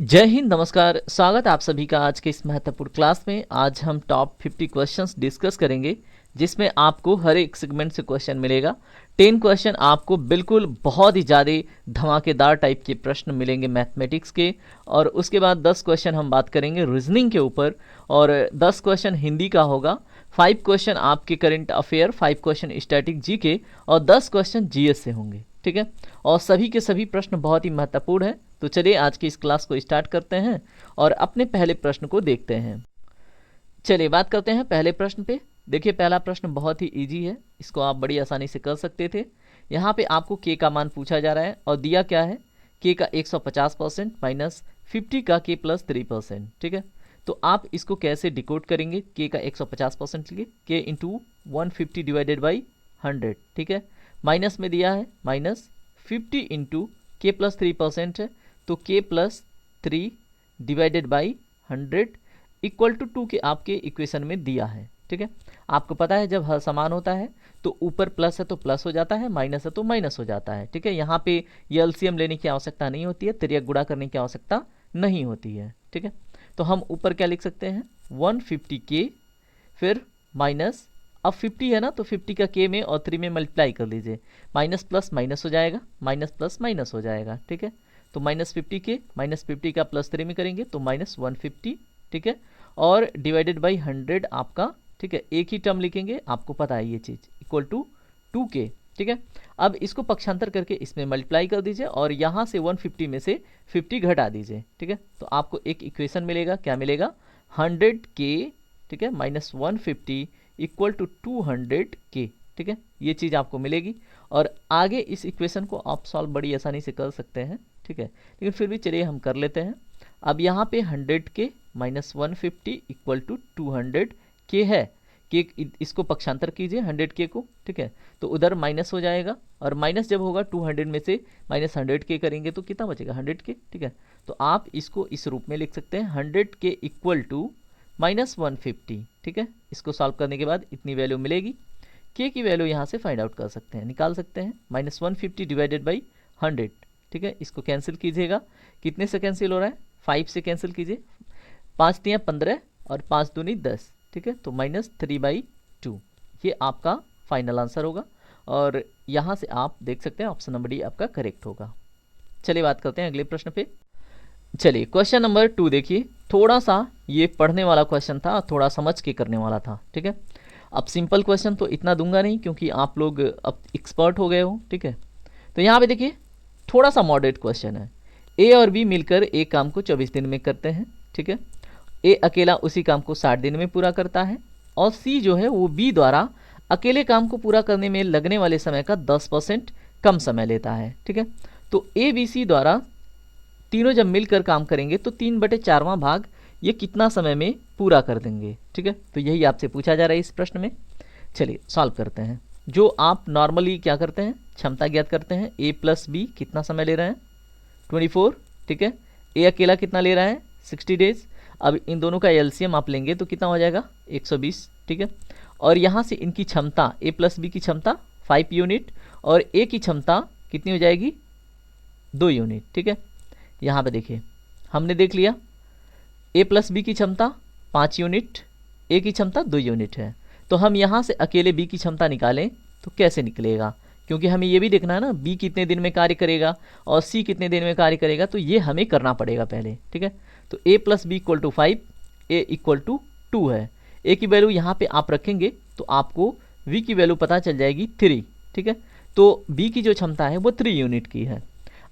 जय हिंद, नमस्कार। स्वागत है आप सभी का आज के इस महत्वपूर्ण क्लास में। आज हम टॉप 50 क्वेश्चंस डिस्कस करेंगे, जिसमें आपको हर एक सेगमेंट से क्वेश्चन मिलेगा। 10 क्वेश्चन आपको बिल्कुल बहुत ही ज़्यादा धमाकेदार टाइप के प्रश्न मिलेंगे मैथमेटिक्स के, और उसके बाद 10 क्वेश्चन हम बात करेंगे रीजनिंग के ऊपर, और 10 क्वेश्चन हिंदी का होगा, 5 क्वेश्चन आपके current affair, 5 question static GK और 10 क्वेश्चन जीएस से होंगे। ठीक है, और सभी के सभी प्रश्न बहुत ही महत्वपूर्ण हैं। तो चलिए आज की इस क्लास को स्टार्ट करते हैं और अपने पहले प्रश्न को देखते हैं। चलिए बात करते हैं पहले प्रश्न पे। देखिए पहला प्रश्न बहुत ही इजी है, इसको आप बड़ी आसानी से कर सकते थे। यहाँ पे आपको के का मान पूछा जा रहा है और दिया क्या है, के का 150% माइनस 50 का के प्लस 3%। ठीक है, तो आप इसको कैसे डिकोड करेंगे। के का 150% लिए के इंटू 150 डिवाइडेड बाई 100। ठीक है, माइनस में दिया है माइनस 50 इंटू के प्लस 3% है, तो k plus 3 divided by 100 equal to 2 के आपके इक्वेशन में दिया है। ठीक है, आपको पता है जब हर समान होता है तो ऊपर प्लस है तो प्लस हो जाता है, माइनस है तो माइनस हो जाता है। ठीक है, यहाँ पे ये एलसीएम लेने की आवश्यकता नहीं होती है, तिर्यक गुणा करने की आवश्यकता नहीं होती है। ठीक है, तो हम ऊपर क्या लिख सकते हैं 150 के, फिर माइनस, अब 50 है ना तो 50 का के में और 3 में मल्टीप्लाई कर लीजिए, माइनस प्लस माइनस हो जाएगा, माइनस प्लस माइनस हो जाएगा। ठीक है, तो माइनस 50 के माइनस 50 का प्लस 3 में करेंगे तो माइनस 150। ठीक है, और डिवाइडेड बाई 100 आपका, ठीक है, एक ही टर्म लिखेंगे, आपको पता है ये चीज़, इक्वल टू 2 के। ठीक है, अब इसको पक्षांतर करके इसमें मल्टीप्लाई कर दीजिए और यहाँ से 150 में से 50 घटा दीजिए। ठीक है, तो आपको एक इक्वेशन मिलेगा, क्या मिलेगा 100 के, ठीक है, माइनस 150 इक्वल टू 200 के। ठीक है, ये चीज़ आपको मिलेगी और आगे इस इक्वेशन को आप सॉल्व बड़ी आसानी से कर सकते हैं। ठीक है, लेकिन फिर भी चलिए हम कर लेते हैं। अब यहाँ पे 100 के माइनस 150 इक्वल टू 200 के है, कि इसको पक्षांतर कीजिए 100 के को। ठीक है, तो उधर माइनस हो जाएगा और माइनस जब होगा 200 में से माइनस 100 के करेंगे तो कितना बचेगा 100 के। ठीक है, तो आप इसको इस रूप में लिख सकते हैं 100 के इक्वल टू माइनस 150। ठीक है, इसको सॉल्व करने के बाद इतनी वैल्यू मिलेगी। के की वैल्यू यहाँ से फाइंड आउट कर सकते हैं, निकाल सकते हैं, माइनस 150 डिवाइडेड बाई 100। ठीक है, इसको कैंसिल कीजिएगा, कितने से कैंसिल हो रहा है 5 से कैंसिल कीजिए, 5 तियाँ 15 और 5 दूनी 10। ठीक है, तो माइनस 3/2 ये आपका फाइनल आंसर होगा और यहाँ से आप देख सकते हैं ऑप्शन नंबर डी आपका करेक्ट होगा। चलिए बात करते हैं अगले प्रश्न पे। चलिए क्वेश्चन नंबर 2 देखिए, थोड़ा सा ये पढ़ने वाला क्वेश्चन था, थोड़ा समझ के करने वाला था। ठीक है, अब सिंपल क्वेश्चन तो इतना दूंगा नहीं क्योंकि आप लोग अब एक्सपर्ट हो गए हो। ठीक है, तो यहाँ पे देखिए थोड़ा सा मॉडरेट क्वेश्चन है। ए और बी मिलकर एक काम को 24 दिन में करते हैं। ठीक है, ए अकेला उसी काम को 60 दिन में पूरा करता है और सी जो है वो बी द्वारा अकेले काम को पूरा करने में लगने वाले समय का 10% कम समय लेता है। ठीक है, तो ए बी सी द्वारा तीनों जब मिलकर काम करेंगे तो 3/4वां भाग ये कितना समय में पूरा कर देंगे। ठीक है, तो यही आपसे पूछा जा रहा है इस प्रश्न में। चलिए सॉल्व करते हैं। जो आप नॉर्मली क्या करते हैं, क्षमता ज्ञात करते हैं, ए प्लस बी कितना समय ले रहे हैं 24। ठीक है, ए अकेला कितना ले रहा है 60 डेज। अब इन दोनों का एलसीएम आप लेंगे तो कितना हो जाएगा 120। ठीक है, और यहाँ से इनकी क्षमता ए प्लस बी की क्षमता 5 यूनिट और ए की क्षमता कितनी हो जाएगी 2 यूनिट। ठीक है, यहाँ पे देखिए हमने देख लिया ए प्लस बी की क्षमता 5 यूनिट, ए की क्षमता 2 यूनिट है। तो हम यहाँ से अकेले बी की क्षमता निकालें तो कैसे निकलेगा, क्योंकि हमें ये भी देखना है ना बी कितने दिन में कार्य करेगा और सी कितने दिन में कार्य करेगा, तो ये हमें करना पड़ेगा पहले। ठीक है, तो a plus b equal to 5, a equal to 2 है। ए की वैल्यू यहाँ पे आप रखेंगे तो आपको वी की वैल्यू पता चल जाएगी 3। ठीक है, तो बी की जो क्षमता है वो 3 यूनिट की है।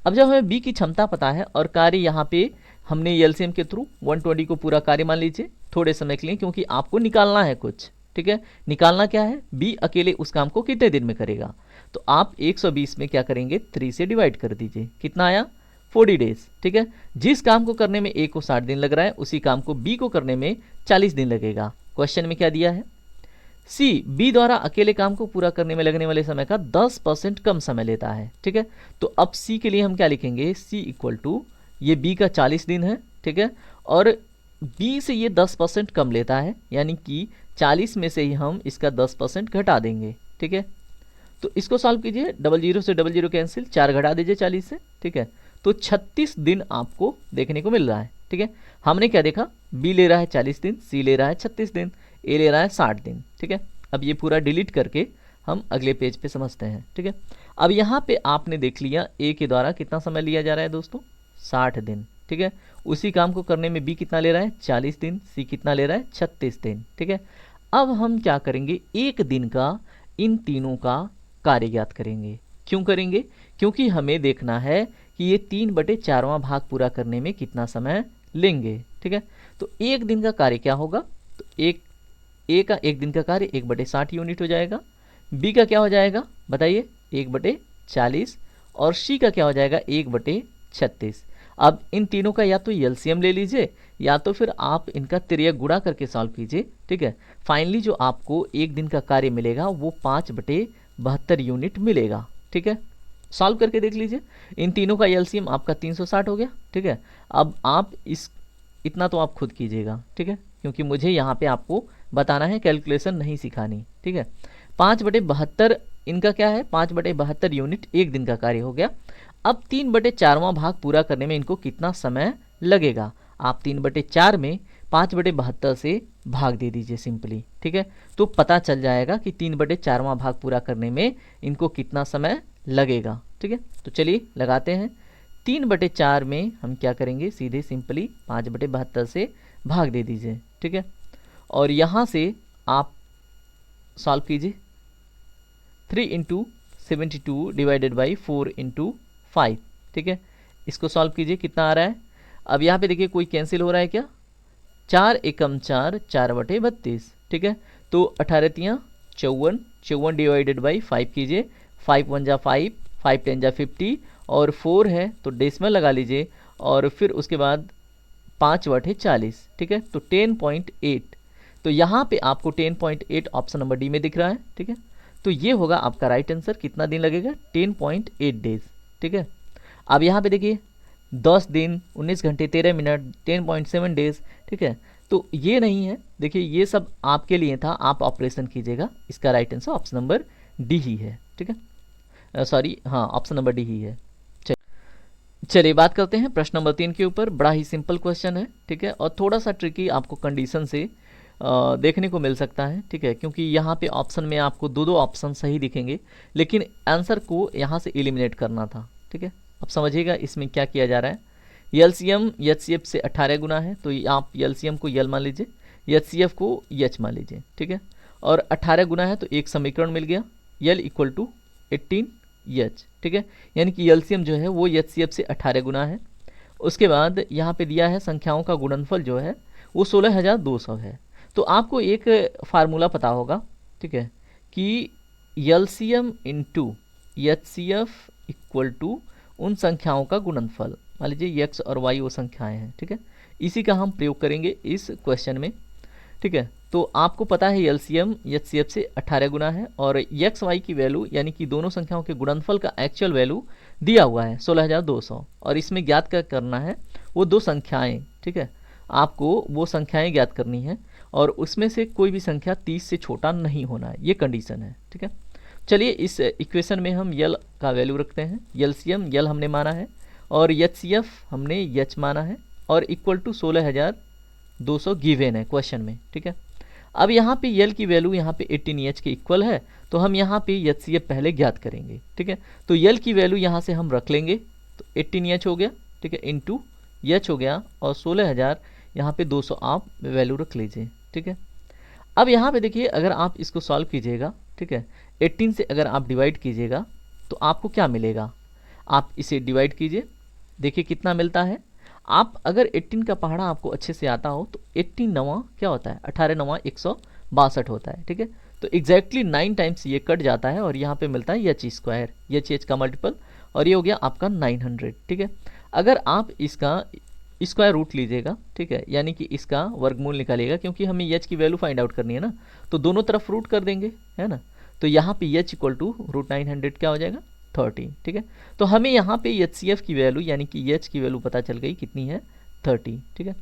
अब जब हमें बी की क्षमता पता है और कार्य यहाँ पे हमने एलसीएम के थ्रू 120 को पूरा कार्य मान लीजिए थोड़े समय के लिए, क्योंकि आपको निकालना है कुछ। ठीक है, निकालना क्या है, बी अकेले उस काम को कितने दिन में करेगा, तो आप 120 में क्या करेंगे 3 से डिवाइड कर दीजिए, कितना आया 40 डेज। ठीक है, जिस काम को करने में ए को 60 दिन लग रहा है उसी काम को बी को करने में 40 दिन लगेगा। क्वेश्चन में क्या दिया है, सी बी द्वारा अकेले काम को पूरा करने में लगने वाले समय का 10% कम समय लेता है। ठीक है, तो अब सी के लिए हम क्या लिखेंगे, सी इक्वल टू ये बी का 40 दिन है। ठीक है, और बी से ये 10% कम लेता है, यानी कि 40 में से ही हम इसका 10% घटा देंगे। ठीक है, तो इसको सॉल्व कीजिए, 00 से 00 कैंसिल, 4 घटा दीजिए 40 से। ठीक है, तो 36 दिन आपको देखने को मिल रहा है। ठीक है, हमने क्या देखा, बी ले रहा है 40 दिन, सी ले रहा है 36 दिन, ए ले रहा है 60 दिन। ठीक है, अब ये पूरा डिलीट करके हम अगले पेज पे समझते हैं। ठीक है, अब यहाँ पे आपने देख लिया ए के द्वारा कितना समय लिया जा रहा है दोस्तों, 60 दिन। ठीक है, उसी काम को करने में बी कितना ले रहा है, 40 दिन, सी कितना ले रहा है, 36 दिन। ठीक है, अब हम क्या करेंगे, एक दिन का इन तीनों का कार्य ज्ञात करेंगे। क्यों करेंगे, क्योंकि हमें देखना है कि ये 3/4वां भाग पूरा करने में कितना समय लेंगे। ठीक है, तो एक दिन का कार्य क्या होगा, तो ए का एक दिन का कार्य 1/60 यूनिट हो जाएगा, बी का क्या हो जाएगा बताइए 1/40, और सी का क्या हो जाएगा 1/36। अब इन तीनों का या तो एलसीएम ले लीजिए या तो फिर आप इनका तिर्यक गुणा करके सॉल्व कीजिए। ठीक है, फाइनली जो आपको एक दिन का कार्य मिलेगा वो 5/72 यूनिट मिलेगा। ठीक है, सॉल्व करके देख लीजिए, इन तीनों का एलसीएम आपका 360 हो गया। ठीक है, अब आप इतना तो आप खुद कीजिएगा। ठीक है, क्योंकि मुझे यहाँ पे आपको बताना है, कैलकुलेशन नहीं सिखानी। ठीक है, 5/72 इनका क्या है, 5/72 यूनिट एक दिन का कार्य हो गया। अब 3/4वां भाग पूरा करने में इनको कितना समय लगेगा, आप 3/4 में 5/72 से भाग दे दीजिए सिंपली। ठीक है, तो पता चल जाएगा कि 3/4वां भाग पूरा करने में इनको कितना समय लगेगा। ठीक है, तो चलिए लगाते हैं, 3/4 में हम क्या करेंगे, सीधे सिंपली 5/72 से भाग दे दीजिए। ठीक है, और यहाँ से आप सॉल्व कीजिए, 3 × 72 डिवाइडेड बाई 4 × 5। ठीक है, इसको सॉल्व कीजिए, कितना आ रहा है। अब यहाँ पे देखिए कोई कैंसिल हो रहा है क्या, 4 एकम 4, 4/32। ठीक है, तो 18 तियाँ 54, 54 डिवाइडेड बाई 5 कीजिए, 5 1 जा 5, 5 10 जा 50, और 4 है तो डेसिमल लगा लीजिए, और फिर उसके बाद 5/40। ठीक है, तो 10.8, तो यहाँ पे आपको 10.8 ऑप्शन नंबर डी में दिख रहा है। ठीक है, तो ये होगा आपका राइट आंसर, कितना दिन लगेगा, 10.8 डेज। ठीक है, अब यहाँ पे देखिए 10 दिन 19 घंटे 13 मिनट 10.7 डेज। ठीक है, तो ये नहीं है, देखिए ये सब आपके लिए था, आप ऑपरेशन कीजिएगा, इसका right answer option number D ही है। ठीक है, सॉरी हाँ ऑप्शन नंबर डी ही है। चलिए बात करते हैं प्रश्न नंबर 3 के ऊपर, बड़ा ही सिंपल क्वेश्चन है। ठीक है, और थोड़ा सा ट्रिकी आपको कंडीशन से देखने को मिल सकता है। ठीक है, क्योंकि यहाँ पे ऑप्शन में आपको दो ऑप्शन सही दिखेंगे, लेकिन आंसर को यहाँ से एलिमिनेट करना था। ठीक है, अब समझिएगा इसमें क्या किया जा रहा है, एलसीएम एचसीएफ से 18 गुना है, तो आप एलसीएम को यल मान लीजिए, एचसीएफ को एच मान लीजिए। ठीक है, और 18 गुना है तो एक समीकरण मिल गया, यल इक्वल टू 18H। ठीक है, यानी कि एलसीएम जो है वो एचसीएफ से 18 गुना है। उसके बाद यहाँ पे दिया है संख्याओं का गुणनफल जो है वो 16,200 है। तो आपको एक फार्मूला पता होगा, ठीक है, कि LCM into HCF equal to उन संख्याओं का गुणनफल, मान लीजिए एक्स और वाई वो संख्याएं हैं। ठीक है, इसी का हम प्रयोग करेंगे इस क्वेश्चन में। ठीक है, तो आपको पता है एलसीएम एचसीएफ से 18 गुना है, और एक्स वाई की वैल्यू यानी कि दोनों संख्याओं के गुणनफल का एक्चुअल वैल्यू दिया हुआ है 16,200, और इसमें ज्ञात क्या करना है, वो दो संख्याएं। ठीक है, आपको वो संख्याएं ज्ञात करनी है, और उसमें से कोई भी संख्या 30 से छोटा नहीं होना है, ये कंडीशन है। ठीक है, चलिए इस इक्वेशन में हम यल का वैल्यू रखते हैं, एलसीएम यल हमने माना है, और एचसीएफ हमने एच माना है, और इक्वल टू 16,200 गिवन है क्वेश्चन में। ठीक है, अब यहाँ पे यल की वैल्यू यहाँ पे 18H के इक्वल है, तो हम यहाँ पे एचसीएफ पहले ज्ञात करेंगे। ठीक है, तो यल की वैल्यू यहाँ से हम रख लेंगे, तो 18H हो गया। ठीक है, इंटू एच हो गया, और 16,000 यहाँ पे 200 आप वैल्यू रख लीजिए। ठीक है, अब यहाँ पे देखिए अगर आप इसको सॉल्व कीजिएगा, ठीक है, 18 से अगर आप डिवाइड कीजिएगा तो आपको क्या मिलेगा, आप इसे डिवाइड कीजिए, देखिए कितना मिलता है। आप अगर 18 का पहाड़ा आपको अच्छे से आता हो तो 18 9 क्या होता है, 18 9 162 होता है। ठीक है, तो एग्जैक्टली 9 टाइम्स ये कट जाता है, और यहाँ पे मिलता है एच स्क्वायर, एच का मल्टीपल, और ये हो गया आपका 900। ठीक है, अगर आप इसका स्क्वायर रूट लीजिएगा, ठीक है, यानी कि इसका वर्गमूल निकालिएगा, क्योंकि हमें एच की वैल्यू फाइंड आउट करनी है ना, तो दोनों तरफ रूट कर देंगे, है ना, तो यहाँ पे एच इक्वल टू √900 क्या हो जाएगा 30। ठीक है, तो हमें यहाँ पे एचसीएफ की वैल्यू यानी कि एच की वैल्यू पता चल गई, कितनी है 30। ठीक है,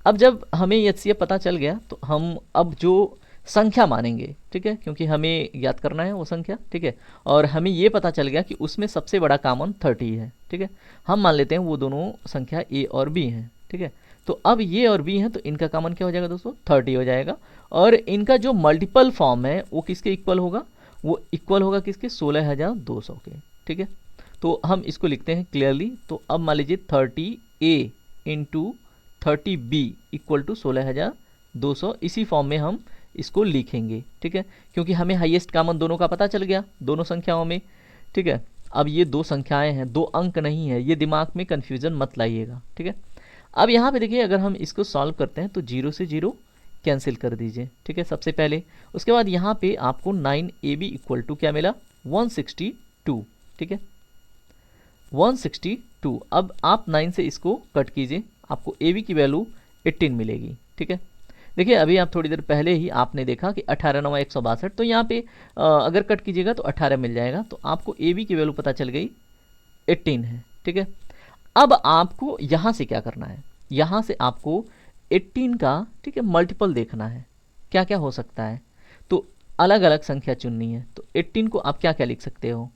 अब जब हमें एचसीएफ पता चल गया तो हम अब जो संख्या मानेंगे, ठीक है, क्योंकि हमें याद करना है वो संख्या, ठीक है। और हमें ये पता चल गया कि उसमें सबसे बड़ा कॉमन 30 है, ठीक है। हम मान लेते हैं वो दोनों संख्या ए और बी हैं, ठीक है। तो अब ये और बी हैं तो इनका कॉमन क्या हो जाएगा दोस्तों, 30 हो जाएगा। और इनका जो मल्टीपल फॉर्म है वो किसके इक्वल होगा, वो इक्वल होगा किसके, 16,200 के, ठीक है। तो हम इसको लिखते हैं क्लियरली। तो अब मान लीजिए 30A into 30B equal to 16,200, इसी फॉर्म में हम इसको लिखेंगे, ठीक है, क्योंकि हमें हाईएस्ट कॉमन दोनों का पता चल गया दोनों संख्याओं में, ठीक है। अब ये दो संख्याएं हैं, दो अंक नहीं है, ये दिमाग में कन्फ्यूजन मत लाइएगा, ठीक है। अब यहाँ पे देखिए अगर हम इसको सॉल्व करते हैं तो 0 से 0 कैंसिल कर दीजिए, ठीक है, सबसे पहले। उसके बाद यहाँ पे आपको 9AB इक्वल टू क्या मिला, 162, ठीक है, 162। अब आप 9 से इसको कट कीजिए, आपको AB की वैल्यू 18 मिलेगी, ठीक है। देखिए अभी आप थोड़ी देर पहले ही आपने देखा कि 18 9 162, तो यहाँ पे अगर कट कीजिएगा तो 18 मिल जाएगा, तो आपको AB की वैल्यू पता चल गई 18 है, ठीक है। अब आपको यहाँ से क्या करना है, यहाँ से आपको 18 का, ठीक है, मल्टीपल देखना है, क्या क्या हो सकता है। तो अलग अलग संख्या चुननी है। तो 18 को आप क्या क्या लिख सकते हो,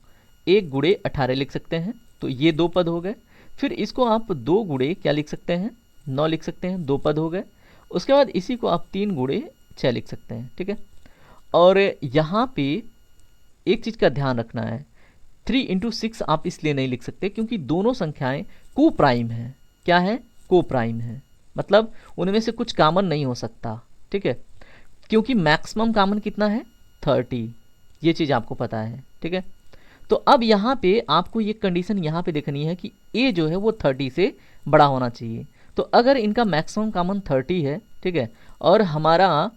1 गुणे 18 लिख सकते हैं, तो ये 2 पद हो गए। फिर इसको आप 2 गुणे क्या लिख सकते हैं, 9 लिख सकते हैं, 2 पद हो गए। उसके बाद इसी को आप 3 गुणे 6 लिख सकते हैं, ठीक है। और यहाँ पे एक चीज़ का ध्यान रखना है, 3 इंटू 6 आप इसलिए नहीं लिख सकते क्योंकि दोनों संख्याएं को प्राइम है। क्या है, को प्राइम है, मतलब उनमें से कुछ कॉमन नहीं हो सकता, ठीक है, क्योंकि मैक्सिमम कॉमन कितना है, 30, ये चीज़ आपको पता है, ठीक है। तो अब यहाँ पे आपको ये कंडीशन यहाँ पे देखनी है कि ए जो है वो 30 से बड़ा होना चाहिए। तो अगर इनका मैक्सिमम कॉमन 30 है, ठीक है, और हमारा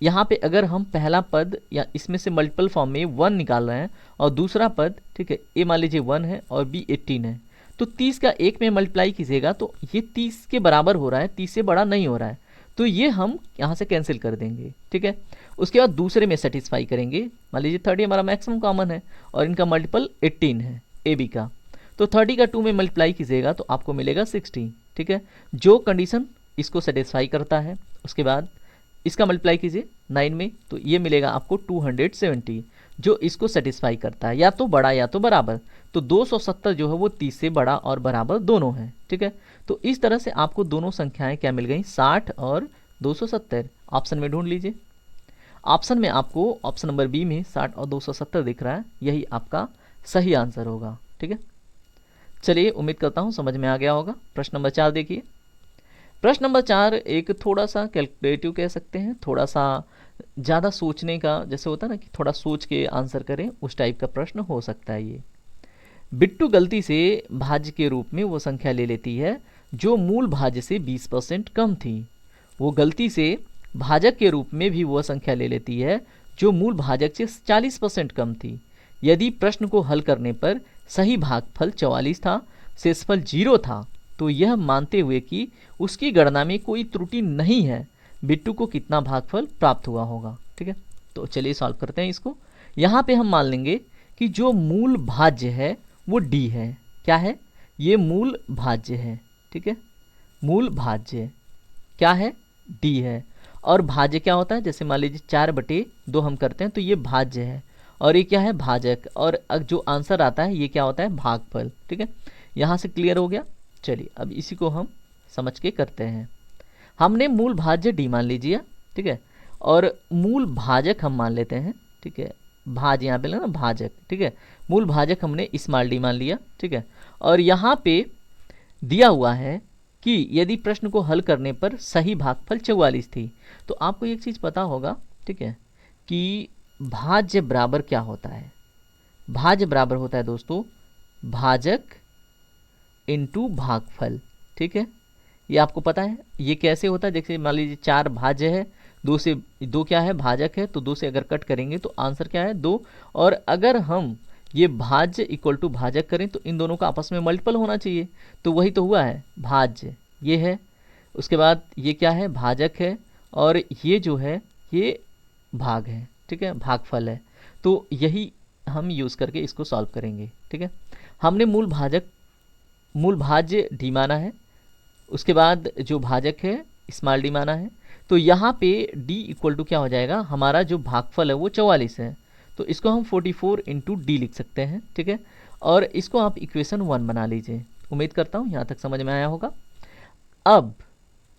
यहाँ पे अगर हम पहला पद या इसमें से मल्टीपल फॉर्म में 1 निकाल रहे हैं और दूसरा पद, ठीक है, ए मान लीजिए 1 है और बी 18 है, तो 30 का 1 में मल्टीप्लाई कीजिएगा तो ये 30 के बराबर हो रहा है, 30 से बड़ा नहीं हो रहा है, तो ये हम यहाँ से कैंसिल कर देंगे, ठीक है। उसके बाद दूसरे में सेटिस्फाई करेंगे, मान लीजिए 30 हमारा मैक्सिमम कॉमन है और इनका मल्टीपल 18 है ए बी का, तो 30 का 2 में मल्टीप्लाई कीजिएगा तो आपको मिलेगा 60, ठीक है, जो कंडीशन इसको सेटिस्फाई करता है। उसके बाद इसका मल्टीप्लाई कीजिए 9 में, तो ये मिलेगा आपको 270, जो इसको सेटिस्फाई करता है, या तो बड़ा या तो बराबर। तो 270 जो है वो 30 से बड़ा और बराबर दोनों है, ठीक है। तो इस तरह से आपको दोनों संख्याएं क्या मिल गई, 60 और 270। ऑप्शन में ढूंढ लीजिए, ऑप्शन में आपको ऑप्शन नंबर बी में 60 और 270 दिख रहा है, यही आपका सही आंसर होगा, ठीक है। चलिए उम्मीद करता हूँ समझ में आ गया होगा। प्रश्न नंबर 4 देखिए। प्रश्न नंबर 4 एक थोड़ा सा कैलकुलेटिव कह सकते हैं, थोड़ा सा ज़्यादा सोचने का, जैसे होता है ना कि थोड़ा सोच के आंसर करें, उस टाइप का प्रश्न हो सकता है ये। बिट्टू गलती से भाज्य के रूप में वो संख्या ले लेती है जो मूल भाज्य से 20% कम थी। वो गलती से भाजक के रूप में भी वह संख्या ले लेती है जो मूल भाजक से 40% कम थी। यदि प्रश्न को हल करने पर सही भागफल 44 था, शेषफल 0 था, तो यह मानते हुए कि उसकी गणना में कोई त्रुटि नहीं है, बिट्टू को कितना भागफल प्राप्त हुआ होगा, ठीक है। तो चलिए सॉल्व करते हैं इसको। यहाँ पे हम मान लेंगे कि जो मूल भाज्य है वो डी है। क्या है, ये मूल भाज्य है, ठीक है, मूल भाज्य क्या है, डी है। और भाज्य क्या होता है, जैसे मान लीजिए 4/2 हम करते हैं तो ये भाज्य है, और ये क्या है, भाजक, और जो आंसर आता है ये क्या होता है, भागफल, ठीक है। यहाँ से क्लियर हो गया। चलिए अब इसी को हम समझ के करते हैं। हमने मूल भाज्य डी मान लीजिए, ठीक है, और मूल भाजक हम मान लेते हैं, ठीक है, भाज यहाँ पे ना भाजक, ठीक है, मूल भाजक हमने स्मॉल डी मान लिया, ठीक है। और यहाँ पे दिया हुआ है कि यदि प्रश्न को हल करने पर सही भागफल 44 थी, तो आपको एक चीज़ पता होगा, ठीक है, कि भाज्य बराबर क्या होता है। भाज्य बराबर होता है दोस्तों भाजक इंटू भागफल, ठीक है, ये आपको पता है। ये कैसे होता है, जैसे मान लीजिए 4 भाज्य है, 2 से 2 क्या है, भाजक है, तो 2 से अगर कट करेंगे तो आंसर क्या है, 2। और अगर हम ये भाज्य इक्वल टू भाजक करें तो इन दोनों का आपस में मल्टीपल होना चाहिए, तो वही तो हुआ है, भाज्य ये है, उसके बाद ये क्या है, भाजक है, और ये जो है ये भाग है, ठीक है, भागफल है। तो यही हम यूज़ करके इसको सॉल्व करेंगे, ठीक है। हमने मूल भाज्य डी माना है, उसके बाद जो भाजक है स्मॉल डी माना है, तो यहाँ पे d इक्वल टू क्या हो जाएगा, हमारा जो भागफल है वो 44 है, तो इसको हम 44 इंटू डी लिख सकते हैं, ठीक है। और इसको आप इक्वेशन 1 बना लीजिए। उम्मीद करता हूँ यहाँ तक समझ में आया होगा। अब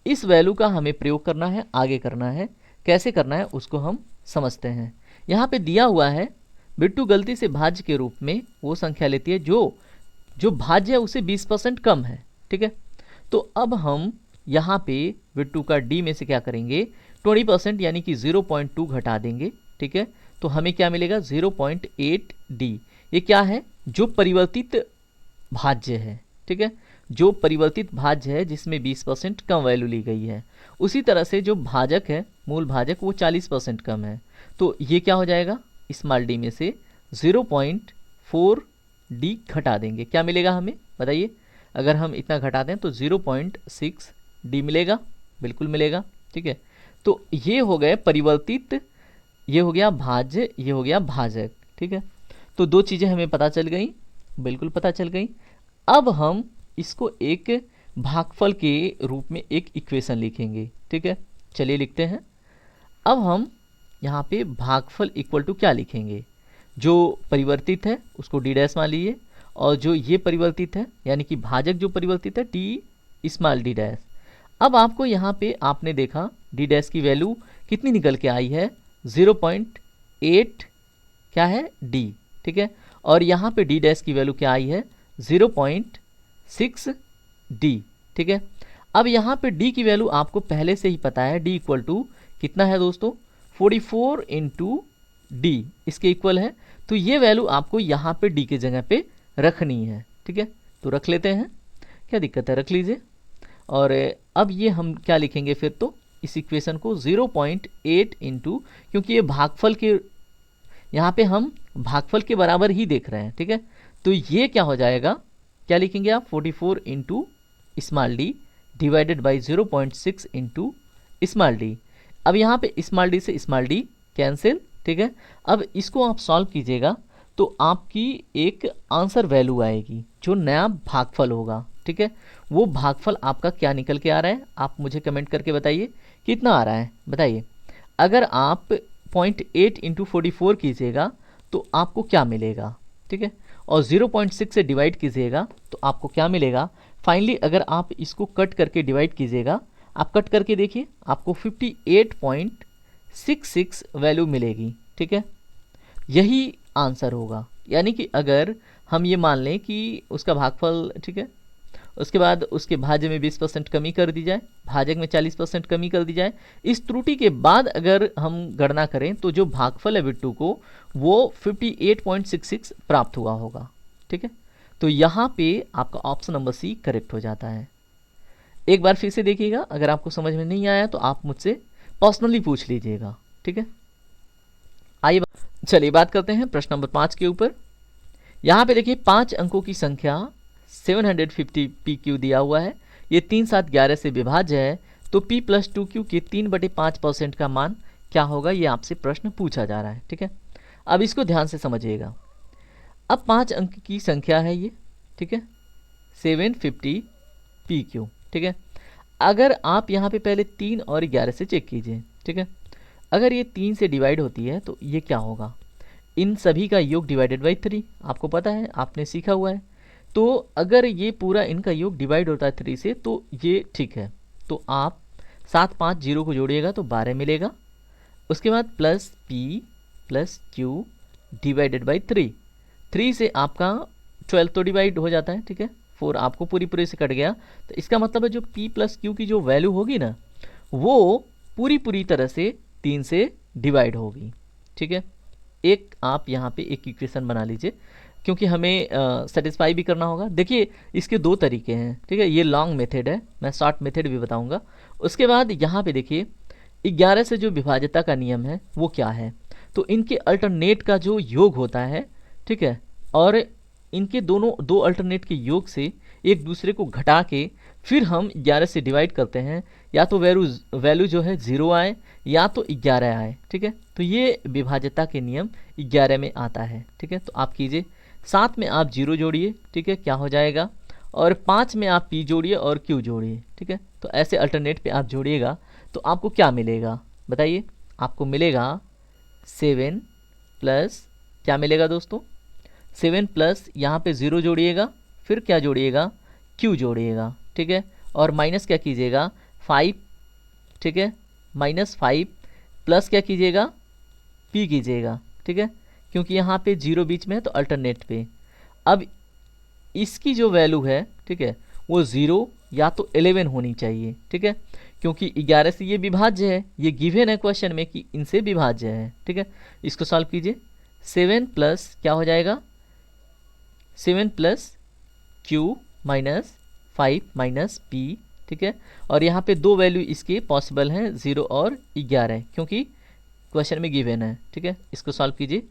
इस वैल्यू का हमें प्रयोग करना है, आगे करना है, कैसे करना है उसको हम समझते हैं। यहाँ पे दिया हुआ है बिट्टू गलती से भाज्य के रूप में वो संख्या लेती है जो भाज्य है उसे 20% कम है, ठीक है। तो अब हम यहाँ पे बिट्टू का डी में से क्या करेंगे, 20% यानी कि 0.2 घटा देंगे, ठीक है। तो हमें क्या मिलेगा, 0.8 डी। ये क्या है, जो परिवर्तित भाज्य है, ठीक है, जो परिवर्तित भाज्य है जिसमें 20% कम वैल्यू ली गई है। उसी तरह से जो भाजक है, मूल भाजक, वो 40% कम है, तो ये क्या हो जाएगा, स्मॉल डी में से 0.4 डी घटा देंगे, क्या मिलेगा हमें बताइए। अगर हम इतना घटा दें तो 0.6 डी मिलेगा, बिल्कुल मिलेगा, ठीक है। तो ये हो गए परिवर्तित, ये हो गया भाज्य, ये हो गया भाजक, ठीक है। तो दो चीज़ें हमें पता चल गई, बिल्कुल पता चल गई। अब हम इसको एक भागफल के रूप में एक इक्वेशन लिखेंगे, ठीक है। चलिए लिखते हैं। अब हम यहाँ पे भागफल इक्वल टू क्या लिखेंगे, जो परिवर्तित है उसको डी डैश मान लीजिए, और जो ये परिवर्तित है यानी कि भाजक जो परिवर्तित है टी स्मॉल डी डैश। अब आपको यहाँ पे आपने देखा डी डैश की वैल्यू कितनी निकल के आई है, 0.8 क्या है डी, ठीक है। और यहाँ पे डी डैश की वैल्यू क्या आई है, 0.6 डी, ठीक है। अब यहाँ पे डी की वैल्यू आपको पहले से ही पता है, डी इक्वल टू कितना है दोस्तों, 44 इंटू डी इसके इक्वल है। तो ये वैल्यू आपको यहाँ पे डी के जगह पे रखनी है, ठीक है। तो रख लेते हैं, क्या दिक्कत है, रख लीजिए। और अब ये हम क्या लिखेंगे फिर, तो इस इक्वेशन को 0.8 इंटू, क्योंकि ये भागफल के, यहाँ पे हम भागफल के बराबर ही देख रहे हैं, ठीक है। तो ये क्या हो जाएगा, क्या लिखेंगे आप, 44 into small D divided by 0.6 into small D. अब यहाँ पे स्मॉल डी से स्मॉल डी कैंसिल, ठीक है। अब इसको आप सॉल्व कीजिएगा तो आपकी एक आंसर वैल्यू आएगी, जो नया भागफल होगा, ठीक है। वो भागफल आपका क्या निकल के आ रहा है, आप मुझे कमेंट करके बताइए कितना आ रहा है, बताइए। अगर आप 0.8 इंटू 44 कीजिएगा तो आपको क्या मिलेगा, ठीक है। और 0.6 से डिवाइड कीजिएगा तो आपको क्या मिलेगा। फाइनली अगर आप इसको कट करके डिवाइड कीजिएगा, आप कट करके देखिए, आपको 58.66 वैल्यू मिलेगी, ठीक है। यही आंसर होगा। यानी कि अगर हम ये मान लें कि उसका भागफल, ठीक है, उसके बाद उसके भाज्य में 20% कमी कर दी जाए, भाजक में 40% कमी कर दी जाए, इस त्रुटि के बाद अगर हम गणना करें तो जो भागफल है बिट्टू को वो 58.66 प्राप्त हुआ होगा, ठीक है। तो यहाँ पे आपका ऑप्शन नंबर सी करेक्ट हो जाता है। एक बार फिर से देखिएगा, अगर आपको समझ में नहीं आया तो आप मुझसे पर्सनली पूछ लीजिएगा, ठीक है। आइए चलिए बात करते हैं प्रश्न नंबर 5 के ऊपर। यहाँ पे देखिए 5 अंकों की संख्या 750 PQ दिया हुआ है, ये 3, 7, 11 से विभाज्य है, तो P + 2Q के 3/5% का मान क्या होगा, ये आपसे प्रश्न पूछा जा रहा है, ठीक है। अब इसको ध्यान से समझिएगा। अब 5 अंक की संख्या है ये, ठीक है, 750 PQ, ठीक है। अगर आप यहाँ पे पहले 3 और 11 से चेक कीजिए, ठीक है। अगर ये 3 से डिवाइड होती है तो ये क्या होगा, इन सभी का योग डिवाइडेड बाई 3, आपको पता है, आपने सीखा हुआ है। तो अगर ये पूरा इनका योग डिवाइड होता है 3 से तो ये ठीक है। तो आप 7, 5, 0 को जोड़िएगा तो 12 मिलेगा। उसके बाद plus P + Q divided by 3 से आपका 12 तो डिवाइड हो जाता है, ठीक है। 4 आपको पूरी से कट गया, तो इसका मतलब है जो P + Q की जो वैल्यू होगी ना, वो पूरी तरह से 3 से डिवाइड होगी, ठीक है। एक आप यहाँ पे एक इक्वेशन बना लीजिए, क्योंकि हमें सेटिस्फाई भी करना होगा। देखिए इसके 2 तरीके हैं, ठीक है। ये लॉन्ग मेथड है, मैं शॉर्ट मेथड भी बताऊंगा। उसके बाद यहाँ पे देखिए 11 से जो विभाज्यता का नियम है वो क्या है, तो इनके अल्टरनेट का जो योग होता है, ठीक है, और इनके दो अल्टरनेट के योग से एक दूसरे को घटा के फिर हम 11 से डिवाइड करते हैं, या तो वैल्यू जो है 0 आए या तो 11 आए, ठीक है। तो ये विभाज्यता के नियम 11 में आता है, ठीक है। तो आप कीजिए, 7 में आप 0 जोड़िए, ठीक है, क्या हो जाएगा, और 5 में आप p जोड़िए और q जोड़िए, ठीक है। तो ऐसे अल्टरनेट पे आप जोड़िएगा तो आपको क्या मिलेगा बताइए। आपको मिलेगा 7 प्लस क्या मिलेगा दोस्तों, 7 प्लस यहाँ पे 0 जोड़िएगा, फिर क्या जोड़िएगा, q जोड़िएगा, ठीक है। और माइनस क्या कीजिएगा 5, ठीक है, -5 प्लस क्या कीजिएगा p कीजिएगा, ठीक है, क्योंकि यहाँ पे 0 बीच में है तो अल्टरनेट पे। अब इसकी जो वैल्यू है, ठीक है, वो 0 या तो 11 होनी चाहिए, ठीक है, क्योंकि 11 से ये विभाज्य है, ये गिवन है क्वेश्चन में कि इनसे विभाज्य है, ठीक है। इसको सॉल्व कीजिए। 7 प्लस क्या हो जाएगा, 7 plus q minus 5 minus p, ठीक है। और यहाँ पे दो वैल्यू इसके पॉसिबल हैं 0 और 11, क्योंकि क्वेश्चन में गिवन है, ठीक है। इसको सॉल्व कीजिए।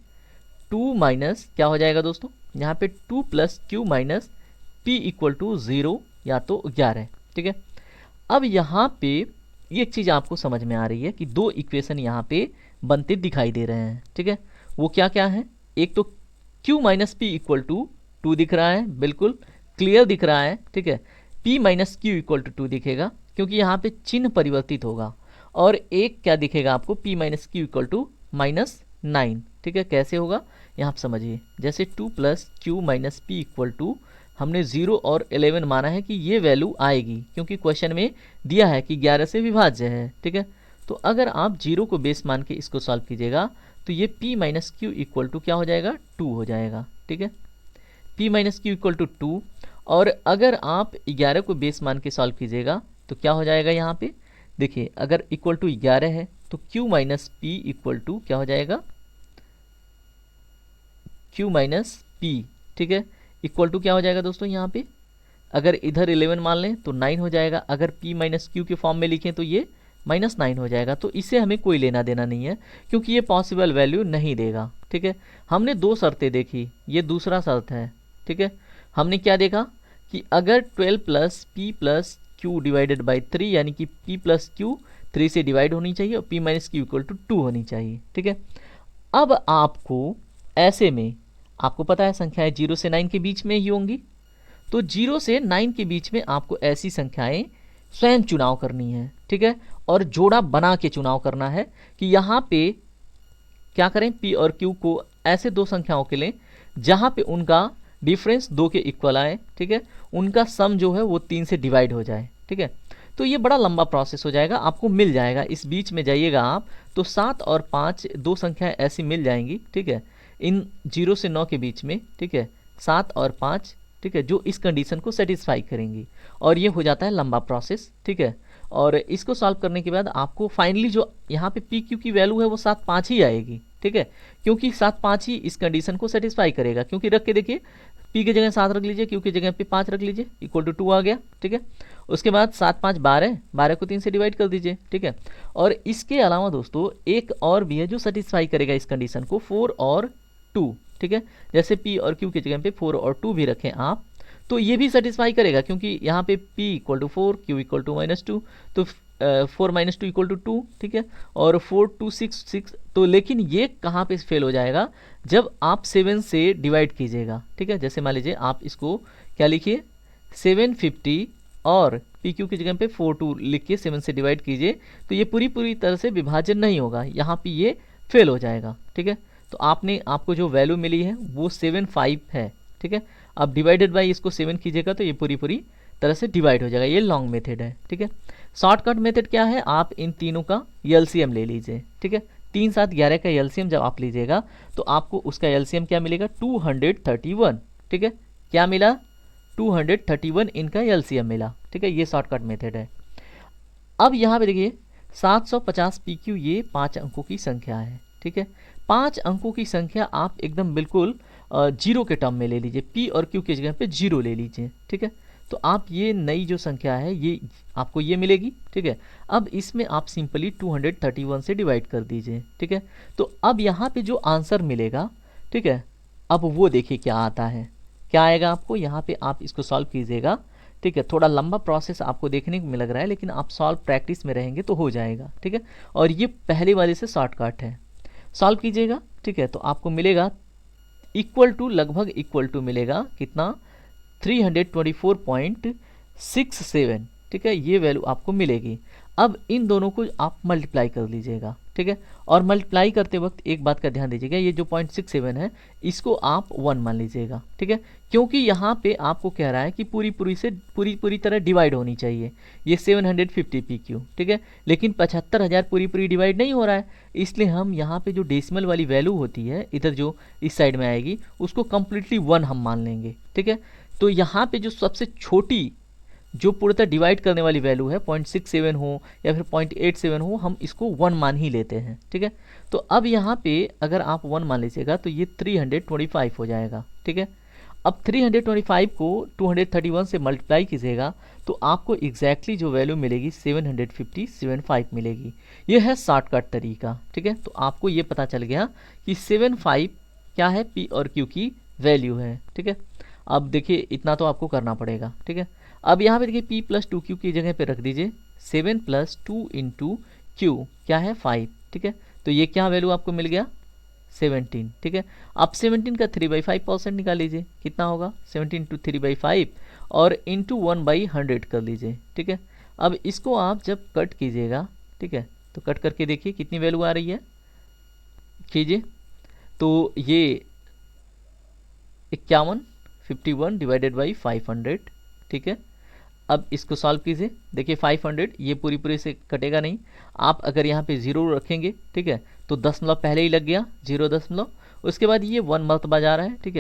2 माइनस क्या हो जाएगा दोस्तों, यहाँ पे 2 plus q minus p equal to 0 या तो 11, ठीक है। अब यहाँ पे ये एक चीज़ आपको समझ में आ रही है कि दो इक्वेशन यहाँ पे बनते दिखाई दे रहे हैं, ठीक है। वो क्या क्या है, एक तो q minus P equal to 2 दिख रहा है, बिल्कुल क्लियर दिख रहा है, ठीक है। p minus Q equal to 2 दिखेगा क्योंकि यहाँ पे चिन्ह परिवर्तित होगा। और एक क्या दिखेगा आपको, p minus Q equal to -9, ठीक है। कैसे होगा यहाँ आप समझिए, जैसे 2 plus Q minus P equal to हमने 0 और 11 माना है कि ये वैल्यू आएगी, क्योंकि क्वेश्चन में दिया है कि 11 से विभाज्य है, ठीक है। तो अगर आप 0 को बेस मान के इसको सॉल्व कीजिएगा तो ये p minus Q equal to क्या हो जाएगा, 2 हो जाएगा, ठीक है। p minus Q equal to 2, और अगर आप 11 को बेस मान के सॉल्व कीजिएगा तो क्या हो जाएगा, यहाँ पे देखिए अगर इक्वल टू 11 है तो q minus P equal to क्या हो जाएगा, q माइनस पी, ठीक है, इक्वल टू क्या हो जाएगा दोस्तों, यहाँ पे अगर इधर 11 मान लें तो 9 हो जाएगा, अगर p माइनस क्यू के फॉर्म में लिखें तो ये -9 हो जाएगा। तो इससे हमें कोई लेना देना नहीं है क्योंकि ये पॉसिबल वैल्यू नहीं देगा, ठीक है। हमने दो शर्तें देखी, ये दूसरा शर्त है, ठीक है। हमने क्या देखा कि अगर 12 plus P plus Q divided by 3 यानी कि p प्लस क्यू 3 से डिवाइड होनी चाहिए और p minus Q equal to 2 होनी चाहिए, ठीक है। अब आपको ऐसे में आपको पता है संख्याएं 0 से 9 के बीच में ही होंगी, तो 0 से 9 के बीच में आपको ऐसी संख्याएं स्वयं चुनाव करनी है, ठीक है। और जोड़ा बना के चुनाव करना है कि यहाँ पे क्या करें, p और q को ऐसे दो संख्याओं के लें जहाँ पे उनका डिफरेंस 2 के इक्वल आए, ठीक है, उनका सम जो है वो 3 से डिवाइड हो जाए, ठीक है। तो ये बड़ा लंबा प्रोसेस हो जाएगा, आपको मिल जाएगा, इस बीच में जाइएगा आप तो 7 और 5 दो संख्याएं ऐसी मिल जाएंगी, ठीक है, इन 0 से 9 के बीच में, ठीक है, 7 और 5, ठीक है, जो इस कंडीशन को सेटिस्फाई करेंगी और ये हो जाता है लंबा प्रोसेस, ठीक है। और इसको सॉल्व करने के बाद आपको फाइनली जो यहाँ पे पी क्यू की वैल्यू है वो 7 5 ही आएगी, ठीक है, क्योंकि 7 5 ही इस कंडीशन को सेटिस्फाई करेगा। क्योंकि रख के देखिए, p की जगह 7 रख लीजिए, q की जगह पे 5 रख लीजिए, इक्वल टू 2 आ गया, ठीक है। उसके बाद 7 5 12, 12 को 3 से डिवाइड कर दीजिए, ठीक है। और इसके अलावा दोस्तों एक और भी है जो सेटिस्फाई करेगा इस कंडीशन को, 4 और 2, ठीक है। जैसे p और q की जगह पे 4 और 2 भी रखें आप तो ये भी सेटिस्फाई करेगा, क्योंकि यहाँ पे p equal to 4, q equal to -2, तो 4 माइनस 2 इक्वल टू 2, ठीक है। और 4 2 6, तो लेकिन ये कहाँ पे फेल हो जाएगा, जब आप 7 से डिवाइड कीजिएगा, ठीक है। जैसे मान लीजिए आप इसको क्या लिखिए 750 और पी क्यू की जगह पे 4 2 लिख के 7 से डिवाइड कीजिए, तो ये पूरी तरह से विभाजन नहीं होगा, यहाँ पे ये फेल हो जाएगा, ठीक है। तो आपको जो वैल्यू मिली है वो 7 5 है, ठीक है। अब डिवाइडेड बाई इसको 7 कीजिएगा तो ये पूरी तरह से डिवाइड हो जाएगा, ये लॉन्ग मेथड है, ठीक है। शॉर्टकट मेथड क्या है, आप इन तीनों का एलसीएम ले लीजिए, ठीक है। 3 7 11 का एलसीएम जब आप लीजिएगा तो आपको उसका एलसीएम क्या मिलेगा, 231, ठीक है। क्या मिला, 231 इनका एलसीएम मिला, ठीक है। ये शॉर्टकट मेथड है। अब यहाँ पे देखिए 750 PQ ये 5 अंकों की संख्या है, ठीक है। 5 अंकों की संख्या आप एकदम बिल्कुल 0 के टर्म में ले लीजिए, p और q की जगह पे 0 ले लीजिए, ठीक है। तो आप ये नई जो संख्या है ये आपको ये मिलेगी, ठीक है। अब इसमें आप सिंपली 231 से डिवाइड कर दीजिए, ठीक है। तो अब यहाँ पे जो आंसर मिलेगा, ठीक है, अब वो देखिए क्या आता है, क्या आएगा आपको, यहाँ पे आप इसको सॉल्व कीजिएगा, ठीक है। थोड़ा लंबा प्रोसेस आपको देखने में लग रहा है लेकिन आप सॉल्व प्रैक्टिस में रहेंगे तो हो जाएगा, ठीक है। और ये पहले वाले से शॉर्टकट है, सॉल्व कीजिएगा, ठीक है। तो आपको मिलेगा इक्वल टू, लगभग इक्वल टू मिलेगा कितना, 324.67, ठीक है, ये वैल्यू आपको मिलेगी। अब इन दोनों को आप मल्टीप्लाई कर लीजिएगा, ठीक है, और मल्टीप्लाई करते वक्त एक बात का ध्यान दीजिएगा, ये जो 0.67 है इसको आप 1 मान लीजिएगा, ठीक है, क्योंकि यहाँ पे आपको कह रहा है कि पूरी तरह डिवाइड होनी चाहिए ये 750 PQ, ठीक है, लेकिन 75,000 पूरी डिवाइड नहीं हो रहा है, इसलिए हम यहाँ पे जो डेसिमल वाली वैल्यू होती है इधर जो इस साइड में आएगी उसको कम्प्लीटली 1 हम मान लेंगे, ठीक है। तो यहाँ पे जो सबसे छोटी जो पूर्णतः डिवाइड करने वाली वैल्यू है 0.67 हो या फिर 0.87 हो, हम इसको 1 मान ही लेते हैं, ठीक है। तो अब यहाँ पे अगर आप 1 मान लीजिएगा तो ये 325 हो जाएगा, ठीक है। अब 325 को 231 से मल्टीप्लाई कीजिएगा तो आपको एग्जैक्टली जो वैल्यू मिलेगी 750.75 मिलेगी। ये है शॉर्टकट तरीका, ठीक है। तो आपको ये पता चल गया कि 75 क्या है, P और Q की वैल्यू है, ठीक है। अब देखिए इतना तो आपको करना पड़ेगा, ठीक है। अब यहाँ पे देखिए P + 2Q की जगह पे रख दीजिए 7 + 2 × Q क्या है 5, ठीक है। तो ये क्या वैल्यू आपको मिल गया 17, ठीक है। अब 17 का 3/5% निकाल लीजिए, कितना होगा 17 × 3/5 और इंटू 1/100 कर लीजिए, ठीक है। अब इसको आप जब कट कीजिएगा, ठीक है, तो कट करके देखिए कितनी वैल्यू आ रही है, कीजिए तो ये 51 डिवाइडेड बाई 500, ठीक है। अब इसको सॉल्व कीजिए, देखिए 500 ये पूरी से कटेगा नहीं, आप अगर यहाँ पे 0 रखेंगे, ठीक है, तो दशमलव पहले ही लग गया 0., उसके बाद ये 1 मरतबा जा रहा है, ठीक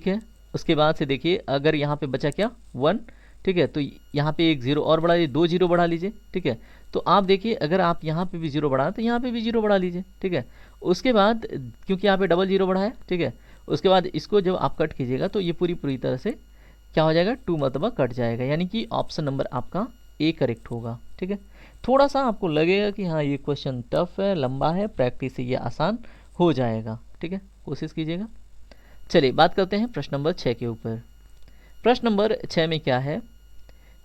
है। उसके बाद से देखिए अगर यहाँ पे बचा क्या 1, ठीक है, तो यहाँ पे एक 0 और बढ़ा लीजिए, 2 0 बढ़ा लीजिए, ठीक है। तो आप देखिए अगर आप यहाँ पे भी 0 बढ़ा तो यहाँ पे भी 0 बढ़ा लीजिए, ठीक है। उसके बाद क्योंकि यहाँ पे डबल 0 बढ़ा है, ठीक है, उसके बाद इसको जब आप कट कीजिएगा तो ये पूरी तरह से क्या हो जाएगा 2 मरतबा कट जाएगा, यानी कि ऑप्शन नंबर आपका ए करेक्ट होगा, ठीक है। थोड़ा सा आपको लगेगा कि हाँ ये क्वेश्चन टफ है, लंबा है, प्रैक्टिस से ये आसान हो जाएगा, ठीक है, कोशिश कीजिएगा। चलिए बात करते हैं प्रश्न नंबर 6 के ऊपर। प्रश्न नंबर 6 में क्या है,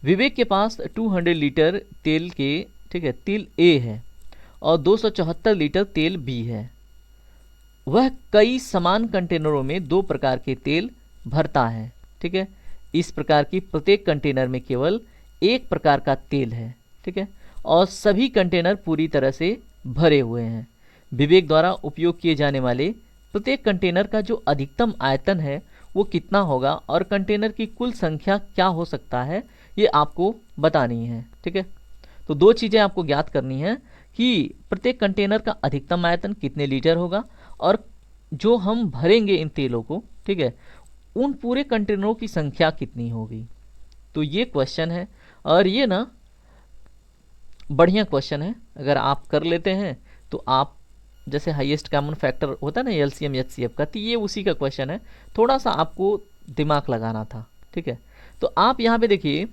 विवेक के पास 200 लीटर तेल के, ठीक है, तेल ए है और 274 लीटर तेल बी है। वह कई समान कंटेनरों में 2 प्रकार के तेल भरता है, ठीक है। इस प्रकार की प्रत्येक कंटेनर में केवल एक प्रकार का तेल है, ठीक है, और सभी कंटेनर पूरी तरह से भरे हुए हैं। विवेक द्वारा उपयोग किए जाने वाले प्रत्येक कंटेनर का जो अधिकतम आयतन है वो कितना होगा और कंटेनर की कुल संख्या क्या हो सकता है, ये आपको बतानी है, ठीक है। तो 2 चीज़ें आपको ज्ञात करनी है कि प्रत्येक कंटेनर का अधिकतम आयतन कितने लीटर होगा और जो हम भरेंगे इन तेलों को, ठीक है, उन पूरे कंटेनरों की संख्या कितनी होगी। तो ये क्वेश्चन है और ये ना बढ़िया क्वेश्चन है, अगर आप कर लेते हैं तो आप जैसे हाईएस्ट कॉमन फैक्टर होता है ना एलसीएम एचसीएफ का, तो ये उसी का क्वेश्चन है, थोड़ा सा आपको दिमाग लगाना था, ठीक है। तो आप यहाँ पे देखिए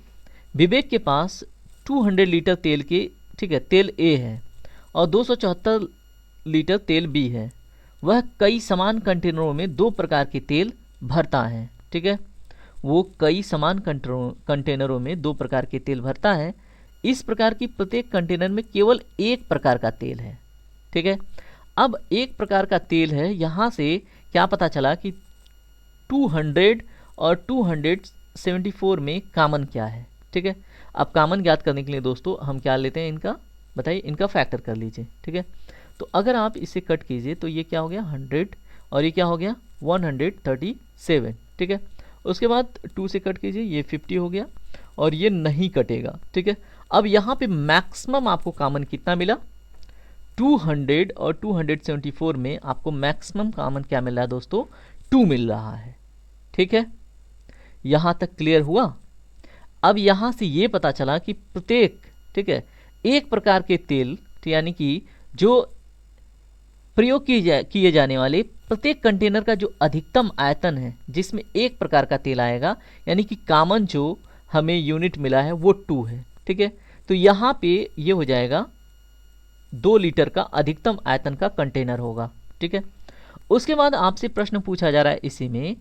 विवेक के पास 200 लीटर तेल के, ठीक है, तेल ए है और 274 लीटर तेल बी है। वह कई समान कंटेनरों में 2 प्रकार के तेल भरता है, ठीक है, वो कई समान कंटेनरों में 2 प्रकार के तेल भरता है। इस प्रकार की प्रत्येक कंटेनर में केवल एक प्रकार का तेल है, ठीक है। अब एक प्रकार का तेल है, यहाँ से क्या पता चला कि 200 और 274 में कॉमन क्या है, ठीक है। अब कॉमन ज्ञात करने के लिए दोस्तों हम क्या लेते हैं, इनका बताइए, इनका फैक्टर कर लीजिए, ठीक है। तो अगर आप इसे कट कीजिए तो ये क्या हो गया 100 और ये क्या हो गया 137, ठीक है। उसके बाद 2 से कट कीजिए, ये 50 हो गया और ये नहीं कटेगा, ठीक है। अब यहाँ पे मैक्सिमम आपको कॉमन कितना मिला 200 और 274 में आपको मैक्सिमम कॉमन क्या मिल रहा है दोस्तों 2 मिल रहा है, ठीक है। यहाँ तक क्लियर हुआ। अब यहाँ से ये पता चला कि प्रत्येक, ठीक है, एक प्रकार के तेल, यानी कि जो प्रयोग किए जाने वाले प्रत्येक कंटेनर का जो अधिकतम आयतन है जिसमें एक प्रकार का तेल आएगा, यानी कि कॉमन जो हमें यूनिट मिला है वो 2 है, ठीक है। तो यहाँ पे ये हो जाएगा 2 लीटर का अधिकतम आयतन का कंटेनर होगा, ठीक है। उसके बाद आपसे प्रश्न पूछा जा रहा है इसी में,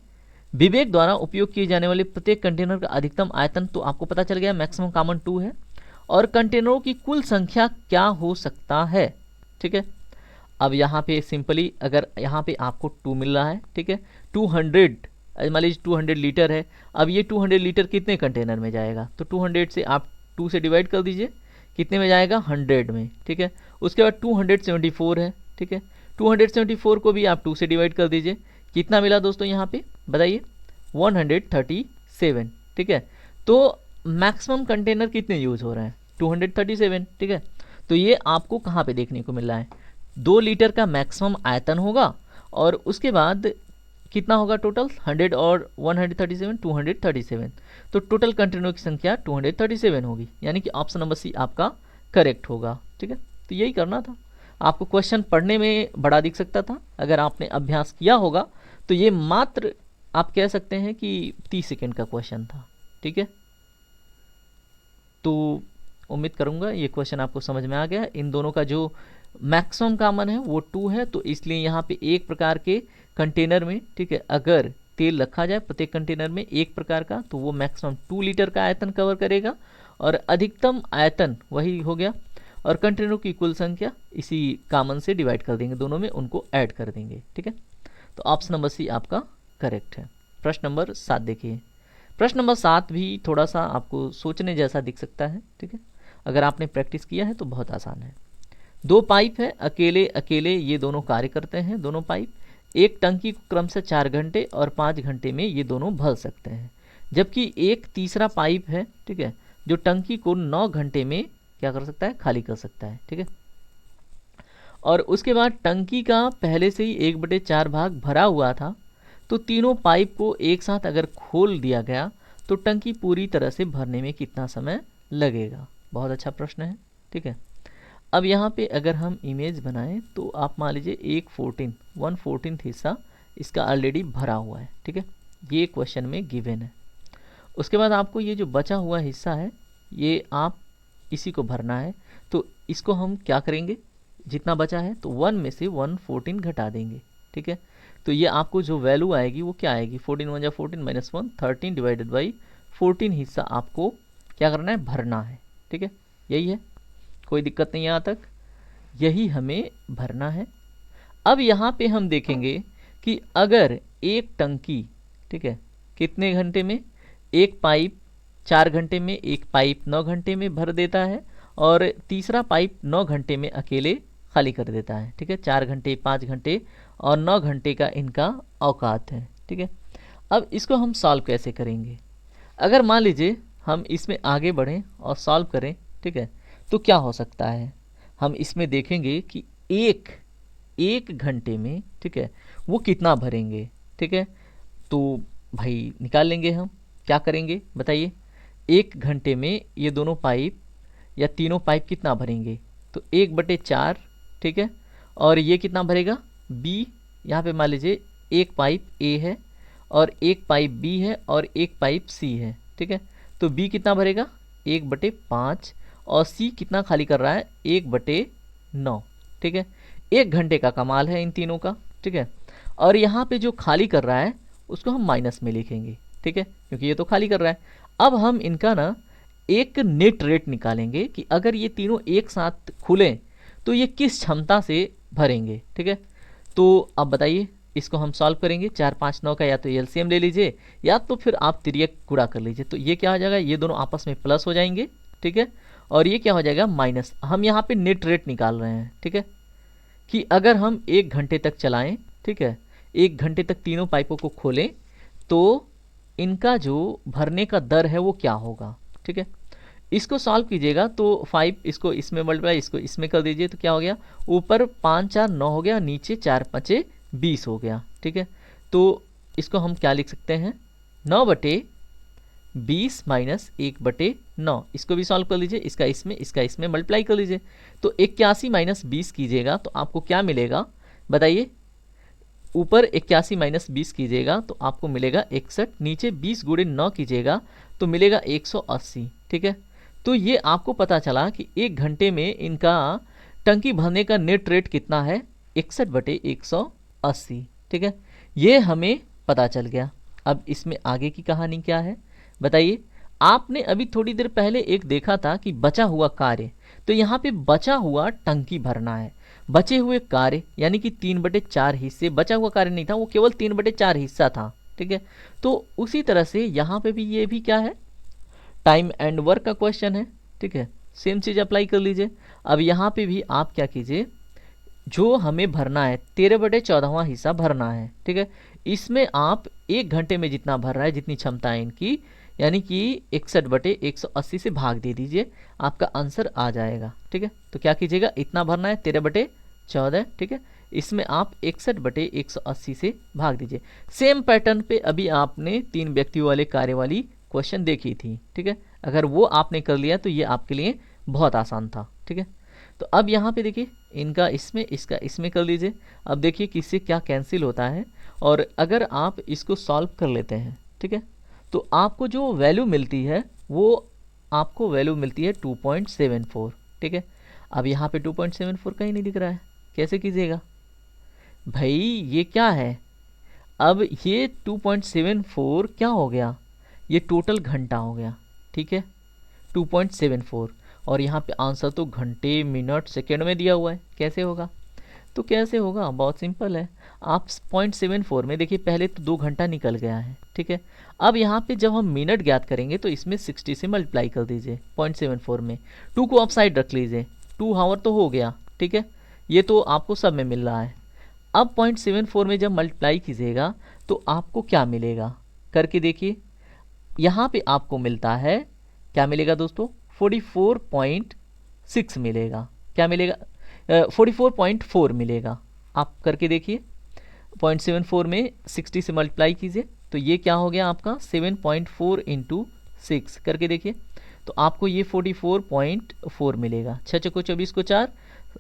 विवेक द्वारा उपयोग किए जाने वाले प्रत्येक कंटेनर का अधिकतम आयतन, तो आपको पता चल गया मैक्सिमम कॉमन 2 है और कंटेनरों की कुल संख्या क्या हो सकता है, ठीक है। अब यहाँ पे सिंपली अगर यहाँ पे आपको 2 मिल रहा है, ठीक है, 200 मान लीजिए 200 लीटर है। अब ये 200 लीटर कितने कंटेनर में जाएगा, तो 200 से आप 2 से डिवाइड कर दीजिए, कितने में जाएगा, 100 में, ठीक है। उसके बाद 274 है, ठीक है, 274 को भी आप 2 से डिवाइड कर दीजिए, कितना मिला दोस्तों यहाँ पे बताइए, 137, ठीक है। तो मैक्सिमम कंटेनर कितने यूज हो रहे हैं, 237, ठीक है। तो ये आपको कहाँ पे देखने को मिल रहा है, 2 लीटर का मैक्सिमम आयतन होगा और उसके बाद कितना होगा टोटल, 100 और 137, 237, तो टोटल कंटेनर की संख्या 237 होगी, यानी कि ऑप्शन नंबर सी आपका करेक्ट होगा, ठीक है। तो यही करना था, आपको क्वेश्चन पढ़ने में बड़ा दिख सकता था, अगर आपने अभ्यास किया होगा तो ये मात्र आप कह सकते हैं कि 30 सेकेंड का क्वेश्चन था, ठीक है। तो उम्मीद करूंगा ये क्वेश्चन आपको समझ में आ गया। इन दोनों का जो मैक्सिमम कॉमन है वो 2 है, तो इसलिए यहाँ पे एक प्रकार के कंटेनर में, ठीक है, अगर तेल रखा जाए प्रत्येक कंटेनर में एक प्रकार का, तो वो मैक्सिमम 2 लीटर का आयतन कवर करेगा और अधिकतम आयतन वही हो गया, और कंटेनरों की कुल संख्या इसी कॉमन से डिवाइड कर देंगे, दोनों में उनको ऐड कर देंगे, ठीक है। तो ऑप्शन नंबर सी आपका करेक्ट है। प्रश्न नंबर 7 देखिए, प्रश्न नंबर 7 भी थोड़ा सा आपको सोचने जैसा दिख सकता है, ठीक है। अगर आपने प्रैक्टिस किया है तो बहुत आसान है। 2 पाइप है, अकेले अकेले ये दोनों कार्य करते हैं, दोनों पाइप एक टंकी को क्रमशः 4 घंटे और 5 घंटे में ये दोनों भर सकते हैं, जबकि एक तीसरा पाइप है, ठीक है, जो टंकी को 9 घंटे में क्या कर सकता है, खाली कर सकता है, ठीक है। और उसके बाद टंकी का पहले से ही 1/4 भाग भरा हुआ था, तो तीनों पाइप को एक साथ अगर खोल दिया गया तो टंकी पूरी तरह से भरने में कितना समय लगेगा। बहुत अच्छा प्रश्न है, ठीक है। अब यहाँ पे अगर हम इमेज बनाएं तो आप मान लीजिए 1/14 हिस्सा इसका ऑलरेडी भरा हुआ है, ठीक है, ये क्वेश्चन में गिवन है। उसके बाद आपको ये जो बचा हुआ हिस्सा है ये आप इसी को भरना है, तो इसको हम क्या करेंगे, जितना बचा है तो 1 में से 1/14 घटा देंगे, ठीक है। तो ये आपको जो वैल्यू आएगी वो क्या आएगी, 14 1 14 -1 13 डिवाइडेड बाई 14 हिस्सा आपको क्या करना है, भरना है, ठीक है। यही है, कोई दिक्कत नहीं है यहाँ तक, यही हमें भरना है। अब यहाँ पे हम देखेंगे कि अगर एक टंकी, ठीक है, कितने घंटे में, एक पाइप 4 घंटे में, एक पाइप 9 घंटे में भर देता है और तीसरा पाइप 9 घंटे में अकेले खाली कर देता है, ठीक है। 4 घंटे 5 घंटे और 9 घंटे का इनका औकात है, ठीक है। अब इसको हम सॉल्व कैसे करेंगे, अगर मान लीजिए हम इसमें आगे बढ़ें और सॉल्व करें, ठीक है, तो क्या हो सकता है, हम इसमें देखेंगे कि एक घंटे में, ठीक है, वो कितना भरेंगे, ठीक है। तो भाई निकाल लेंगे हम, क्या करेंगे बताइए, 1 घंटे में ये दोनों पाइप या तीनों पाइप कितना भरेंगे, तो 1/4, ठीक है, और ये कितना भरेगा बी, यहाँ पे मान लीजिए एक पाइप ए है और एक पाइप बी है और एक पाइप सी है, ठीक है। तो बी कितना भरेगा 1/5 और सी कितना खाली कर रहा है 1/9, ठीक है। 1 घंटे का कमाल है इन तीनों का, ठीक है। और यहाँ पे जो खाली कर रहा है उसको हम माइनस में लिखेंगे, ठीक है, क्योंकि ये तो खाली कर रहा है। अब हम इनका ना एक नेट रेट निकालेंगे कि अगर ये तीनों एक साथ खुलें तो ये किस क्षमता से भरेंगे, ठीक है। तो अब बताइए, इसको हम सॉल्व करेंगे, 4 5 9 का या तो एलसीएम ले लीजिए या तो फिर आप तिर्यक गुणा कर लीजिए, तो ये क्या हो जाएगा, ये दोनों आपस में प्लस हो जाएंगे, ठीक है, और ये क्या हो जाएगा माइनस। हम यहाँ पे नेट रेट निकाल रहे हैं, ठीक है, कि अगर हम 1 घंटे तक चलाएं, ठीक है, 1 घंटे तक तीनों पाइपों को खोलें तो इनका जो भरने का दर है वो क्या होगा, ठीक है। इसको सॉल्व कीजिएगा तो 5 इसको इसमें मल्टीप्लाई इसको इसमें कर दीजिए, तो क्या हो गया, ऊपर 5 4 9 हो गया, नीचे 4 5 20 हो गया, ठीक है। तो इसको हम क्या लिख सकते हैं, 9/20 माइनस 1/9, इसको भी सॉल्व कर लीजिए, इसका इसमें मल्टीप्लाई कर लीजिए, तो 81 माइनस 20 कीजिएगा तो आपको क्या मिलेगा बताइए, ऊपर 81 माइनस 20 कीजिएगा तो आपको मिलेगा 61, नीचे 20 गुणे 9 कीजिएगा तो मिलेगा 180, ठीक है। तो ये आपको पता चला कि 1 घंटे में इनका टंकी भरने का नेट रेट कितना है 61/180, ठीक है, ये हमें पता चल गया। अब इसमें आगे की कहानी क्या है बताइए, आपने अभी थोड़ी देर पहले एक देखा था कि बचा हुआ कार्य, तो यहाँ पे बचा हुआ टंकी भरना है, बचे हुए कार्य यानी कि 3/4 हिस्से, बचा हुआ कार्य नहीं था, वो केवल 3/4 हिस्सा था, ठीक है। तो उसी तरह से यहाँ पे भी ये भी क्या है, टाइम एंड वर्क का क्वेश्चन है, ठीक है। सेम चीज़ अप्लाई कर लीजिए। अब यहाँ पे भी आप क्या कीजिए, जो हमें भरना है 13/14वां हिस्सा भरना है, ठीक है। इसमें आप 1 घंटे में जितना भर रहा है, जितनी क्षमता है इनकी, यानी कि 61/180 से भाग दे दीजिए, आपका आंसर आ जाएगा, ठीक है। तो क्या कीजिएगा, इतना भरना है 13/14, ठीक है। इसमें आप 61/180 से भाग दीजिए। सेम पैटर्न पे अभी आपने 3 व्यक्तियों वाले कार्य वाली क्वेश्चन देखी थी, ठीक है। अगर वो आपने कर लिया तो ये आपके लिए बहुत आसान था, ठीक है। तो अब यहाँ पे देखिए, इनका इसमें, इसका इसमें कर लीजिए। अब देखिए किससे क्या कैंसिल होता है, और अगर आप इसको सॉल्व कर लेते हैं, ठीक है, तो आपको जो वैल्यू मिलती है वो आपको वैल्यू मिलती है 2.74, ठीक है। अब यहाँ पे 2.74 कहीं नहीं दिख रहा है, कैसे कीजिएगा भाई, ये क्या है। अब ये 2.74 क्या हो गया, ये टोटल घंटा हो गया, ठीक है, 2.74। और यहाँ पे आंसर तो घंटे मिनट सेकेंड में दिया हुआ है, कैसे होगा। तो कैसे होगा, बहुत सिंपल है। आप 0.74 में देखिए, पहले तो 2 घंटा निकल गया है, ठीक है। अब यहाँ पे जब हम मिनट ज्ञात करेंगे तो इसमें 60 से मल्टीप्लाई कर दीजिए 0.74 में, 2 को आप साइड रख लीजिए, 2 आवर तो हो गया, ठीक है। ये तो आपको सब में मिल रहा है। अब 0.74 में जब मल्टीप्लाई कीजिएगा तो आपको क्या मिलेगा, करके देखिए। यहाँ पे आपको मिलता है, क्या मिलेगा दोस्तों, 44.6 मिलेगा। क्या मिलेगा, 44.4 मिलेगा। आप करके देखिए, 0.74 में 60 से मल्टीप्लाई कीजिए तो ये क्या हो गया आपका 7.4 इंटू 6, करके देखिए तो आपको ये 44.4 मिलेगा। 6 चौको 24 को 4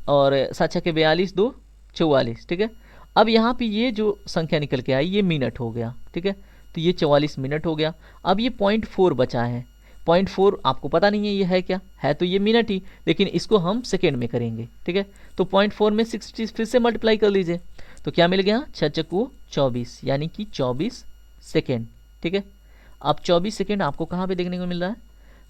और 7 छके 42, 2 44, ठीक है। अब यहाँ पे ये जो संख्या निकल के आई ये मिनट हो गया, ठीक है। तो ये 44 मिनट हो गया। अब ये 0.4 बचा है, 0.4 आपको पता नहीं है ये है क्या, है तो ये मिनट ही, लेकिन इसको हम सेकेंड में करेंगे, ठीक है। तो 0.4 में 60 फिर से मल्टीप्लाई कर लीजिए तो क्या मिल गया, 6 चक्कू 24, यानी कि 24 सेकेंड, ठीक है। अब 24 सेकेंड आपको कहाँ पे देखने को मिल रहा है,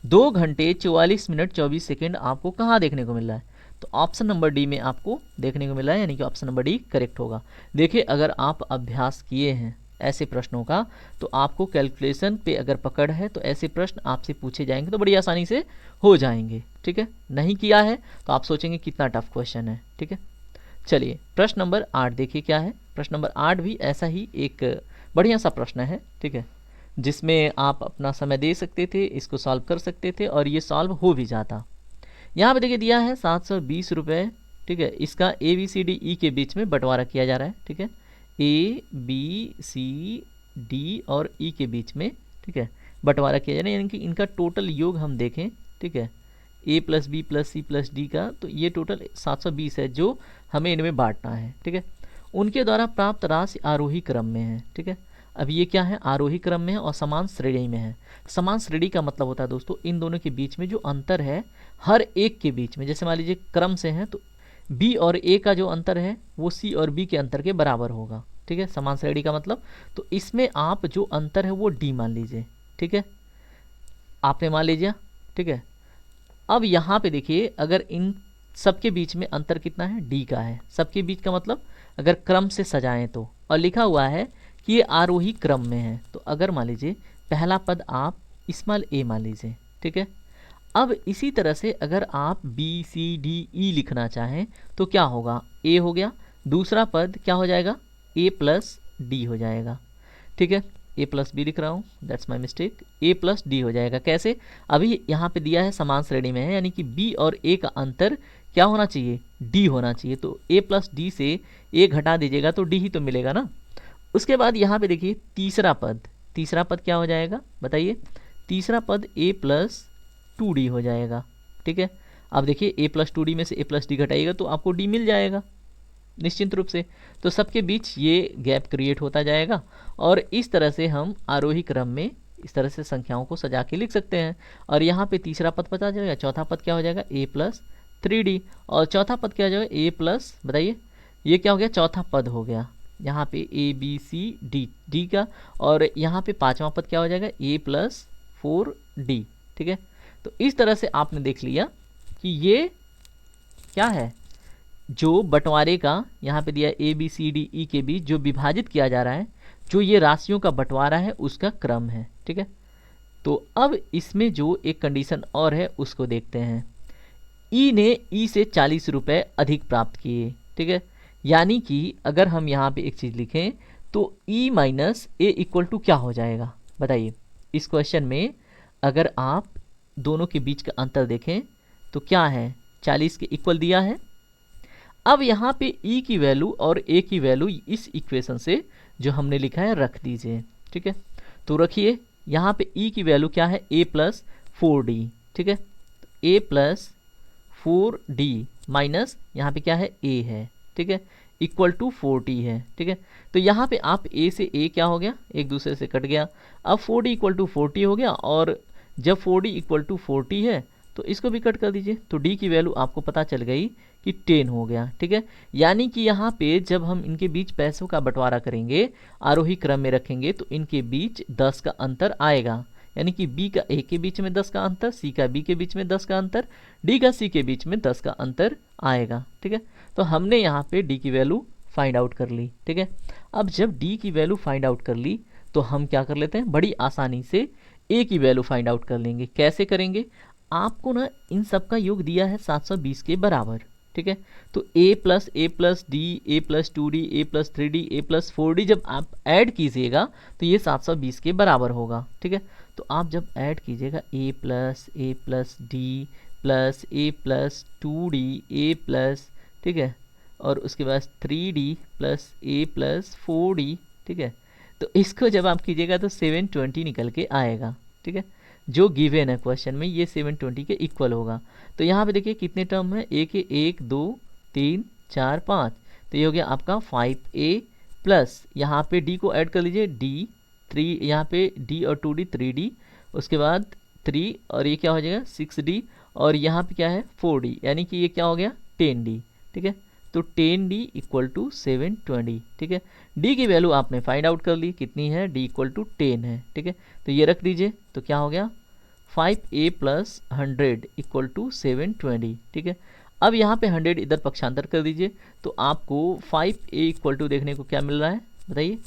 2 घंटे 44 मिनट 24 सेकेंड आपको कहाँ देखने को मिल रहा है, तो ऑप्शन नंबर डी में आपको देखने को मिल रहा है, यानी कि ऑप्शन नंबर डी करेक्ट होगा। देखिए अगर आप अभ्यास किए हैं ऐसे प्रश्नों का तो आपको कैलकुलेशन पे अगर पकड़ है तो ऐसे प्रश्न आपसे पूछे जाएंगे तो बड़ी आसानी से हो जाएंगे, ठीक है। नहीं किया है तो आप सोचेंगे कितना टफ क्वेश्चन है, ठीक है। चलिए प्रश्न नंबर 8 देखिए क्या है। प्रश्न नंबर 8 भी ऐसा ही एक बढ़िया सा प्रश्न है, ठीक है, जिसमें आप अपना समय दे सकते थे, इसको सॉल्व कर सकते थे और ये सॉल्व हो भी जाता। यहाँ पे देखिए दिया है 720 रुपये, ठीक है। इसका ABCDE के बीच में बंटवारा किया जा रहा है, ठीक है, ABCD और E के बीच में, ठीक है, बंटवारा किया जा रहा है, यानी कि इनका टोटल योग हम देखें, ठीक है, A + B + C + D का, तो ये टोटल 720 है जो हमें इनमें बांटना है, ठीक है। उनके द्वारा प्राप्त राशि आरोही क्रम में है, ठीक है। अब ये क्या है, आरोही क्रम में है और समान श्रेणी में है। समान श्रेणी का मतलब होता है दोस्तों इन दोनों के बीच में जो अंतर है हर एक के बीच में, जैसे मान लीजिए क्रम से है तो B और A का जो अंतर है वो C और B के अंतर के बराबर होगा, ठीक है। समान श्रेणी का मतलब, तो इसमें आप जो अंतर है वो D मान लीजिए, ठीक है, आपने मान लीजिए, ठीक है। अब यहाँ पे देखिए अगर इन सबके बीच में अंतर कितना है, D का है। सबके बीच का मतलब अगर क्रम से सजाएं तो, और लिखा हुआ है कि ये आरोही क्रम में है, तो अगर मान लीजिए पहला पद आप स्मॉल a मान लीजिए, ठीक है। अब इसी तरह से अगर आप BCDE लिखना चाहें तो क्या होगा, A हो गया, दूसरा पद क्या हो जाएगा, A + D हो जाएगा, ठीक है। A + B लिख रहा हूँ, that's my mistake, A + D हो जाएगा। कैसे, अभी यहाँ पे दिया है समान श्रेणी में है, यानी कि B और A का अंतर क्या होना चाहिए, D होना चाहिए। तो A + D से A घटा दीजिएगा तो D ही तो मिलेगा ना। उसके बाद यहाँ पे देखिए तीसरा पद क्या हो जाएगा बताइए, तीसरा पद A + 2D हो जाएगा, ठीक है। अब देखिए A + 2D में से A + D घटाइएगा तो आपको D मिल जाएगा निश्चिंत रूप से। तो सबके बीच ये गैप क्रिएट होता जाएगा और इस तरह से हम आरोही क्रम में इस तरह से संख्याओं को सजा के लिख सकते हैं। और यहाँ पे तीसरा पद पता जाएगा, चौथा पद क्या हो जाएगा, A + 3D, और चौथा पद क्या हो जाएगा, A + बताइए ये क्या हो गया, चौथा पद हो गया यहाँ पे ABCD का, और यहाँ पे पांचवा पद क्या हो जाएगा, A + 4D, ठीक है। तो इस तरह से आपने देख लिया कि ये क्या है, जो बंटवारे का यहाँ पे दिया ABCDE के बीच जो विभाजित किया जा रहा है, जो ये राशियों का बंटवारा है उसका क्रम है। ठीक है, तो अब इसमें जो एक कंडीशन और है उसको देखते हैं। ई ने ई से 40 रुपये अधिक प्राप्त किए। ठीक है, यानी कि अगर हम यहाँ पे एक चीज़ लिखें तो E minus A equal to क्या हो जाएगा बताइए। इस क्वेश्चन में अगर आप दोनों के बीच का अंतर देखें तो क्या है, 40 के इक्वल दिया है। अब यहाँ पे ई की वैल्यू और ए की वैल्यू इस इक्वेशन से जो हमने लिखा है रख दीजिए। ठीक है, तो रखिए यहाँ पे ई की वैल्यू क्या है, ए प्लस 4d। ठीक है, ए प्लस 4d माइनस यहाँ पे क्या है, ए है। ठीक है, इक्वल टू 40 है। ठीक है, तो यहाँ पे आप ए से ए क्या हो गया, एक दूसरे से कट गया। अब 4d इक्वल टू 40 हो गया, और जब 4d इक्वल टू 40 है तो इसको भी कट कर दीजिए, तो d की वैल्यू आपको पता चल गई कि 10 हो गया। ठीक है, यानी कि यहाँ पे जब हम इनके बीच पैसों का बंटवारा करेंगे, आरोही क्रम में रखेंगे, तो इनके बीच 10 का अंतर आएगा। यानी कि b का a के बीच में 10 का अंतर, c का b के बीच में 10 का अंतर, d का c के बीच में 10 का अंतर आएगा। ठीक है, तो हमने यहाँ पे d की वैल्यू फाइंड आउट कर ली। ठीक है, अब जब d की वैल्यू फाइंड आउट कर ली तो हम क्या कर लेते हैं, बड़ी आसानी से a की वैल्यू फाइंड आउट कर लेंगे। कैसे करेंगे, आपको ना इन सब का योग दिया है 720 के बराबर। ठीक है, तो a plus d, a plus 2d, a plus 3d, a plus 4d जब आप ऐड कीजिएगा तो ये 720 के बराबर होगा। ठीक है, तो आप जब ऐड कीजिएगा a plus d plus a plus 2d, a plus, ठीक है, और उसके बाद 3d plus a plus 4d। ठीक है, तो इसको जब आप कीजिएगा तो 720 निकल के आएगा। ठीक है, जो गिवन है क्वेश्चन में ये 720 के इक्वल होगा। तो यहाँ पे देखिए कितने टर्म है, एक 1 2 3 4 5, तो ये हो गया आपका 5a प्लस यहाँ पे d को ऐड कर लीजिए, d 3, यहाँ पे d और 2d 3d, उसके बाद 3 और ये क्या हो जाएगा 6d, और यहाँ पे क्या है 4d, यानी कि ये क्या हो गया 10d। ठीक है, तो 10d इक्वल टू 720। ठीक है, d की वैल्यू आपने फाइंड आउट कर ली, कितनी है, d इक्वल टू 10 है। ठीक है, तो ये रख दीजिए, तो क्या हो गया 5a प्लस 100 इक्वल टू 720। ठीक है, अब यहाँ पे 100 इधर पक्षांतर कर दीजिए, तो आपको 5a इक्वल टू देखने को क्या मिल रहा है बताइए,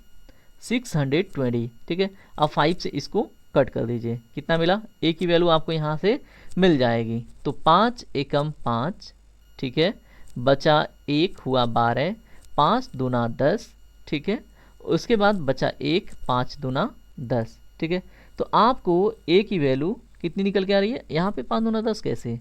620। ठीक है, अब 5 से इसको कट कर दीजिए, कितना मिला, a की वैल्यू आपको यहाँ से मिल जाएगी, तो 5 एकम 5। ठीक है, बचा 1 हुआ 12, 5 दूना 10। ठीक है, उसके बाद बचा 1, 5 दूना 10। ठीक है, तो आपको a की वैल्यू कितनी निकल के आ रही है, यहाँ पे 5 दूना 10 कैसे,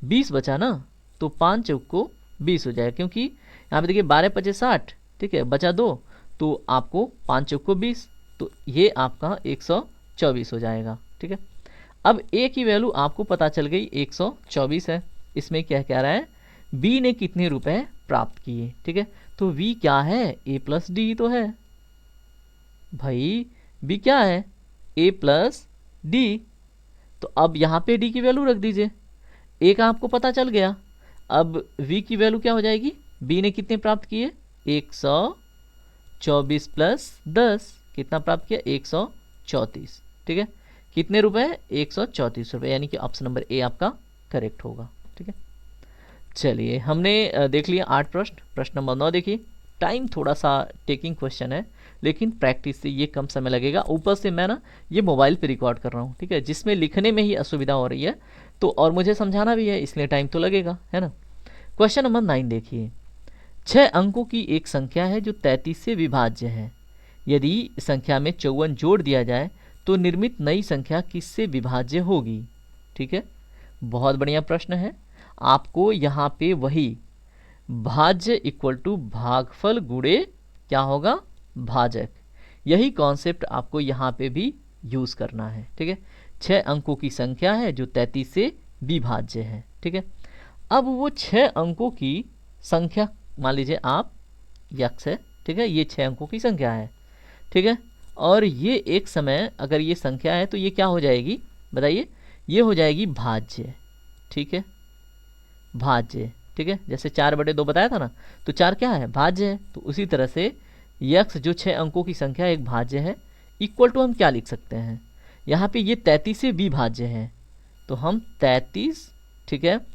20 बचा ना, तो 5 चौक को 20 हो जाएगा, क्योंकि यहाँ पे देखिए 12 पचे 60। ठीक है, बचा 2, तो आपको 5 चौक को 20, तो ये आपका 124 हो जाएगा। ठीक है, अब a की वैल्यू आपको पता चल गई 124 है। इसमें क्या कह रहा है, b ने कितने रुपए प्राप्त किए। ठीक है, तो v क्या है, a प्लस डी तो है भाई, b क्या है a प्लस डी, तो अब यहाँ पे d की वैल्यू रख दीजिए, a का आपको पता चल गया। अब v की वैल्यू क्या हो जाएगी, b ने कितने प्राप्त किए 124 प्लस 10, कितना प्राप्त किया 134। ठीक है, कितने रुपए 134 रुपये, यानी कि ऑप्शन नंबर ए आपका करेक्ट होगा। ठीक है, चलिए हमने देख लिया 8 प्रश्न। प्रश्न नंबर 9 देखिए, टाइम थोड़ा सा टेकिंग क्वेश्चन है, लेकिन प्रैक्टिस से ये कम समय लगेगा। ऊपर से मैं ना ये मोबाइल पे रिकॉर्ड कर रहा हूँ, ठीक है, जिसमें लिखने में ही असुविधा हो रही है, तो और मुझे समझाना भी है, इसलिए टाइम तो लगेगा, है ना। क्वेश्चन नंबर 9 देखिए, 6 अंकों की एक संख्या है जो 33 से विभाज्य है। यदि संख्या में 54 जोड़ दिया जाए तो निर्मित नई संख्या किससे विभाज्य होगी। ठीक है, बहुत बढ़िया प्रश्न है। आपको यहाँ पे वही भाज्य इक्वल टू भागफल गुणे क्या होगा, भाजक, यही कॉन्सेप्ट आपको यहाँ पे भी यूज करना है। ठीक है, 6 अंकों की संख्या है जो 33 से विभाज्य है। ठीक है, अब वो 6 अंकों की संख्या मान लीजिए आप यक्स है। ठीक है, ये 6 अंकों की संख्या है। ठीक है, और ये एक समय अगर ये संख्या है तो ये क्या हो जाएगी बताइए, ये हो जाएगी भाज्य। ठीक है, भाज्य। ठीक है, जैसे 4/2 बताया था ना, तो 4 क्या है, भाज्य है। तो उसी तरह से यक्स जो 6 अंकों की संख्या एक भाज्य है, इक्वल टू हम क्या लिख सकते हैं, यहाँ पे ये 33 से विभाज्य है, तो हम 33, ठीक है,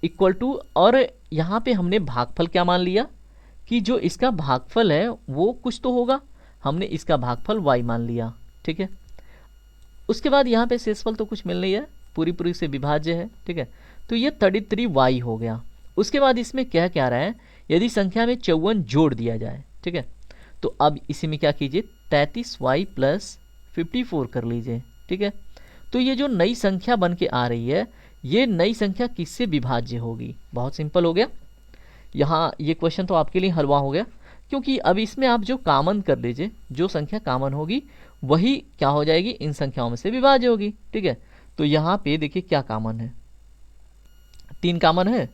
इक्वल टू, और यहाँ पे हमने भागफल क्या मान लिया कि जो इसका भागफल है वो कुछ तो होगा। हमने इसका भागफल y मान लिया, ठीक है। उसके बाद यहाँ पे शेषफल तो कुछ मिल नहीं है, पूरी पूरी से विभाज्य है, ठीक है। तो ये 33y हो गया। उसके बाद इसमें क्या क्या रहा है, यदि संख्या में 54 जोड़ दिया जाए, ठीक है, तो अब इसी में क्या कीजिए 33y प्लस 54 कर लीजिए, ठीक है। तो ये जो नई संख्या बन के आ रही है, ये नई संख्या किससे विभाज्य होगी? बहुत सिंपल हो गया। यहाँ ये क्वेश्चन तो आपके लिए हलवा हो गया, क्योंकि अब इसमें आप जो कॉमन कर लीजिए, जो संख्या कॉमन होगी वही क्या हो जाएगी, इन संख्याओं में से विभाज्य होगी, ठीक है। तो यहाँ पे देखिए क्या कॉमन है, 3 कॉमन है,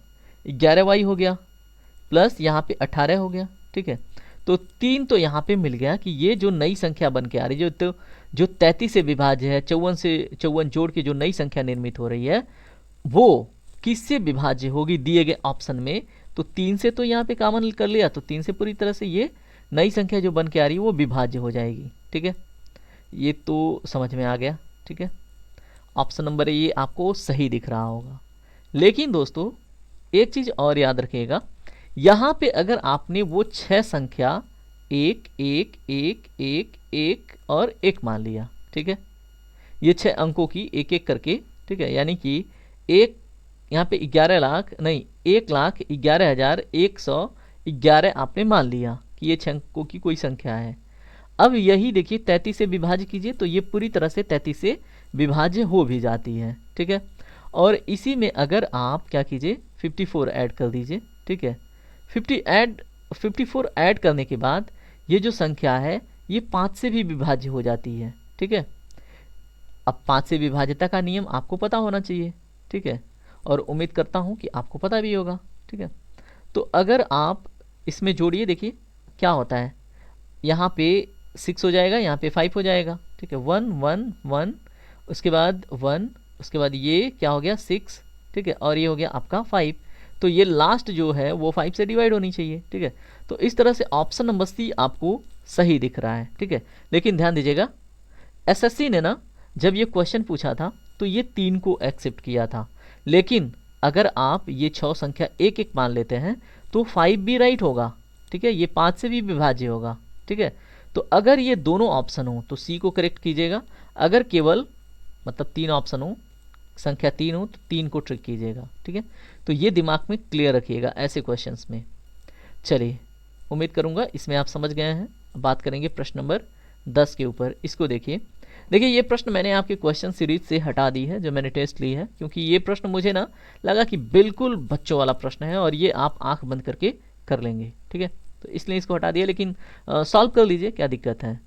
11y हो गया प्लस यहाँ पे 18 हो गया, ठीक है। तो 3 तो यहाँ पे मिल गया कि ये जो नई संख्या बन के आ रही है, जो 33 से विभाज्य है, 54 जोड़ के जो नई संख्या निर्मित हो रही है, वो किससे विभाज्य होगी दिए गए ऑप्शन में? तो 3 से तो यहाँ पे कॉमन कर लिया, तो 3 से पूरी तरह से ये नई संख्या जो बन के आ रही है वो विभाज्य हो जाएगी, ठीक है। ये तो समझ में आ गया, ठीक है। ऑप्शन नंबर ये आपको सही दिख रहा होगा। लेकिन दोस्तों एक चीज़ और याद रखिएगा, यहाँ पे अगर आपने वो 6 संख्या 1 1 1 1 1 और 1 मान लिया, ठीक है, ये 6 अंकों की एक एक करके, ठीक है, यानी कि एक यहाँ पे 1,11,11,111 आपने मान लिया कि ये 6 अंकों की कोई संख्या है। अब यही देखिए 33 से विभाज्य कीजिए, तो ये पूरी तरह से 33 से विभाज्य हो भी जाती है, ठीक है। और इसी में अगर आप क्या कीजिए 54 ऐड कर दीजिए, ठीक है। 54 ऐड करने के बाद ये जो संख्या है ये 5 से भी विभाज्य हो जाती है, ठीक है। अब 5 से विभाज्यता का नियम आपको पता होना चाहिए, ठीक है, और उम्मीद करता हूँ कि आपको पता भी होगा, ठीक है। तो अगर आप इसमें जोड़िए, देखिए क्या होता है, यहाँ पे 6 हो जाएगा, यहाँ पे 5 हो जाएगा, ठीक है, 1 1 1, उसके बाद 1, उसके बाद ये क्या हो गया 6, ठीक है, और ये हो गया आपका 5। तो ये लास्ट जो है वो 5 से डिवाइड होनी चाहिए, ठीक है। तो इस तरह से ऑप्शन नंबर सी आपको सही दिख रहा है, ठीक है। लेकिन ध्यान दीजिएगा, एसएससी ने ना जब ये क्वेश्चन पूछा था तो ये 3 को एक्सेप्ट किया था, लेकिन अगर आप ये 6 संख्या एक एक मान लेते हैं तो 5 भी राइट होगा, ठीक है, ये 5 से भी विभाज्य होगा, ठीक है। तो अगर ये दोनों ऑप्शन हो तो सी को करेक्ट कीजिएगा, अगर केवल मतलब 3 ऑप्शन हो, संख्या 3 हो तो 3 को ट्रिक कीजिएगा, ठीक है। तो ये दिमाग में क्लियर रखिएगा ऐसे क्वेश्चंस में। चलिए, उम्मीद करूंगा इसमें आप समझ गए हैं। बात करेंगे प्रश्न नंबर 10 के ऊपर। इसको देखिए ये प्रश्न मैंने आपके क्वेश्चन सीरीज से हटा दी है जो मैंने टेस्ट ली है, क्योंकि ये प्रश्न मुझे ना लगा कि बिल्कुल बच्चों वाला प्रश्न है और ये आप आंख बंद करके कर लेंगे, ठीक है, तो इसलिए इसको हटा दिया। लेकिन सॉल्व कर लीजिए, क्या दिक्कत है।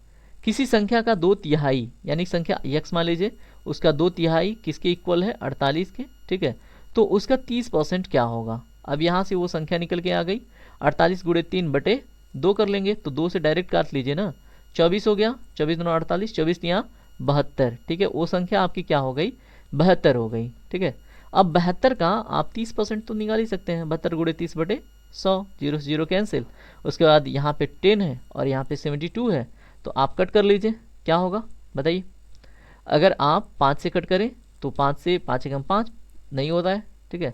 किसी संख्या का 2/3 यानी संख्या x मान लीजिए, उसका 2/3 किसके इक्वल है 48 के, ठीक है, तो उसका 30% क्या होगा। अब यहाँ से वो संख्या निकल के आ गई, 48 × 3/2 कर लेंगे, तो 2 से डायरेक्ट काट लीजिए ना, 24 हो गया, 24 दूना 48, 24 यहाँ 72, ठीक है, वो संख्या आपकी क्या हो गई 72 हो गई, ठीक है। अब 72 का आप 30% तो निकाल ही सकते हैं, 72 × 30/100, 0 से 0 कैंसिल। उसके बाद यहाँ पे 10 है और यहाँ पे 72 है, तो आप कट कर लीजिए, क्या होगा बताइए। अगर आप 5 से कट करें तो 5 से 5 एकम 5 नहीं होता है, ठीक है।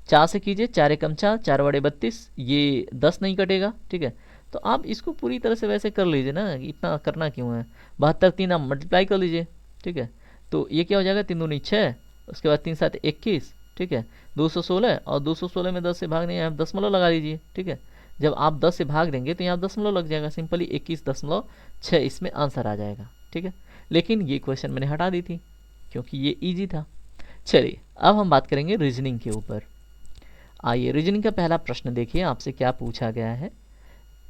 4 से कीजिए, 4 एकम 4, 4 बड़े 32, ये 10 नहीं कटेगा, ठीक है। तो आप इसको पूरी तरह से वैसे कर लीजिए ना, इतना करना क्यों है। 72 3 आप मल्टीप्लाई कर लीजिए, ठीक है, तो ये क्या हो जाएगा 3 दूनी 6, उसके बाद 3 7 21, ठीक है, 216, और 216 में 10 से भागने आप दशमलव लगा लीजिए, ठीक है। जब आप 10 से भाग देंगे तो यहाँ दशमलव लग जाएगा, सिंपली 21.6 इसमें आंसर आ जाएगा, ठीक है। लेकिन ये क्वेश्चन मैंने हटा दी थी क्योंकि ये ईजी था। चलिए, अब हम बात करेंगे रीजनिंग के ऊपर। आइए रीजनिंग का पहला प्रश्न देखिए, आपसे क्या पूछा गया है।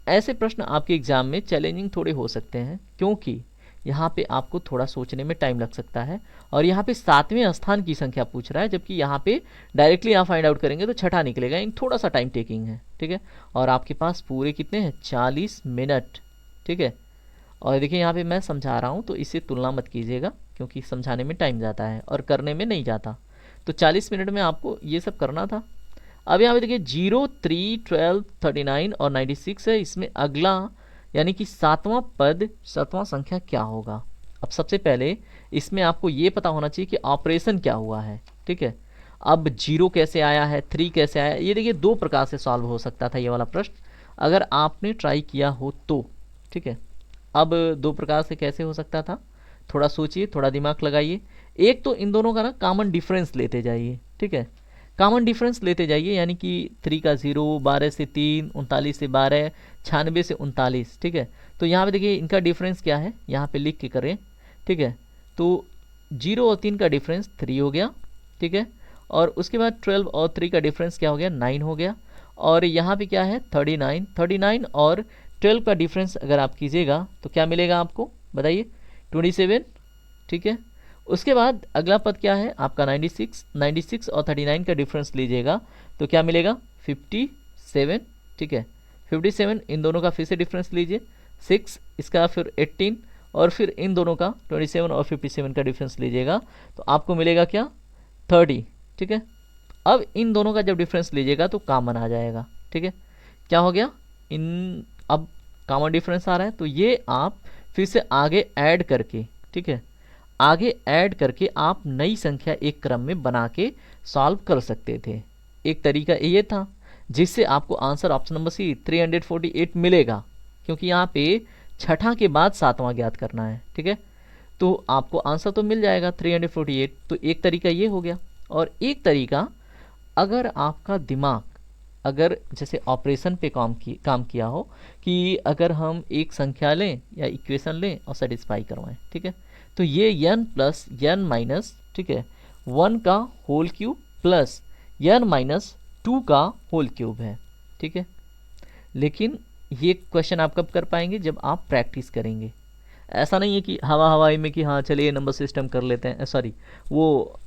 ऐसे प्रश्न आपके एग्जाम में चैलेंजिंग थोड़े हो सकते हैं, क्योंकि यहाँ पे आपको थोड़ा सोचने में टाइम लग सकता है, और यहाँ पे 7वें स्थान की संख्या पूछ रहा है, जबकि यहाँ पे डायरेक्टली आप फाइंड आउट करेंगे तो छठा निकलेगा, इन थोड़ा सा टाइम टेकिंग है, ठीक है। और आपके पास पूरे कितने हैं 40 मिनट, ठीक है। और देखिए यहाँ पे मैं समझा रहा हूँ तो इससे तुलना मत कीजिएगा, क्योंकि समझाने में टाइम जाता है और करने में नहीं जाता। तो 40 मिनट में आपको ये सब करना था। अब यहाँ पे देखिए 0 3 12 39 और 96 है, इसमें अगला यानी कि 7वां पद 7वां संख्या क्या होगा। अब सबसे पहले इसमें आपको ये पता होना चाहिए कि ऑपरेशन क्या हुआ है, ठीक है। अब 0 कैसे आया है, 3 कैसे आया है, ये देखिए 2 प्रकार से सॉल्व हो सकता था ये वाला प्रश्न, अगर आपने ट्राई किया हो तो, ठीक है। अब दो प्रकार से कैसे हो सकता था, थोड़ा सोचिए, थोड़ा दिमाग लगाइए। एक तो इन दोनों का ना कॉमन डिफरेंस लेते जाइए, ठीक है, कॉमन डिफरेंस लेते जाइए, यानी कि 3 का 0, 12 से 3, 39 से 12, 96 से 39, ठीक है। तो यहाँ पे देखिए इनका डिफरेंस क्या है, यहाँ पे लिख के करें, ठीक है। तो 0 और 3 का डिफरेंस 3 हो गया, ठीक है। और उसके बाद 12 और 3 का डिफरेंस क्या हो गया, 9 हो गया। और यहाँ पे क्या है 39, 39 और 12 का डिफरेंस अगर आप कीजिएगा तो क्या मिलेगा आपको, बताइए, 27, ठीक है। उसके बाद अगला पद क्या है आपका 96, 96 और 39 का डिफरेंस लीजिएगा तो क्या मिलेगा 57, ठीक है। 57 इन दोनों का फिर से डिफरेंस लीजिए 6, इसका फिर 18 और फिर इन दोनों का 27 और 57 का डिफरेंस लीजिएगा तो आपको मिलेगा क्या 30, ठीक है। अब इन दोनों का जब डिफरेंस लीजिएगा तो कॉमन आ जाएगा, ठीक है। क्या हो गया, इन अब कॉमन डिफरेंस आ रहा है तो ये आप फिर से आगे ऐड करके, ठीक है, आगे ऐड करके आप नई संख्या एक क्रम में बना के सॉल्व कर सकते थे। एक तरीका ये था जिससे आपको आंसर ऑप्शन नंबर सी 348 मिलेगा, क्योंकि यहाँ पे छठा के बाद सातवां ज्ञात करना है, ठीक है। तो आपको आंसर तो मिल जाएगा 348। तो एक तरीका ये हो गया। और एक तरीका, अगर आपका दिमाग अगर जैसे ऑपरेशन पे काम किया हो कि अगर हम एक संख्या लें या इक्वेशन लें और सेटिस्फाई करवाएं, ठीक है। तो ये n प्लस n माइनस, ठीक है, 1 का whole cube plus n minus 2 का होल क्यूब है, ठीक है। लेकिन ये क्वेश्चन आप कब कर पाएंगे, जब आप प्रैक्टिस करेंगे। ऐसा नहीं है कि हवाई में कि हाँ चलिए नंबर सिस्टम कर लेते हैं, सॉरी वो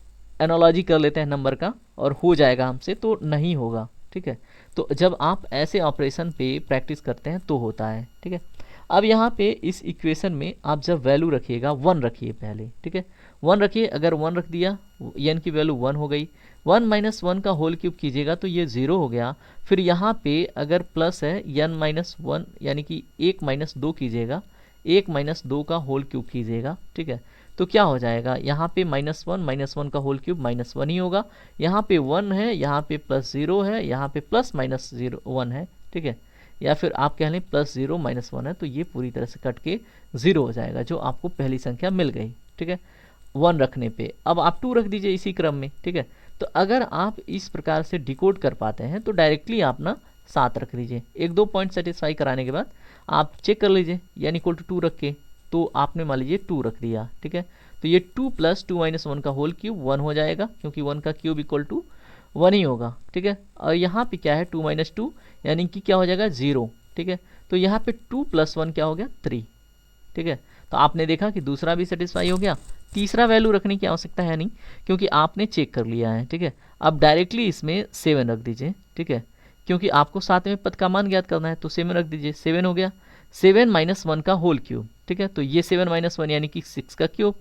एनालॉजी कर लेते हैं नंबर का और हो जाएगा हमसे, तो नहीं होगा, ठीक है। तो जब आप ऐसे ऑपरेशन पे प्रैक्टिस करते हैं तो होता है, ठीक है। अब यहाँ पे इस इक्वेशन में आप जब वैल्यू रखिएगा 1 रखिए पहले, ठीक है, 1 रखिए। अगर 1 रख दिया n की वैल्यू 1 हो गई, 1 माइनस 1 का होल क्यूब कीजिएगा तो ये 0 हो गया। फिर यहाँ पे अगर प्लस है n माइनस 1 यानी कि 1 माइनस 2 कीजिएगा, 1 माइनस 2 का होल क्यूब कीजिएगा, ठीक है। तो क्या हो जाएगा, यहाँ पे -1 का होल क्यूब -1 ही होगा। यहाँ पे 1 है, यहाँ पे +0 है, यहाँ पे प्लस माइनस 1 है, ठीक है। या फिर आप कह लें +0 -1 है, तो ये पूरी तरह से कट के 0 हो जाएगा, जो आपको पहली संख्या मिल गई, ठीक है, 1 रखने पे। अब आप 2 रख दीजिए इसी क्रम में, ठीक है। तो अगर आप इस प्रकार से डिकोड कर पाते हैं तो डायरेक्टली आप ना 7 रख लीजिए। एक दो पॉइंट सेटिस्फाई कराने के बाद आप चेक कर लीजिए, यानी इक्वल टू 2 रख के, तो आपने मान लीजिए 2 रख दिया, ठीक है। तो ये 2 प्लस 2 माइनस 1 का होल क्यूब 1 हो जाएगा, क्योंकि 1 का क्यूब इक्वल टू 1 ही होगा, ठीक है। और यहाँ पे क्या है 2 माइनस 2 यानी कि क्या हो जाएगा 0, ठीक है। तो यहाँ पे 2 प्लस 1 क्या हो गया 3, ठीक है। तो आपने देखा कि दूसरा भी सेटिस्फाई हो गया, तीसरा वैल्यू रखने की आवश्यकता है नहीं, क्योंकि आपने चेक कर लिया है, ठीक है। अब डायरेक्टली इसमें 7 रख दीजिए, ठीक है, क्योंकि आपको सातवें पद का मान ज्ञात करना है, तो 7 रख दीजिए, 7 हो गया। 7 माइनस 1 का होल क्यूब, ठीक है। तो ये 7 माइनस 1 यानी कि 6 का क्यूब,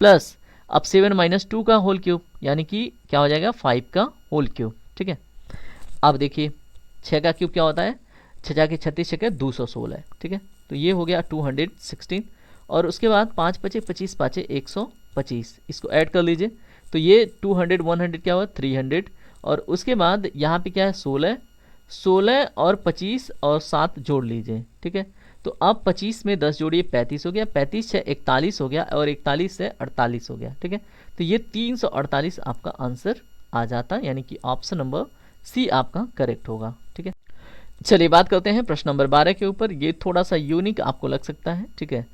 प्लस अब 7 माइनस 2 का होल क्यूब यानी कि क्या हो जाएगा 5 का होल क्यूब, ठीक है। अब देखिए 6 का क्यूब क्या होता है, 6 के 36 6 216, ठीक है। तो ये हो गया 216। और उसके बाद 5 बचे 25 पाँचे 125, इसको ऐड कर लीजिए। तो ये 200 100 क्या हुआ 300। और उसके बाद यहाँ पे क्या है 16 और 25 और 7 जोड़ लीजिए, ठीक है। तो अब 25 में 10 जोड़िए 35 हो गया, 35 से 41 हो गया और 41 से 48 हो गया, ठीक है। तो ये 348 आपका आंसर आ जाता है, यानी कि ऑप्शन नंबर सी आपका करेक्ट होगा, ठीक है। चलिए बात करते हैं प्रश्न नंबर 12 के ऊपर। ये थोड़ा सा यूनिक आपको लग सकता है, ठीक है।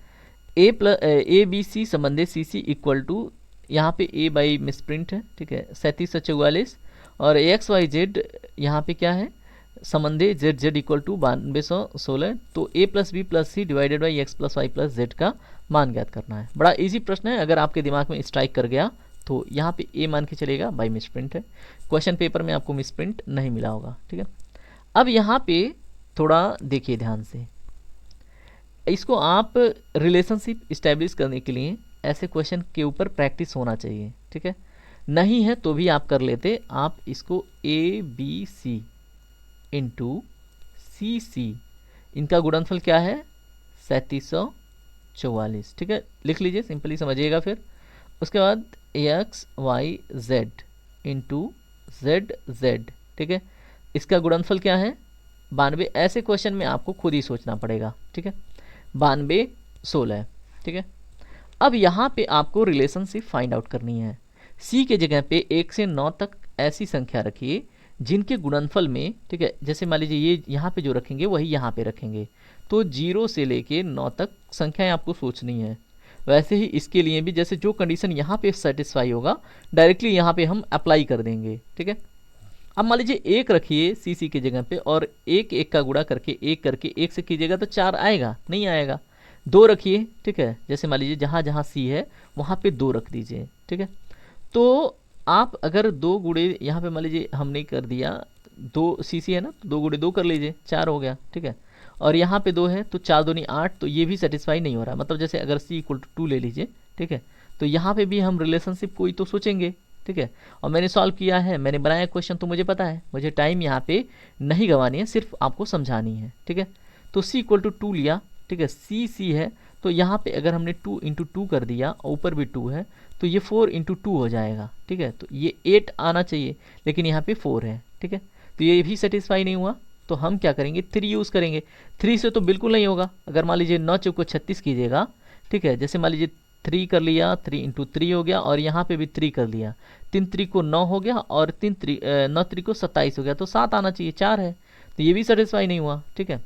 ए बी सी संबंधित सी सी इक्वल टू, यहाँ पे ए बाई मिसप्रिंट है, ठीक है, 3744। और एक्स वाई जेड यहाँ पे क्या है संबंधे जेड जेड इक्वल टू 9216। तो a plus B plus C divided by x plus Y plus z का मान ज्ञात करना है। बड़ा इजी प्रश्न है, अगर आपके दिमाग में स्ट्राइक कर गया तो यहाँ पे ए मान के चलेगा, बाई मिसप्रिंट है। क्वेश्चन पेपर में आपको मिसप्रिंट नहीं मिला होगा, ठीक है। अब यहाँ पे थोड़ा देखिए ध्यान से, इसको आप रिलेशनशिप इस्टेब्लिश करने के लिए ऐसे क्वेश्चन के ऊपर प्रैक्टिस होना चाहिए, ठीक है। नहीं है तो भी आप कर लेते, आप इसको ए बी सी इंटू सी सी, इनका गुणनफल क्या है 3744, ठीक है, लिख लीजिए, सिंपली समझिएगा। फिर उसके बाद X Y Z into Z Z, ठीक है, इसका गुणनफल क्या है 92। ऐसे क्वेश्चन में आपको खुद ही सोचना पड़ेगा, ठीक है। 92 16, ठीक है। अब यहाँ पे आपको रिलेशनशिप फाइंड आउट करनी है। सी के जगह पे 1 से 9 तक ऐसी संख्या रखिए जिनके गुणनफल में, ठीक है, जैसे मान लीजिए ये यहाँ पे जो रखेंगे वही यहाँ पे रखेंगे, तो 0 से लेके 9 तक संख्याएं आपको सोचनी है। वैसे ही इसके लिए भी जैसे जो कंडीशन यहाँ पे सेटिस्फाई होगा डायरेक्टली यहाँ पे हम अप्लाई कर देंगे, ठीक है। अब मान लीजिए 1 रखिए सी के जगह पे और 1 का गुणा करके 1 करके 1 से कीजिएगा तो 4 आएगा, नहीं आएगा। 2 रखिए, ठीक है, जैसे मान लीजिए जहाँ जहाँ सी है वहाँ पे 2 रख दीजिए, ठीक है। तो आप अगर 2 गुणे यहाँ पे मान लीजिए हमने कर दिया, 2 सी है ना, तो 2 गुणे 2 कर लीजिए, 4 हो गया, ठीक है। और यहाँ पे 2 है तो 4 दूनी 8, तो ये भी सेटिस्फाई नहीं हो रहा। मतलब जैसे अगर सी इक्वल टू 2 ले लीजिए, ठीक है, तो यहाँ पे भी हम रिलेशनशिप कोई तो सोचेंगे, ठीक है। और मैंने सॉल्व किया है, मैंने बनाया क्वेश्चन, तो मुझे पता है, मुझे टाइम यहाँ पे नहीं गंवानी है, सिर्फ आपको समझानी है, ठीक है। तो सी इक्वल टू 2 लिया, ठीक है, सी है, तो यहाँ पे अगर हमने 2 इंटू 2 कर दिया और ऊपर भी 2 है तो ये 4 इंटू 2 हो जाएगा, ठीक है। तो ये 8 आना चाहिए लेकिन यहाँ पे 4 है, ठीक है। तो ये भी सेटिस्फाई नहीं हुआ, तो हम क्या करेंगे, 3 यूज़ करेंगे। 3 से तो बिल्कुल नहीं होगा। अगर मान लीजिए 9 चौको 36 कीजिएगा, ठीक है, जैसे मान लीजिए 3 कर लिया, 3 इंटू 3 हो गया और यहाँ पे भी 3 कर लिया, 3 3 को 9 हो गया और 9 3 को 27 हो गया, तो 7 आना चाहिए, 4 है, तो ये भी सेटिस्फाई नहीं हुआ, ठीक है।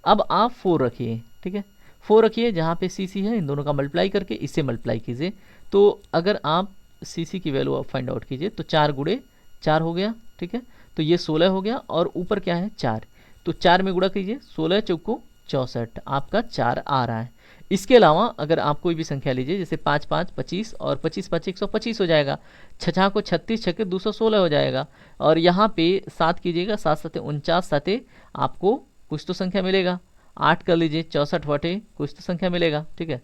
अब आप 4 रखिए, ठीक है, 4 रखिए जहाँ पे सी है, इन दोनों का मल्टीप्लाई करके इससे मल्टीप्लाई कीजिए। तो अगर आप सी की वैल्यू आप फाइंड आउट कीजिए तो 4 गुणे 4 हो गया, ठीक है। तो ये 16 हो गया और ऊपर क्या है 4, तो 4 में गुणा कीजिए, 16 चौको 64, आपका 4 आ रहा है। इसके अलावा अगर आप कोई भी संख्या लीजिए, जैसे 5 5 25 और 25 5 125 हो जाएगा, 6 को 36 छक्के 216 हो जाएगा। और यहाँ पे 7 कीजिएगा, 7 7 49 7 आपको कुछ तो संख्या मिलेगा। 8 कर लीजिए, 64 बटे कुछ तो संख्या मिलेगा, ठीक है।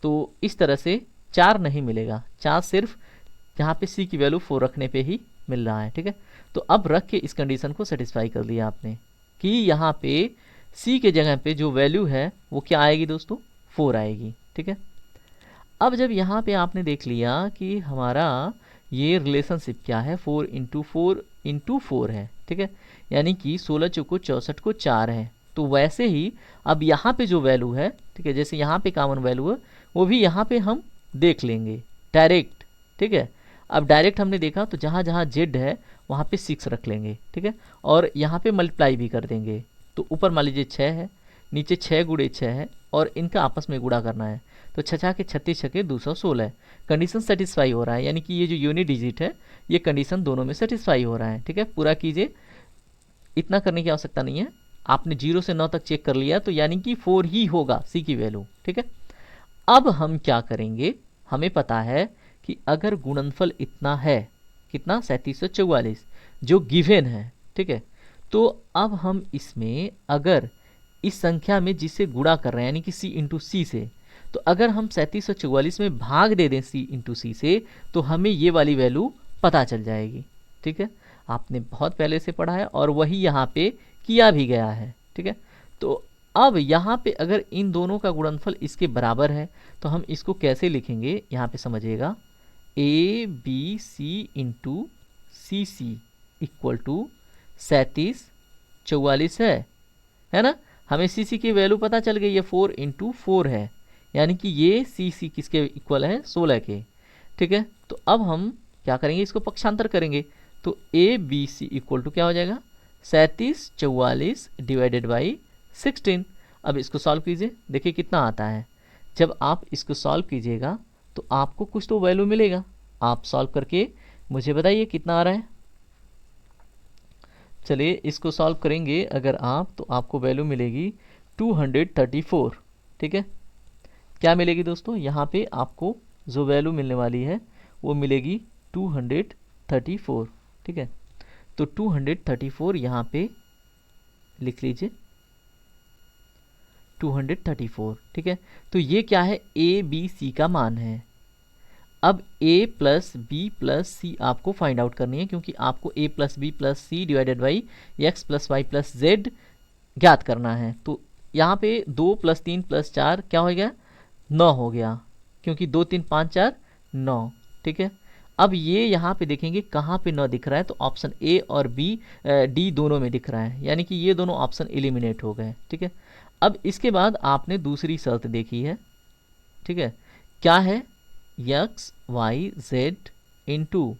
तो इस तरह से 4 नहीं मिलेगा, 4 सिर्फ यहाँ पे सी की वैल्यू 4 रखने पे ही मिल रहा है, ठीक है। तो अब रख के इस कंडीशन को सेटिस्फाई कर लिया आपने कि यहाँ पे सी के जगह पे जो वैल्यू है वो क्या आएगी दोस्तों, 4 आएगी, ठीक है। अब जब यहाँ पे आपने देख लिया कि हमारा ये रिलेशनशिप क्या है, 4 इंटू 4 है, ठीक है, यानी कि 16 चौको 64 को 4 है। तो वैसे ही अब यहाँ पे जो वैल्यू है, ठीक है, जैसे यहाँ पे कॉमन वैल्यू है वो भी यहाँ पे हम देख लेंगे डायरेक्ट, ठीक है। अब डायरेक्ट हमने देखा तो जहाँ जहाँ जेड है वहाँ पे 6 रख लेंगे, ठीक है, और यहाँ पे मल्टीप्लाई भी कर देंगे। तो ऊपर मान लीजिए 6 है, नीचे 6 गुणे 6 है और इनका आपस में गुणा करना है, तो 6 के 36 छके 216 है। कंडीशन सेटिस्फाई हो रहा है, यानी कि ये जो यूनिट डिजिट है ये कंडीशन दोनों में सेटिस्फाई हो रहा है, ठीक है। पूरा कीजिए, इतना करने की आवश्यकता नहीं है, आपने 0 से 9 तक चेक कर लिया तो यानी कि 4 ही होगा सी की वैल्यू, ठीक है। अब हम क्या करेंगे, हमें पता है कि अगर गुणनफल इतना है, कितना 3744 जो गिवन है, ठीक है, तो अब हम इसमें अगर इस संख्या में जिसे गुणा कर रहे हैं यानी कि सी इंटू सी से, तो अगर हम 3744 में भाग दे दें सी इंटू सी से तो हमें ये वाली वैल्यू पता चल जाएगी, ठीक है। आपने बहुत पहले से पढ़ा है और वही यहाँ पे किया भी गया है, ठीक है। तो अब यहाँ पे अगर इन दोनों का गुणनफल इसके बराबर है तो हम इसको कैसे लिखेंगे, यहाँ पे समझिएगा, A B C into C C equal to 3744 है ना। हमें सी सी की वैल्यू पता चल गई है, 4 इंटू 4 है, यानी कि ये सी सी किसके इक्वल है, 16 के, ठीक है। तो अब हम क्या करेंगे, इसको पक्षांतर करेंगे, तो A B C equal to क्या हो जाएगा, 3744 डिवाइडेड बाई 16। अब इसको सॉल्व कीजिए, देखिए कितना आता है। जब आप इसको सॉल्व कीजिएगा तो आपको कुछ तो वैल्यू मिलेगा। आप सॉल्व करके मुझे बताइए कितना आ रहा है। चलिए इसको सॉल्व करेंगे अगर आप, तो आपको वैल्यू मिलेगी 234, ठीक है। क्या मिलेगी दोस्तों, यहाँ पे आपको जो वैल्यू मिलने वाली है वो मिलेगी 234, ठीक है। तो 234 यहाँ पे लिख लीजिए, 234, ठीक है। तो ये क्या है, ए बी सी का मान है। अब a plus B plus C आपको फाइंड आउट करनी है, क्योंकि आपको a plus B plus C divided by x plus Y plus Z ज्ञात करना है। तो यहाँ पे 2 प्लस 3 प्लस 4 क्या हो गया, 9 हो गया, क्योंकि 2 3 5 4 9, ठीक है। अब ये यहाँ पे देखेंगे कहाँ पे 9 दिख रहा है, तो ऑप्शन ए और बी डी दोनों में दिख रहा है, यानी कि ये दोनों ऑप्शन एलिमिनेट हो गए, ठीक है। अब इसके बाद आपने दूसरी शर्त देखी है, ठीक है, क्या है एक्स वाई जेड इंटू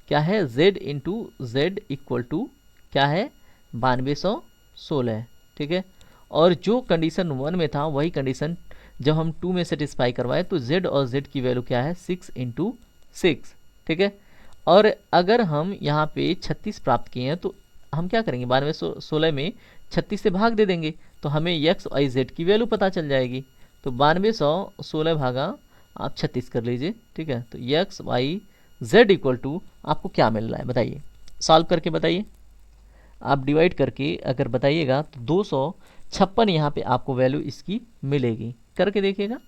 क्या है z into Z equal to क्या है 9216, ठीक है। और जो कंडीशन 1 में था वही कंडीशन जब हम 2 में सेटिस्फाई करवाए तो z और z की वैल्यू क्या है 6 इंटू 6, ठीक है। और अगर हम यहाँ पे 36 प्राप्त किए हैं तो हम क्या करेंगे 9216 में 36 से भाग दे देंगे तो हमें x y z की वैल्यू पता चल जाएगी। तो 9216 भागा आप 36 कर लीजिए, ठीक है। तो x y z equal to आपको क्या मिल रहा है बताइए, सॉल्व करके बताइए। आप डिवाइड करके अगर बताइएगा तो 256 यहाँ पे आपको वैल्यू इसकी मिलेगी, करके देखिएगा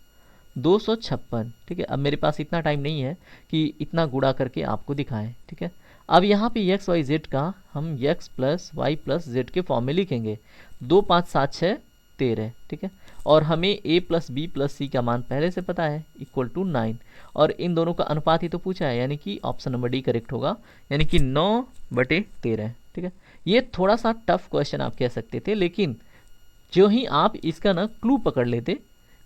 256, ठीक है। अब मेरे पास इतना टाइम नहीं है कि इतना गुणा करके आपको दिखाएं, ठीक है। अब यहाँ पे एक्स वाई जेड का हम X plus Y plus Z के फॉर्म में लिखेंगे, 2 5 7 6 13, ठीक है। और हमें a प्लस बी प्लस सी का मान पहले से पता है इक्वल टू 9, और इन दोनों का अनुपात ही तो पूछा है, यानी कि ऑप्शन नंबर डी करेक्ट होगा, यानी कि 9/13, ठीक है। ये थोड़ा सा टफ क्वेश्चन आप कह सकते थे, लेकिन जो ही आप इसका ना क्लू पकड़ लेते,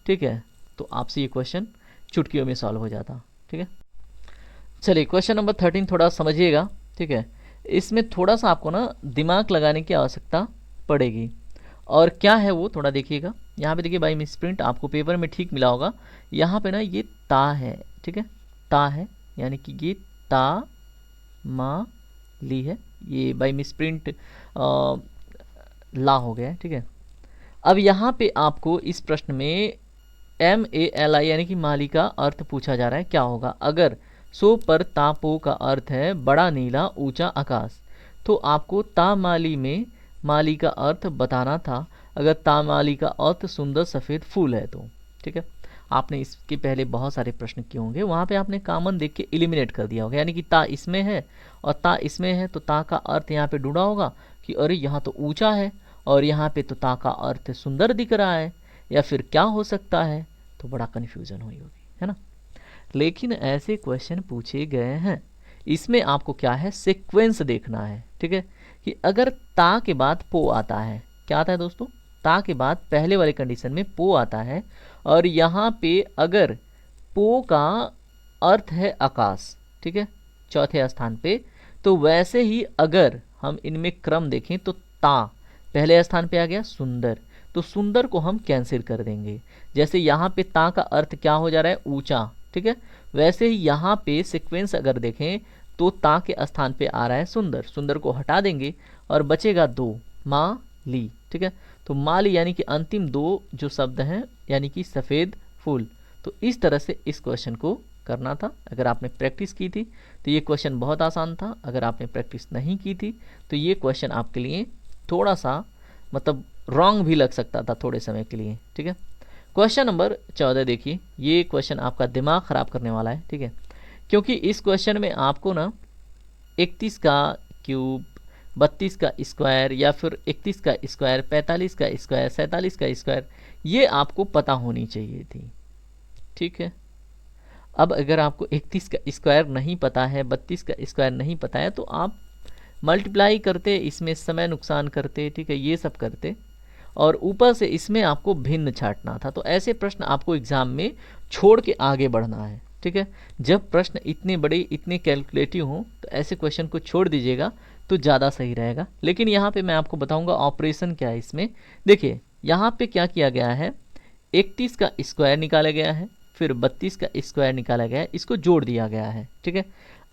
ठीक है, तो आपसे ये क्वेश्चन चुटकियों में सॉल्व हो जाता, ठीक है। चलिए क्वेश्चन नंबर 13 थोड़ा समझिएगा, ठीक है। इसमें थोड़ा सा आपको ना दिमाग लगाने की आवश्यकता पड़ेगी, और क्या है वो थोड़ा देखिएगा। यहाँ पे देखिए बाई मिस प्रिंट आपको पेपर में ठीक मिला होगा, यहाँ पे ना ये ता है, ठीक है, ता है, यानी कि ये ता मा ली है, ये बाई मिस प्रिंट ला हो गया है, ठीक है। अब यहाँ पे आपको इस प्रश्न में MALI यानी कि माली का अर्थ पूछा जा रहा है, क्या होगा अगर सो पर तापो का अर्थ है बड़ा नीला ऊंचा आकाश, तो आपको तामाली में माली का अर्थ बताना था, अगर तामाली का अर्थ सुंदर सफ़ेद फूल है तो, ठीक है। आपने इसके पहले बहुत सारे प्रश्न किए होंगे, वहाँ पे आपने कॉमन देख के एलिमिनेट कर दिया होगा, यानी कि ता इसमें है और ता इसमें है, तो ता का अर्थ यहाँ पे ढूंढा होगा कि अरे यहाँ तो ऊंचा है और यहाँ पे तो ता का अर्थ सुंदर दिख रहा है, या फिर क्या हो सकता है, तो बड़ा कन्फ्यूजन हुई होगी, है ना। लेकिन ऐसे क्वेश्चन पूछे गए हैं, इसमें आपको क्या है सीक्वेंस देखना है, ठीक है, कि अगर ता के बाद पो आता है, क्या आता है दोस्तों, ता के बाद पहले वाले कंडीशन में पो आता है, और यहाँ पे अगर पो का अर्थ है आकाश, ठीक है, चौथे स्थान पे, तो वैसे ही अगर हम इनमें क्रम देखें तो ता पहले स्थान पे आ गया सुंदर, तो सुंदर को हम कैंसिल कर देंगे। जैसे यहाँ पे ता का अर्थ क्या हो जा रहा है ऊंचा, ठीक है, वैसे ही यहाँ पे सीक्वेंस अगर देखें तो ता के स्थान पे आ रहा है सुंदर, सुंदर को हटा देंगे और बचेगा 2 मा ली, ठीक है। तो माली यानी कि अंतिम 2 जो शब्द हैं, यानी कि सफ़ेद फूल। तो इस तरह से इस क्वेश्चन को करना था। अगर आपने प्रैक्टिस की थी तो ये क्वेश्चन बहुत आसान था, अगर आपने प्रैक्टिस नहीं की थी तो ये क्वेश्चन आपके लिए थोड़ा सा मतलब रॉन्ग भी लग सकता था थोड़े समय के लिए, ठीक है। क्वेश्चन नंबर 14 देखिए, ये क्वेश्चन आपका दिमाग ख़राब करने वाला है, ठीक है, क्योंकि इस क्वेश्चन में आपको ना 31 का क्यूब, 32 का स्क्वायर, या फिर 31 का स्क्वायर, 45 का स्क्वायर, 47 का स्क्वायर, ये आपको पता होनी चाहिए थी, ठीक है। अब अगर आपको 31 का स्क्वायर नहीं पता है, 32 का स्क्वायर नहीं पता है, तो आप मल्टीप्लाई करते, इसमें समय नुकसान करते, ठीक है, ये सब करते, और ऊपर से इसमें आपको भिन्न छांटना था। तो ऐसे प्रश्न आपको एग्जाम में छोड़ के आगे बढ़ना है, ठीक है। जब प्रश्न इतने बड़े, इतने कैलकुलेटिव हों, तो ऐसे क्वेश्चन को छोड़ दीजिएगा तो ज़्यादा सही रहेगा। लेकिन यहाँ पे मैं आपको बताऊँगा ऑपरेशन क्या है इसमें। देखिए यहाँ पे क्या किया गया है, 31 का स्क्वायर निकाला गया है, फिर 32 का स्क्वायर निकाला गया है, इसको जोड़ दिया गया है, ठीक है।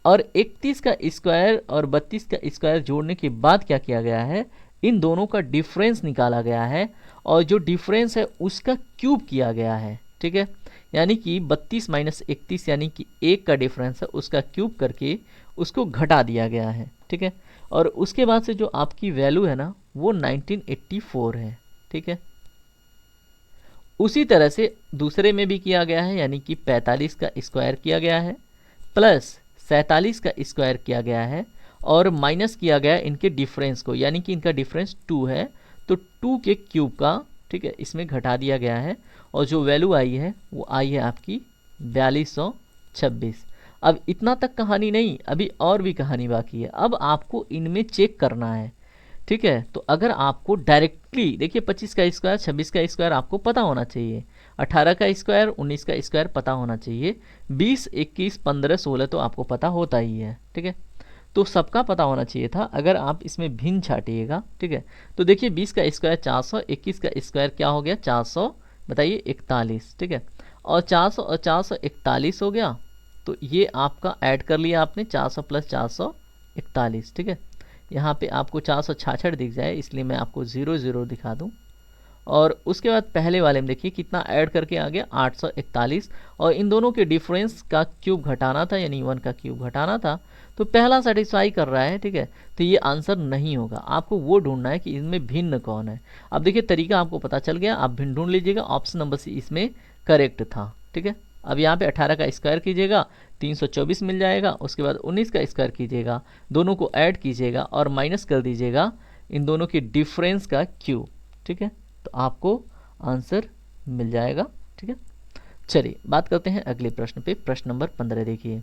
और 31 का स्क्वायर और 32 का स्क्वायर जोड़ने के बाद क्या किया गया है, इन दोनों का डिफरेंस निकाला गया है, और जो डिफरेंस है उसका क्यूब किया गया है, ठीक है। यानी कि 32 माइनस 31 यानी कि 1 का डिफरेंस है, उसका क्यूब करके उसको घटा दिया गया है, ठीक है। और उसके बाद से जो आपकी वैल्यू है ना वो 1984 है, ठीक है। उसी तरह से दूसरे में भी किया गया है, यानी कि 45 का स्क्वायर किया गया है प्लस 47 का स्क्वायर किया गया है, और माइनस किया गया इनके डिफरेंस को, यानी कि इनका डिफरेंस 2 है, तो 2 के क्यूब का, ठीक है, इसमें घटा दिया गया है, और जो वैल्यू आई है वो आई है आपकी 4226। अब इतना तक कहानी नहीं, अभी और भी कहानी बाकी है। अब आपको इनमें चेक करना है, ठीक है। तो अगर आपको डायरेक्टली देखिए 25 का स्क्वायर, 26 का स्क्वायर आपको पता होना चाहिए, 18 का स्क्वायर, 19 का स्क्वायर पता होना चाहिए, 20, 21, 15, 16 तो आपको पता होता ही है, ठीक है। तो सबका पता होना चाहिए था। अगर आप इसमें भिन्न छाटिएगा, ठीक है, तो देखिए 20 का स्क्वायर 400, 21 का स्क्वायर क्या हो गया 400, बताइए 41, ठीक है, और 400 और 441 हो गया। तो ये आपका ऐड कर लिया आपने 400 प्लस 441, ठीक है। यहाँ पे आपको 466 दिख जाए, इसलिए मैं आपको 0 0 दिखा दूँ। और उसके बाद पहले वाले में देखिए कितना ऐड करके आ गया 841, और इन दोनों के डिफरेंस का क्यूब घटाना था, यानी 1 का क्यूब घटाना था। तो पहला सेटिस्फाई कर रहा है, ठीक है, तो ये आंसर नहीं होगा। आपको वो ढूंढना है कि इनमें भिन्न कौन है। अब देखिए तरीका आपको पता चल गया, आप भिन्न ढूंढ लीजिएगा। ऑप्शन नंबर सी इसमें करेक्ट था, ठीक है। अब यहाँ पे 18 का स्क्वायर कीजिएगा 324 मिल जाएगा। उसके बाद 19 का स्क्वायर कीजिएगा, दोनों को ऐड कीजिएगा और माइनस कर दीजिएगा इन दोनों के डिफरेंस का क्यूब, ठीक है, तो आपको आंसर मिल जाएगा, ठीक है। चलिए बात करते हैं अगले प्रश्न पे। प्रश्न नंबर 15 देखिए,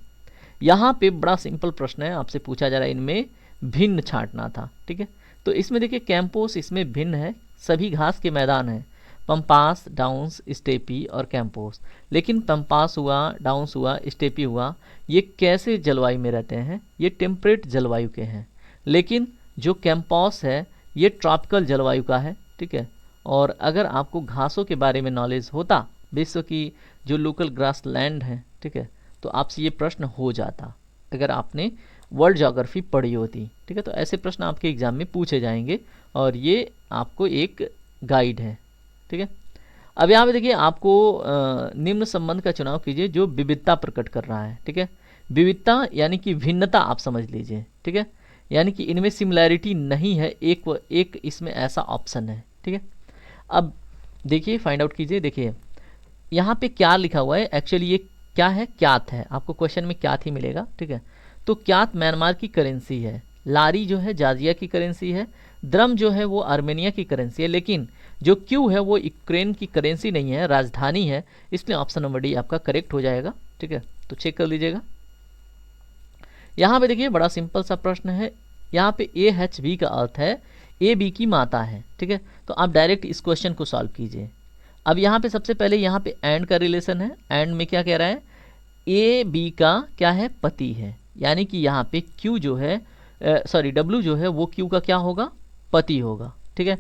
यहाँ पे बड़ा सिंपल प्रश्न है, आपसे पूछा जा रहा है इनमें भिन्न छांटना था, ठीक है। तो इसमें देखिए कैंपोस इसमें भिन्न है, सभी घास के मैदान हैं, पंपास, डाउन्स, स्टेपी और कैंपोस। लेकिन पंपास हुआ, डाउन्स हुआ, स्टेपी हुआ, ये कैसे जलवायु में रहते हैं? ये टेम्परेट जलवायु के हैं। लेकिन जो कैंपोस है ये ट्रॉपिकल जलवायु का है, ठीक है। और अगर आपको घासों के बारे में नॉलेज होता, विश्व की जो लोकल ग्रास लैंड है, ठीक है, तो आपसे ये प्रश्न हो जाता अगर आपने वर्ल्ड ज्योग्राफी पढ़ी होती, ठीक है। तो ऐसे प्रश्न आपके एग्जाम में पूछे जाएंगे और ये आपको एक गाइड है, ठीक है। अब यहाँ पे देखिए आपको निम्न संबंध का चुनाव कीजिए जो विविधता प्रकट कर रहा है, ठीक है। विविधता यानी कि भिन्नता आप समझ लीजिए, ठीक है, यानी कि इनमें सिमिलैरिटी नहीं है, एक इसमें ऐसा ऑप्शन है, ठीक है। अब देखिए फाइंड आउट कीजिए, देखिए यहाँ पे क्या लिखा हुआ है, एक्चुअली ये क्या है, क्यात है। आपको क्वेश्चन में क्यात ही मिलेगा, ठीक है। तो क्यात म्यांमार की करेंसी है, लारी जो है जॉर्जिया की करेंसी है, द्रम जो है वो आर्मेनिया की करेंसी है, लेकिन जो क्यू है वो यूक्रेन की करेंसी नहीं है, राजधानी है, इसलिए ऑप्शन नंबर डी आपका करेक्ट हो जाएगा, ठीक है। तो चेक कर लीजिएगा। यहाँ पे देखिए बड़ा सिंपल सा प्रश्न है, यहाँ पे AHB का अर्थ है AB की माता है, ठीक है। तो आप डायरेक्ट इस क्वेश्चन को सॉल्व कीजिए। अब यहाँ पे सबसे पहले यहाँ पे एंड का रिलेशन है, एंड में क्या कह रहा है, AB का क्या है, पति है, यानी कि यहाँ पे Q जो है W जो है वो Q का क्या होगा, पति होगा, ठीक है।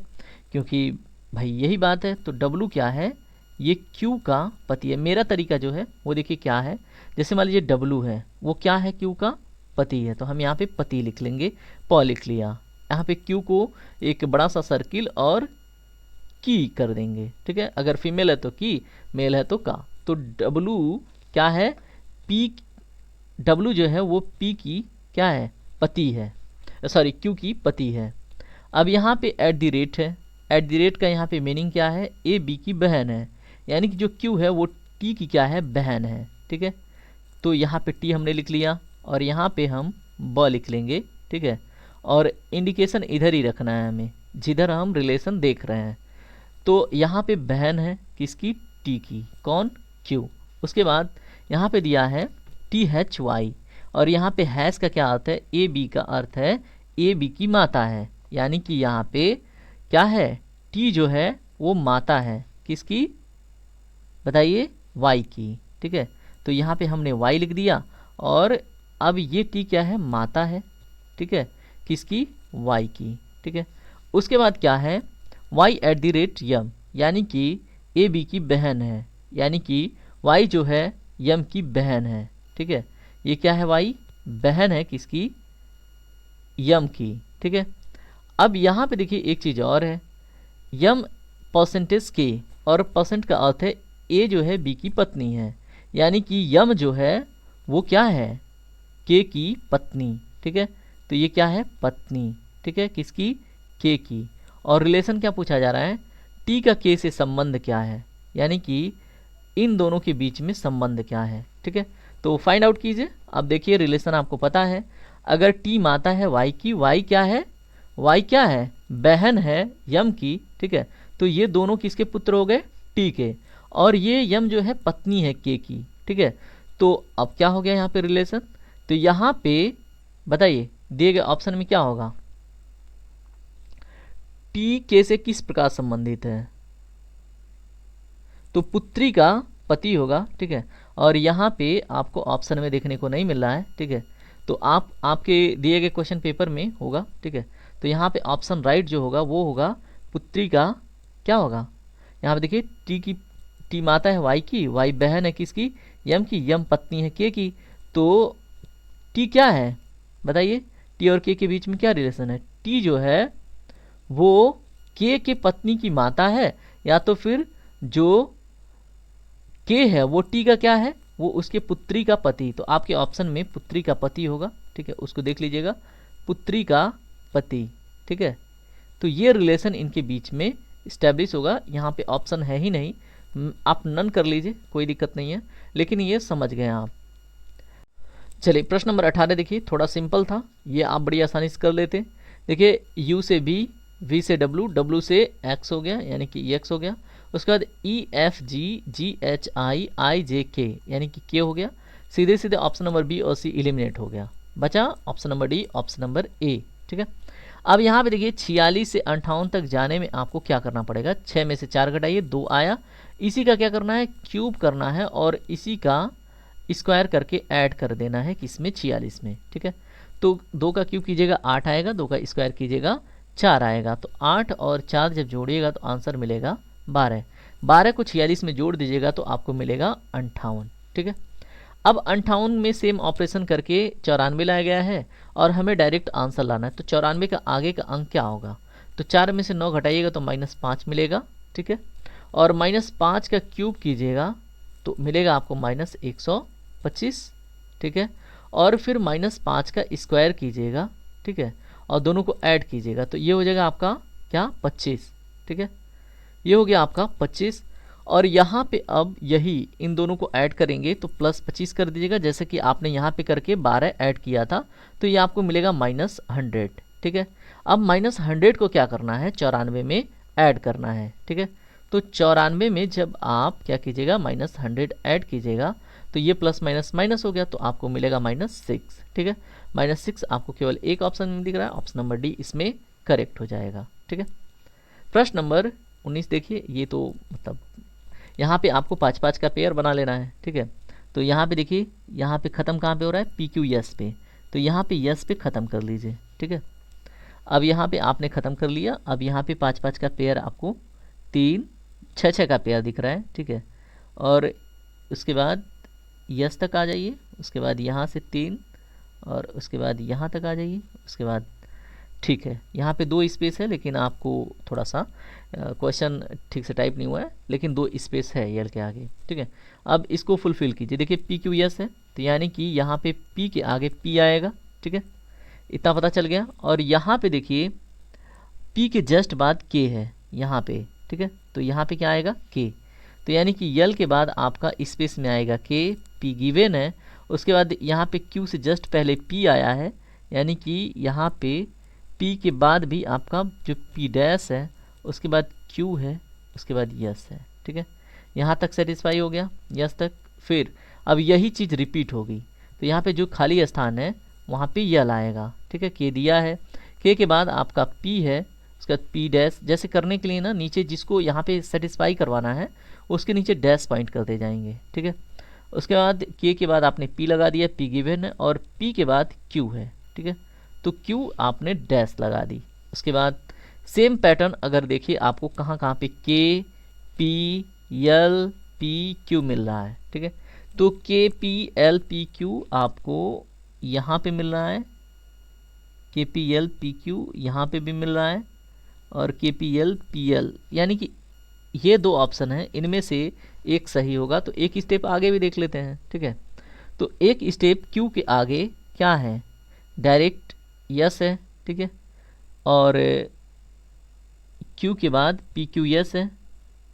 क्योंकि भाई यही बात है, तो W क्या है, ये Q का पति है। मेरा तरीका जो है वो देखिए क्या है, जैसे मान लीजिए W है वो क्या है, Q का पति है, तो हम यहाँ पे पति लिख लेंगे, प लिख लिया। यहाँ पे Q को एक बड़ा सा सर्किल और की कर देंगे, ठीक है। अगर फीमेल है तो की, मेल है तो का। तो W क्या है, P, W जो है वो P की क्या है, पति है, सॉरी Q की पति है। अब यहाँ पे एट द रेट है, एट द रेट का यहाँ पे मीनिंग क्या है, AB की बहन है, यानी कि जो Q है वो T की क्या है, बहन है, ठीक है। तो यहाँ पे T हमने लिख लिया और यहाँ पे हम ब लिख लेंगे, ठीक है। और इंडिकेशन इधर ही रखना है हमें, जिधर हम रिलेशन देख रहे हैं। तो यहाँ पे बहन है किसकी, T की, कौन, Q। उसके बाद यहाँ पे दिया है THY, और यहाँ पे हैश का क्या अर्थ है, AB का अर्थ है AB की माता है, यानी कि यहाँ पे क्या है, T जो है वो माता है किसकी, बताइए, Y की, ठीक है। तो यहाँ पे हमने Y लिख दिया और अब ये T क्या है, माता है, ठीक है, किसकी, Y की, ठीक है। उसके बाद क्या है, Y एट द रेट यम, यानी कि AB की बहन है, यानी कि Y जो है यम की बहन है, ठीक है। ये क्या है, Y बहन है किसकी, यम की, ठीक है। अब यहाँ पे देखिए एक चीज़ और है, यम परसेंटेज के, और परसेंट का अर्थ है A जो है B की पत्नी है, यानी कि यम जो है वो क्या है, K की पत्नी, ठीक है। तो ये क्या है, पत्नी, ठीक है, किसकी, K की। और रिलेशन क्या पूछा जा रहा है, T का K से संबंध क्या है, यानी कि इन दोनों के बीच में संबंध क्या है, ठीक है। तो फाइंड आउट कीजिए। अब देखिए रिलेशन आपको पता है, अगर T माता है Y की, Y क्या है, Y क्या है, बहन है यम की, ठीक है। तो ये दोनों किसके पुत्र हो गए, T के, और ये यम जो है पत्नी है K की, ठीक है। तो अब क्या हो गया यहाँ पे रिलेशन, तो यहाँ पे बताइए दिए गए ऑप्शन में क्या होगा, T K से किस प्रकार संबंधित है, तो पुत्री का पति होगा, ठीक है। और यहाँ पे आपको ऑप्शन में देखने को नहीं मिल रहा है, ठीक है। तो आपके दिए गए क्वेश्चन पेपर में होगा, ठीक है। तो यहाँ पे ऑप्शन राइट जो होगा वो होगा पुत्री का क्या होगा, यहाँ पे देखिए टी माता है वाई की, वाई बहन है किसकी, यम की, यम पत्नी है के की। तो टी क्या है बताइए, टी और के बीच में क्या रिलेशन है, टी जो है वो के पत्नी की माता है, या तो फिर जो के है वो टी का क्या है, वो उसके पुत्री का पति। तो आपके ऑप्शन में पुत्री का पति होगा, ठीक है, उसको देख लीजिएगा, पुत्री का पति, ठीक है। तो ये रिलेशन इनके बीच में इस्टेब्लिश होगा। यहाँ पे ऑप्शन है ही नहीं, आप नन कर लीजिए, कोई दिक्कत नहीं है, लेकिन ये समझ गए आप। चलिए प्रश्न नंबर 18 देखिए, थोड़ा सिंपल था, ये आप बड़ी आसानी से कर लेते। देखिए यू से बी, वी से डब्लू, डब्लू से एक्स हो गया यानी कि एक्स हो गया। उसके बाद E F G, ji H I, आई जे के यानी कि के हो गया। सीधे सीधे ऑप्शन नंबर बी और सी एलिमिनेट हो गया, बचा option number D, option number ए, ठीक है। अब यहाँ पे देखिए 46 से 58 तक जाने में आपको क्या करना पड़ेगा, 6 में से 4 घटाइए, 2 आया, इसी का क्या करना है, क्यूब करना है, और इसी का स्क्वायर करके ऐड कर देना है किसमें, 46 में, ठीक है। तो 2 का क्यूब कीजिएगा 8 आएगा, 2 का स्क्वायर कीजिएगा 4 आएगा। तो 8 और 4 जब जोड़िएगा तो आंसर मिलेगा 12। 12 को 46 में जोड़ दीजिएगा तो आपको मिलेगा 58, ठीक है। अब 58 में सेम ऑपरेशन करके 94 लाया गया है और हमें डायरेक्ट आंसर लाना है। तो 94 का आगे का अंक क्या होगा, तो 4 में से 9 घटाइएगा तो -5 मिलेगा, ठीक है। और -5 का क्यूब कीजिएगा तो मिलेगा आपको -125, ठीक है। और फिर -5 का स्क्वायर कीजिएगा, ठीक है, और दोनों को ऐड कीजिएगा तो ये हो जाएगा आपका क्या, 25, ठीक है। ये हो गया आपका 25। और यहाँ पे अब यही इन दोनों को ऐड करेंगे तो +25 कर दीजिएगा, जैसे कि आपने यहाँ पे करके 12 ऐड किया था, तो ये आपको मिलेगा -100, ठीक है। अब -100 को क्या करना है, 94 में ऐड करना है, ठीक है। तो 94 में जब आप क्या कीजिएगा, -100 ऐड कीजिएगा तो ये प्लस माइनस माइनस हो गया, तो आपको मिलेगा -6, ठीक है। -6 आपको केवल एक ऑप्शन में दिख रहा है, ऑप्शन नंबर डी इसमें करेक्ट हो जाएगा, ठीक है। प्रश्न नंबर 19 देखिए, ये तो मतलब यहाँ पे आपको 5-5 का पेयर बना लेना है, ठीक है। तो यहाँ पे देखिए, यहाँ पे ख़त्म कहाँ पे हो रहा है, पी क्यू यस पे, तो यहाँ पे यस पे ख़त्म कर लीजिए, ठीक है। अब यहाँ पे आपने ख़त्म कर लिया, अब यहाँ पे 5-5 का पेयर आपको 3, 6-6 का पेयर दिख रहा है, ठीक है। और उसके बाद यस तक आ जाइए, उसके बाद यहाँ से 3 और उसके बाद यहाँ तक आ जाइए, उसके बाद ठीक है, यहाँ पे 2 स्पेस है, लेकिन आपको थोड़ा सा क्वेश्चन ठीक से टाइप नहीं हुआ है, लेकिन 2 स्पेस है यल के आगे, ठीक है। अब इसको फुलफिल कीजिए, देखिए पी क्यू एस है, तो यानी कि यहाँ पे पी के आगे पी आएगा, ठीक है, इतना पता चल गया। और यहाँ पे देखिए पी के जस्ट बाद के है यहाँ पे, ठीक है, तो यहाँ पे क्या आएगा, के, तो यानी कि यल के बाद आपका स्पेस में आएगा के, पी गिवन है, उसके बाद यहाँ पे क्यू से जस्ट पहले पी आया है, यानी कि यहाँ पे पी के बाद भी आपका जो पी डैश है, उसके बाद क्यू है, उसके बाद यस है, ठीक है। यहाँ तक सेटिस्फाई हो गया, यस तक। फिर अब यही चीज़ रिपीट होगी, तो यहाँ पे जो खाली स्थान है वहाँ पे यल आएगा, ठीक है, के दिया है, के बाद आपका पी है, उसके बाद पी डैश, जैसे करने के लिए ना नीचे जिसको यहाँ पे सेटिस्फाई करवाना है उसके नीचे डैश पॉइंट करते जाएंगे, ठीक है। उसके बाद के बाद आपने पी लगा दिया, पी गिवन है, और पी के बाद क्यू है, ठीक है, तो क्यू आपने डैश लगा दी। उसके बाद सेम पैटर्न अगर देखिए आपको कहाँ कहाँ पे के, पी, यल, पी, क्यू मिल रहा है, ठीक है। तो के, पी, एल, पी, क्यू आपको यहाँ पे मिल रहा है, के, पी, एल, पी, क्यू यहाँ पे भी मिल रहा है, और के, पी, एल, पी, एल, यानी कि ये 2 ऑप्शन हैं, इनमें से एक सही होगा। तो एक स्टेप आगे भी देख लेते हैं, ठीक है। तो एक स्टेप क्यू के आगे क्या है, डायरेक्ट यस है, ठीक है, और क्यू के बाद पी क्यू यस है,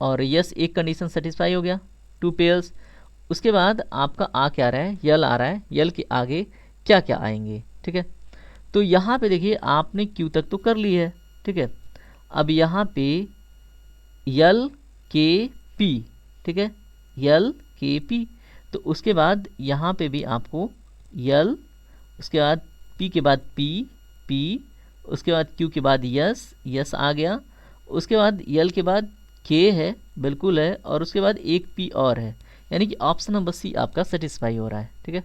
और यस एक कंडीशन सेटिस्फाई हो गया, 2 पेयर्स। उसके बाद आपका आ क्या रहा है, यल आ रहा है, यल के आगे क्या क्या आएंगे, ठीक है। तो यहाँ पे देखिए आपने क्यू तक तो कर ली है, ठीक है। अब यहाँ पे यल के पी, ठीक है, यल के पी, तो उसके बाद यहाँ पे भी आपको यल, उसके बाद पी के बाद पी, पी, उसके बाद क्यू के बाद यस, यस आ गया, उसके बाद यल के बाद के है, बिल्कुल है, और उसके बाद एक पी और है, यानी कि ऑप्शन नंबर सी आपका सेटिस्फाई हो रहा है। ठीक है,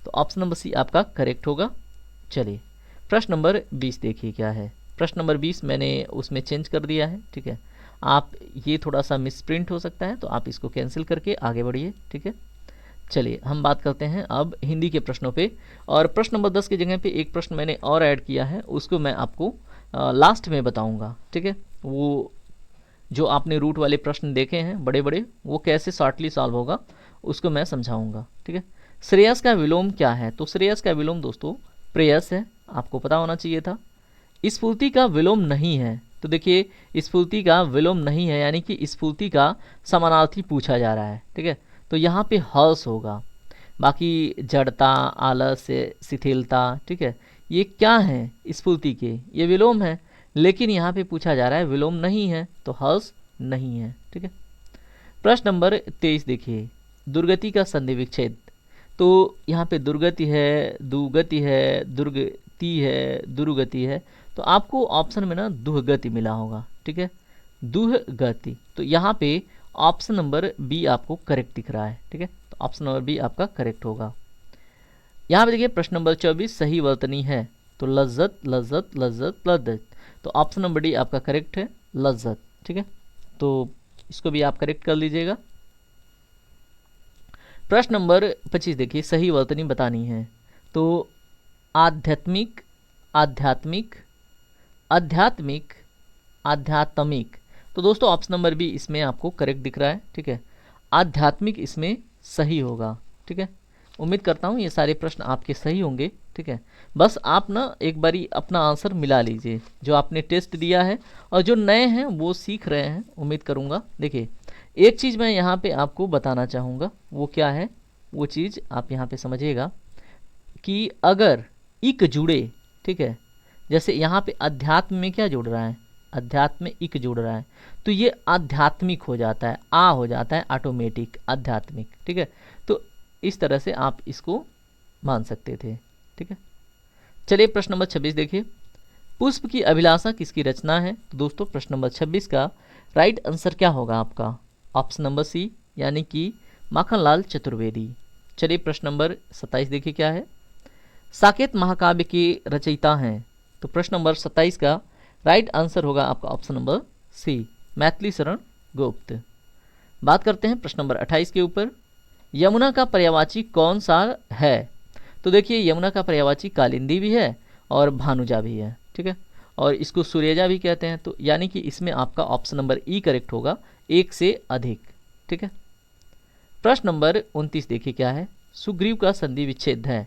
तो ऑप्शन नंबर सी आपका करेक्ट होगा। चलिए प्रश्न नंबर 20 देखिए क्या है। प्रश्न नंबर 20 मैंने उसमें चेंज कर दिया है। ठीक है, आप ये थोड़ा सा मिसप्रिंट हो सकता है, तो आप इसको कैंसिल करके आगे बढ़िए। ठीक है, चलिए हम बात करते हैं अब हिंदी के प्रश्नों पे। और प्रश्न नंबर 10 की जगह पे एक प्रश्न मैंने और ऐड किया है, उसको मैं आपको लास्ट में बताऊंगा। ठीक है, वो जो आपने रूट वाले प्रश्न देखे हैं बड़े बड़े, वो कैसे शॉर्टली सॉल्व होगा उसको मैं समझाऊंगा। ठीक है, श्रेयस का विलोम क्या है? तो श्रेयस का विलोम दोस्तों प्रेयस है, आपको पता होना चाहिए था। स्फूर्ति का विलोम नहीं है, तो देखिए स्फूर्ति का विलोम नहीं है, यानी कि स्फूर्ति का समानार्थी पूछा जा रहा है। ठीक है, तो यहाँ पे हर्ष होगा। बाकी जड़ता, आलस्य, शिथिलता, ठीक है, ये क्या है स्फूर्ति के? ये विलोम है, लेकिन यहाँ पे पूछा जा रहा है विलोम नहीं है, तो हर्ष नहीं है। ठीक है, प्रश्न नंबर 23 देखिए, दुर्गति का संधि विच्छेद। तो यहाँ पे दुर्गति है, दुगति है, दुर्गति है, दुर्गति है, तो आपको ऑप्शन में ना दुहगति मिला होगा। ठीक है, दुहगति, तो यहाँ पे ऑप्शन नंबर बी आपको करेक्ट दिख रहा है। ठीक है, तो ऑप्शन नंबर बी आपका करेक्ट होगा। यहाँ पे देखिए प्रश्न नंबर 24 सही वर्तनी है, तो लज्जत, लज्जत, लज्जत, लज्जत, तो ऑप्शन नंबर डी आपका करेक्ट है, लज्जत। ठीक है, तो इसको भी आप करेक्ट कर लीजिएगा। प्रश्न नंबर 25 देखिए, सही वर्तनी बतानी है, तो आध्यात्मिक, आध्यात्मिक, आध्यात्मिक, आध्यात्मिक, तो दोस्तों ऑप्शन नंबर बी इसमें आपको करेक्ट दिख रहा है। ठीक है, आध्यात्मिक इसमें सही होगा। ठीक है, उम्मीद करता हूँ ये सारे प्रश्न आपके सही होंगे। ठीक है, बस आप ना एक बारी अपना आंसर मिला लीजिए, जो आपने टेस्ट दिया है और जो नए हैं वो सीख रहे हैं, उम्मीद करूँगा। देखिए एक चीज़ मैं यहाँ पे आपको बताना चाहूँगा, वो क्या है, वो चीज़ आप यहाँ पे समझिएगा कि अगर इक जुड़े, ठीक है, जैसे यहाँ पे अध्यात्म में क्या जुड़ रहा है, अध्यात्म में इक जुड़ रहा है, तो ये आध्यात्मिक हो जाता है, आ हो जाता है ऑटोमेटिक, आध्यात्मिक। ठीक है, तो इस तरह से आप इसको मान सकते थे। ठीक है, चलिए प्रश्न नंबर 26 देखिए, पुष्प की अभिलाषा किसकी रचना है? तो दोस्तों प्रश्न नंबर 26 का राइट आंसर क्या होगा आपका? ऑप्शन नंबर सी, यानी कि माखनलाल चतुर्वेदी। चलिए प्रश्न नंबर 27 देखिए क्या है, साकेत महाकाव्य के रचयिता हैं? तो प्रश्न नंबर 27 का राइट आंसर होगा आपका ऑप्शन नंबर सी, मैथिली शरण गुप्त। बात करते हैं प्रश्न नंबर 28 के ऊपर, यमुना का पर्यायवाची कौन सा है? तो देखिए यमुना का पर्यायवाची कालिंदी भी है और भानुजा भी है। ठीक है, और इसको सूर्यजा भी कहते हैं, तो यानी कि इसमें आपका ऑप्शन नंबर ई करेक्ट होगा, एक से अधिक। ठीक है, प्रश्न नंबर 29 देखिए क्या है, सुग्रीव का संधि विच्छेद है?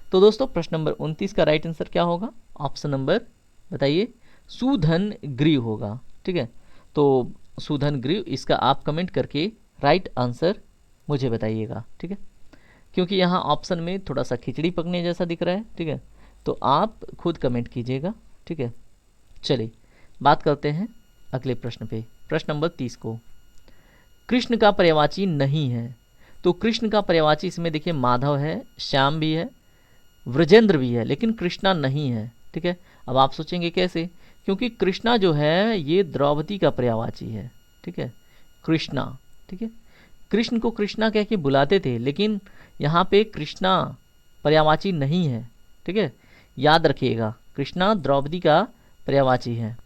तो दोस्तों प्रश्न नंबर 29 का राइट आंसर क्या होगा? ऑप्शन नंबर बताइए, सुधन ग्रीव होगा। ठीक है, तो सुधन ग्रीव, इसका आप कमेंट करके राइट आंसर मुझे बताइएगा। ठीक है, क्योंकि यहाँ ऑप्शन में थोड़ा सा खिचड़ी पकने जैसा दिख रहा है। ठीक है, तो आप खुद कमेंट कीजिएगा। ठीक है, चलिए बात करते हैं अगले प्रश्न पे, प्रश्न नंबर 30 को, कृष्ण का पर्यायवाची नहीं है? तो कृष्ण का पर्यायवाची इसमें देखिए माधव है, श्याम भी है, व्रजेंद्र भी है, लेकिन कृष्णा नहीं है। ठीक है, अब आप सोचेंगे कैसे, क्योंकि कृष्णा जो है ये द्रौपदी का पर्यायवाची है। ठीक है, कृष्णा, ठीक है, कृष्ण को कृष्णा कह के बुलाते थे, लेकिन यहाँ पे कृष्णा पर्यायवाची नहीं है। ठीक है, याद रखिएगा, कृष्णा द्रौपदी का पर्यायवाची है।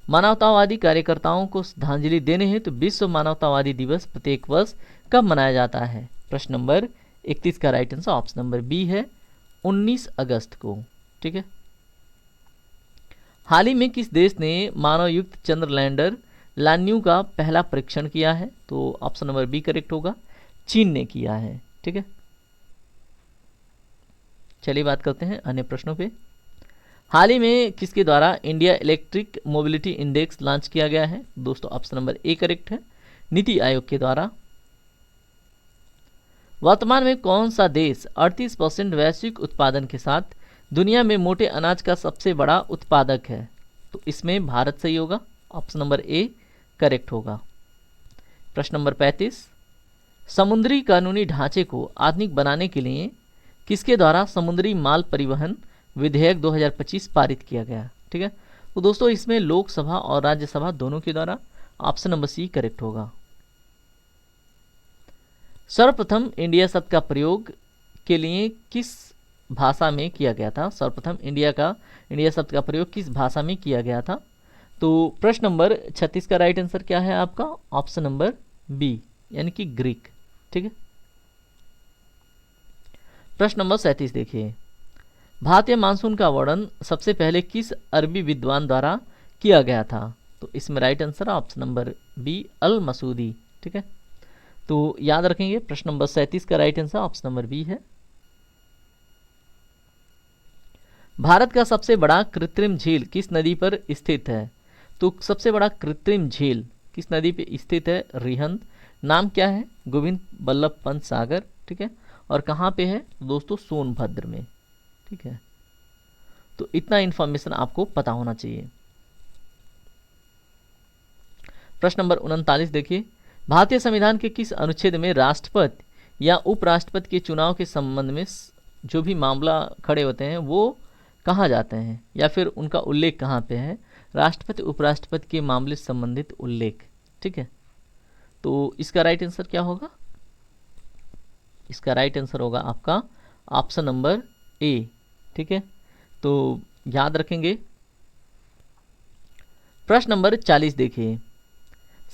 मानवतावादी कार्यकर्ताओं को श्रद्धांजलि देने हेतु विश्व मानवतावादी दिवस प्रत्येक वर्ष कब मनाया जाता है? प्रश्न नंबर 31 का right answer option number B है, 19 अगस्त को। ठीक है, हाल ही में किस देश ने मानवयुक्त चंद्र लैंडर लान्यू का पहला परीक्षण किया है? तो ऑप्शन नंबर बी करेक्ट होगा, चीन ने किया है। ठीक है, चलिए बात करते हैं अन्य प्रश्नों पे। हाल ही में किसके द्वारा India electric mobility index launch किया गया है? दोस्तों ऑप्शन नंबर ए करेक्ट है, नीति आयोग के द्वारा। वर्तमान में कौन सा देश 38% वैश्विक उत्पादन के साथ दुनिया में मोटे अनाज का सबसे बड़ा उत्पादक है? तो इसमें भारत सही होगा, ऑप्शन नंबर ए करेक्ट होगा। प्रश्न नंबर 35, समुद्री कानूनी ढांचे को आधुनिक बनाने के लिए किसके द्वारा समुद्री माल परिवहन विधेयक 2025 पारित किया गया? ठीक है, तो दोस्तों इसमें लोकसभा और राज्यसभा दोनों के द्वारा। ऑप्शन नंबर सी करेक्ट होगा। सर्वप्रथम इंडिया शब्द का प्रयोग के लिए किस भाषा में किया गया था? सर्वप्रथम इंडिया शब्द का प्रयोग किस भाषा में किया गया था? तो प्रश्न नंबर 36 का राइट आंसर क्या है आपका? ऑप्शन नंबर बी यानी कि ग्रीक। ठीक है। प्रश्न नंबर 37 देखिए, भारतीय मानसून का वर्णन सबसे पहले किस अरबी विद्वान द्वारा किया गया था? तो इसमें right answer option number B Al Masudi. ठीक है। तो याद रखेंगे प्रश्न नंबर 37 का right answer option number B है। भारत का सबसे बड़ा कृत्रिम झील किस नदी पर स्थित है? तो सबसे बड़ा कृत्रिम झील किस नदी पे स्थित है? रिहंद। नाम क्या है? गोविंद बल्लभ पंत सागर। ठीक है। और कहाँ पे है दोस्तों? सोनभद्र में। ठीक है। तो इतना इंफॉर्मेशन आपको पता होना चाहिए। प्रश्न नंबर 39 देखिए, भारतीय संविधान के किस अनुच्छेद में राष्ट्रपति या उपराष्ट्रपति के चुनाव के संबंध में जो भी मामला खड़े होते हैं वो कहाँ जाते हैं, या फिर उनका उल्लेख कहाँ पे है? राष्ट्रपति उपराष्ट्रपति के मामले से संबंधित उल्लेख। ठीक है। तो इसका राइट आंसर क्या होगा? इसका राइट आंसर होगा आपका ऑप्शन नंबर ए। ठीक है। तो याद रखेंगे। प्रश्न नंबर 40 देखिए,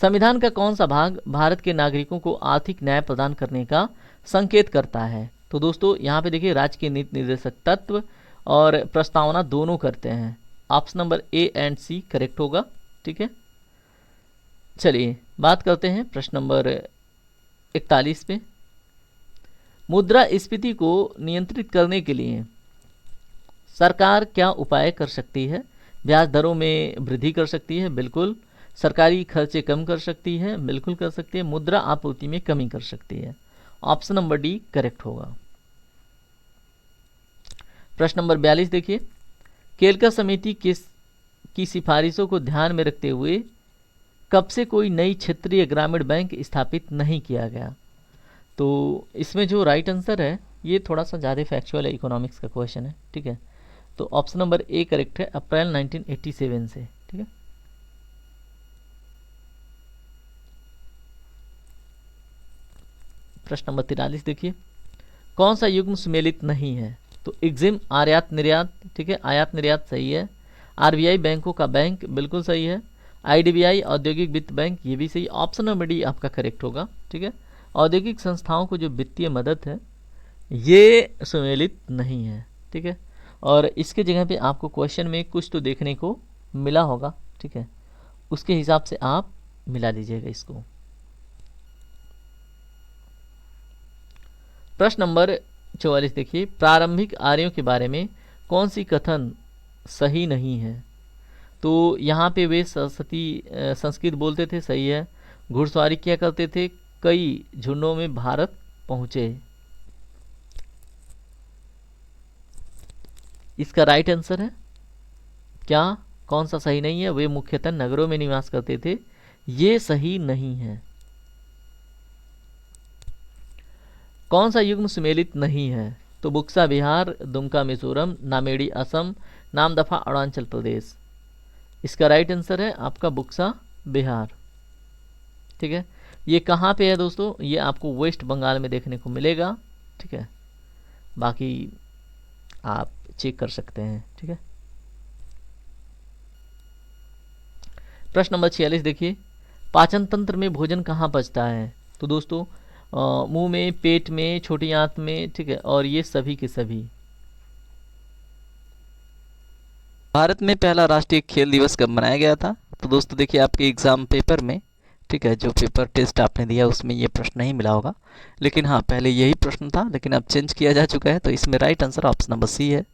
संविधान का कौन सा भाग भारत के नागरिकों को आर्थिक न्याय प्रदान करने का संकेत करता है? तो दोस्तों यहाँ पे देखिए, राज्य के नीति निर्देशक तत्व और प्रस्तावना दोनों करते हैं। Option number A and C correct होगा। ठीक है। चलिए बात करते हैं प्रश्न नंबर 41 पे। मुद्रास्फीति को नियंत्रित करने के लिए सरकार क्या उपाय कर सकती है? ब्याज दरों में वृद्धि कर सकती है, बिल्कुल। सरकारी खर्चे कम कर सकती है, बिल्कुल कर सकती है। मुद्रा आपूर्ति में कमी कर सकती है। ऑप्शन नंबर डी करेक्ट होगा। प्रश्न नंबर 42 देखिए, केलका समिति की सिफारिशों को ध्यान में रखते हुए कब से कोई नई क्षेत्रीय ग्रामीण बैंक स्थापित नहीं किया गया? तो इसमें जो राइट आंसर है ये थोड़ा सा ज़्यादा फैक्चुअल है, इकोनॉमिक्स का क्वेश्चन है। ठीक है। तो ऑप्शन नंबर ए करेक्ट है, अप्रैल 1987 से। ठीक है। प्रश्न नंबर 43 देखिए, कौन सा युग्म सुमेलित नहीं है? तो एग्जिम आयात निर्यात। ठीक है। आयात निर्यात सही है। आरबीआई बैंकों का बैंक बिल्कुल सही है। आईडीबीआई औद्योगिक वित्त बैंक ये भी सही। ऑप्शन नंबर डी आपका करेक्ट होगा। ठीक है। औद्योगिक संस्थाओं को जो वित्तीय मदद है ये सुमेलित नहीं है। ठीक है। और इसके जगह पे आपको क्वेश्चन में कुछ तो देखने को मिला होगा। ठीक है। उसके हिसाब से आप मिला लीजिएगा इसको। प्रश्न नंबर 44 देखिए, प्रारंभिक आर्यों के बारे में कौन सी कथन सही नहीं है? तो यहाँ पे वे सरस्वती संस्कृत बोलते थे, सही है। घुड़सवारी किया करते थे, कई झुंडों में भारत पहुँचे। इसका राइट आंसर है क्या? कौन सा सही नहीं है? वे मुख्यतः नगरों में निवास करते थे, ये सही नहीं है। कौन सा युग्म सुमेलित नहीं है? तो बुक्सा बिहार, दुमका मिजोरम, नामेड़ी असम, नामदफा अरुणाचल प्रदेश। इसका राइट आंसर है आपका बुक्सा बिहार। ठीक है। ये कहाँ पे है दोस्तों? ये आपको वेस्ट बंगाल में देखने को मिलेगा। ठीक है। बाकी आप चेक कर सकते हैं। ठीक है। प्रश्न नंबर 46 देखिए, पाचन तंत्र में भोजन कहाँ पचता है? तो दोस्तों मुंह में, पेट में, छोटी आंत में। ठीक है। और ये सभी के सभी। भारत में पहला राष्ट्रीय खेल दिवस कब मनाया गया था? तो दोस्तों देखिए, आपके एग्जाम पेपर में, ठीक है, जो पेपर टेस्ट आपने दिया उसमें ये प्रश्न नहीं मिला होगा, लेकिन हाँ पहले यही प्रश्न था, लेकिन अब चेंज किया जा चुका है। तो इसमें right answer option number C है,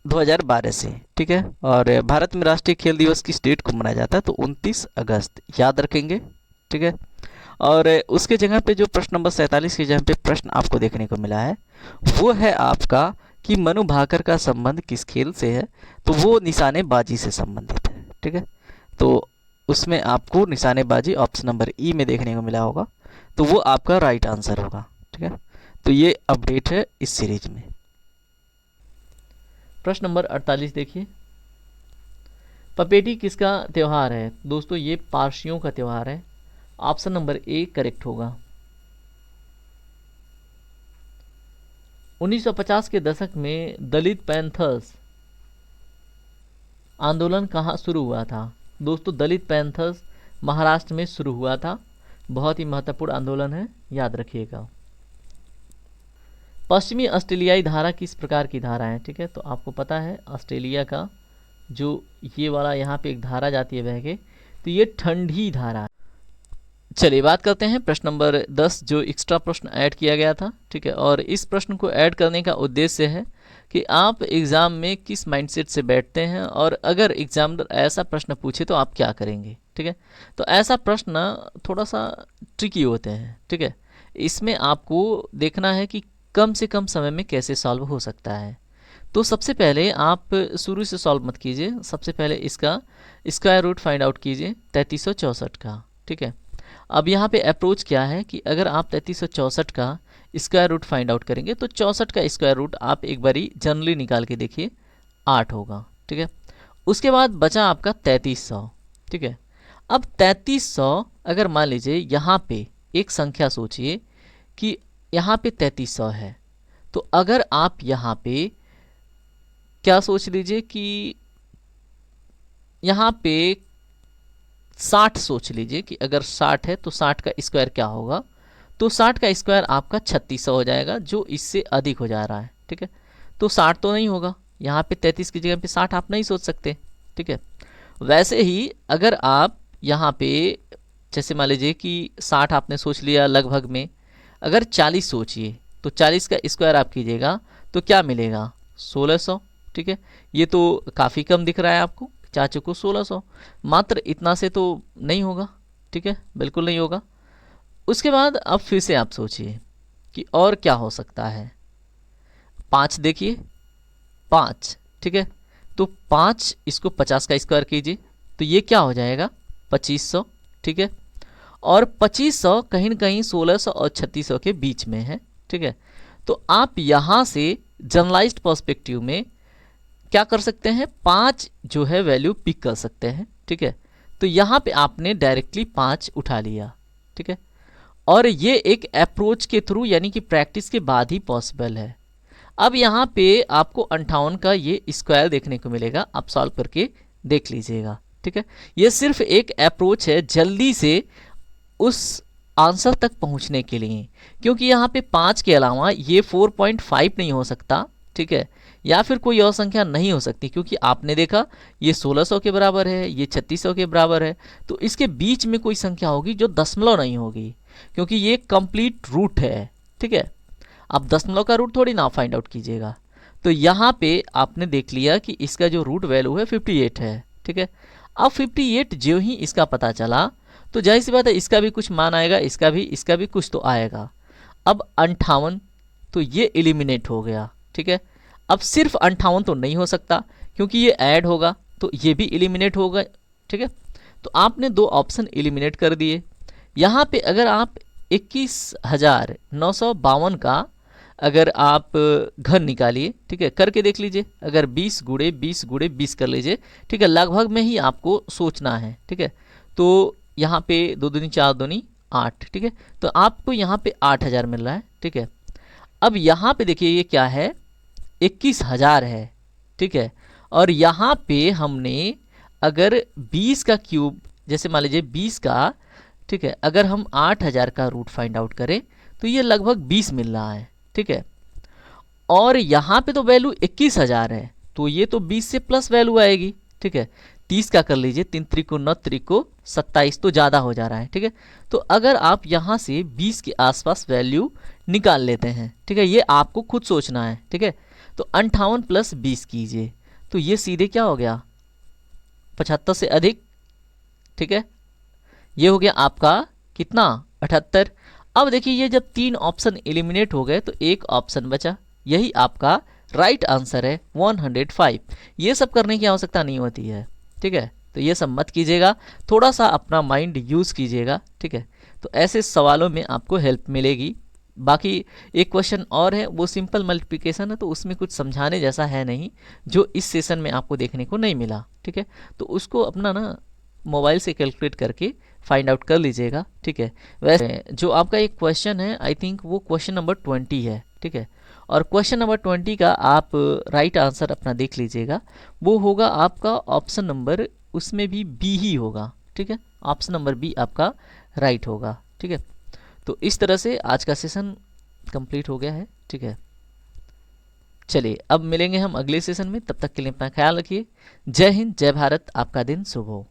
2012 से। ठीक है। और भारत में राष्ट्रीय खेल दिवस किस डेट को मनाया जाता है? तो 29 अगस्त, याद रखेंगे। ठीक है। और उसके जगह पे जो प्रश्न नंबर 47 की जगह पे प्रश्न आपको देखने को मिला है वो है आपका कि मनु भाकर का संबंध किस खेल से है? तो वो निशानेबाजी से संबंधित है। ठीक है। तो उसमें आपको निशानेबाजी ऑप्शन नंबर ई में देखने को मिला होगा, तो वो आपका राइट आंसर होगा। ठीक है। तो ये अपडेट है इस सीरीज में। प्रश्न नंबर 48 देखिए, पपेटी किसका त्यौहार है? दोस्तों ये पारसियों का त्यौहार है। ऑप्शन नंबर ए करेक्ट होगा। 1950 के दशक में दलित पैंथर्स आंदोलन कहाँ शुरू हुआ था? दोस्तों दलित पैंथर्स महाराष्ट्र में शुरू हुआ था। बहुत ही महत्वपूर्ण आंदोलन है, याद रखिएगा। पश्चिमी ऑस्ट्रेलियाई धारा किस प्रकार की धारा है? ठीक है, तो आपको पता है ऑस्ट्रेलिया का जो ये वाला यहाँ पे एक धारा जाती है बह के, तो ये ठंडी धारा है। चलिए बात करते हैं प्रश्न नंबर 10 जो एक्स्ट्रा प्रश्न ऐड किया गया था। ठीक है, और इस प्रश्न को ऐड करने का उद्देश्य है कि आप एग्ज़ाम में किस माइंडसेट से बैठते हैं और अगर एग्जामिनर ऐसा प्रश्न पूछे तो आप क्या करेंगे। ठीक है, तो ऐसा प्रश्न थोड़ा सा ट्रिकी होते हैं। ठीक है, इसमें आपको देखना है कि कम से कम समय में कैसे सॉल्व हो सकता है। तो सबसे पहले आप शुरू से सॉल्व मत कीजिए, सबसे पहले इसका स्क्वायर रूट फाइंड आउट कीजिए 3364 का। ठीक है, अब यहाँ पे अप्रोच क्या है कि अगर आप 3364 का स्क्वायर रूट फाइंड आउट करेंगे तो 64 का स्क्वायर रूट आप एक बारी जनरली निकाल के देखिए 8 होगा। ठीक है, उसके बाद बचा आपका 3300। ठीक है, अब 3300 अगर मान लीजिए यहाँ पे एक संख्या सोचिए कि यहाँ पे 3300 है, तो अगर आप यहाँ पे क्या सोच लीजिए कि यहाँ पे 60 सोच लीजिए कि अगर 60 है तो 60 का स्क्वायर क्या होगा, तो 60 का स्क्वायर आपका 3600 हो जाएगा जो इससे अधिक हो जा रहा है। ठीक है, तो 60 तो नहीं होगा, यहाँ पे 33 की जगह पे 60 आप नहीं सोच सकते। ठीक है, वैसे ही अगर आप यहाँ पे जैसे मान लीजिए कि 60 आपने सोच लिया लगभग में, अगर 40 सोचिए तो 40 का स्क्वायर आप कीजिएगा तो क्या मिलेगा 1600। ठीक है, ये तो काफ़ी कम दिख रहा है आपको, चाचू को 1600, मात्र इतना से तो नहीं होगा। ठीक है, बिल्कुल नहीं होगा। उसके बाद अब फिर से आप सोचिए कि और क्या हो सकता है। 5 देखिए 5। ठीक है, तो 5 इसको 50 का स्क्वायर कीजिए तो ये क्या हो जाएगा 2500। ठीक है, और 2500 कहीं न कहीं 1600 और 3600 के बीच में है। ठीक है, तो आप यहाँ से जनरलाइज्ड पर्सपेक्टिव में क्या कर सकते हैं, 5 जो है वैल्यू पिक कर सकते हैं। ठीक है, तो यहाँ पे आपने डायरेक्टली 5 उठा लिया। ठीक है, और ये एक अप्रोच के थ्रू यानी कि प्रैक्टिस के बाद ही पॉसिबल है। अब यहाँ पे आपको 58 का ये स्क्वायर देखने को मिलेगा, आप सॉल्व करके देख लीजिएगा। ठीक है, ये सिर्फ एक अप्रोच है जल्दी से उस आंसर तक पहुँचने के लिए, क्योंकि यहाँ पे 5 के अलावा ये 4.5 नहीं हो सकता। ठीक है, या फिर कोई और संख्या नहीं हो सकती, क्योंकि आपने देखा ये 1600 के बराबर है, ये 3600 के बराबर है, तो इसके बीच में कोई संख्या होगी जो दशमलव नहीं होगी, क्योंकि ये कंप्लीट रूट है। ठीक है, आप दशमलव का रूट थोड़ी ना फाइंड आउट कीजिएगा। तो यहाँ पे आपने देख लिया कि इसका जो रूट वैल्यू है 58 है। ठीक है, अब 58 जो ही इसका पता चला तो जाहिर सी बात है इसका भी कुछ मान आएगा, इसका भी कुछ तो आएगा। अब 58 तो ये एलिमिनेट हो गया। ठीक है, अब सिर्फ 58 तो नहीं हो सकता क्योंकि ये ऐड होगा तो ये भी एलिमिनेट होगा। ठीक है, तो आपने 2 ऑप्शन एलिमिनेट कर दिए। यहाँ पे अगर आप 21,952 का अगर आप घर निकालिए, ठीक है, करके देख लीजिए, अगर 20 गुणे 20 गुणे 20 कर लीजिए। ठीक है, लगभग में ही आपको सोचना है। ठीक है, तो यहाँ पे 2 दूनी 4 दूनी 8। ठीक है, तो आपको यहाँ पे 8000 मिल रहा है। ठीक है, अब यहाँ पे देखिए ये क्या है 21,000 है। ठीक है, और यहाँ पे हमने अगर 20 का क्यूब जैसे मान लीजिए 20 का, ठीक है, अगर हम 8000 का रूट फाइंड आउट करें तो ये लगभग 20 मिल रहा है। ठीक है, और यहाँ पे तो वैल्यू 21,000 है तो ये तो 20 से प्लस वैल्यू आएगी। ठीक है, 30 का कर लीजिए, 3 त्रिको 9 त्रिको 27 तो ज़्यादा हो जा रहा है। ठीक है, तो अगर आप यहाँ से 20 के आसपास वैल्यू निकाल लेते हैं, ठीक है, ये आपको खुद सोचना है। ठीक है, तो 58 प्लस 20 कीजिए तो ये सीधे क्या हो गया 75 से अधिक। ठीक है, ये हो गया आपका कितना 78। अब देखिए ये जब 3 ऑप्शन एलिमिनेट हो गए तो एक ऑप्शन बचा, यही आपका राइट आंसर है 105। ये सब करने की आवश्यकता नहीं होती है। ठीक है, तो ये सब मत कीजिएगा, थोड़ा सा अपना माइंड यूज़ कीजिएगा। ठीक है, तो ऐसे सवालों में आपको हेल्प मिलेगी। बाकी एक क्वेश्चन और है, वो सिंपल मल्टीप्लिकेशन है, तो उसमें कुछ समझाने जैसा है नहीं, जो इस सेशन में आपको देखने को नहीं मिला। ठीक है। ठीक है। तो उसको अपना ना मोबाइल से कैलकुलेट करके फाइंड आउट कर लीजिएगा, ठीक है। वैसे जो आपका एक क्वेश्चन है, आई थिंक वो क्वेश्चन नंबर 20 है, ठीक है। और क्वेश्चन नंबर 20 का आप राइट आंसर अपना देख लीजिएगा, वो होगा आपका ऑप्शन नंबर, उसमें भी बी ही होगा, ठीक है। ऑप्शन नंबर बी आपका राइट होगा, ठीक है। तो इस तरह से आज का सेशन कंप्लीट हो गया है, ठीक है। चलिए अब मिलेंगे हम अगले सेशन में, तब तक के लिए अपना ख्याल रखिए। जय हिंद, जय भारत, आपका दिन शुभ हो।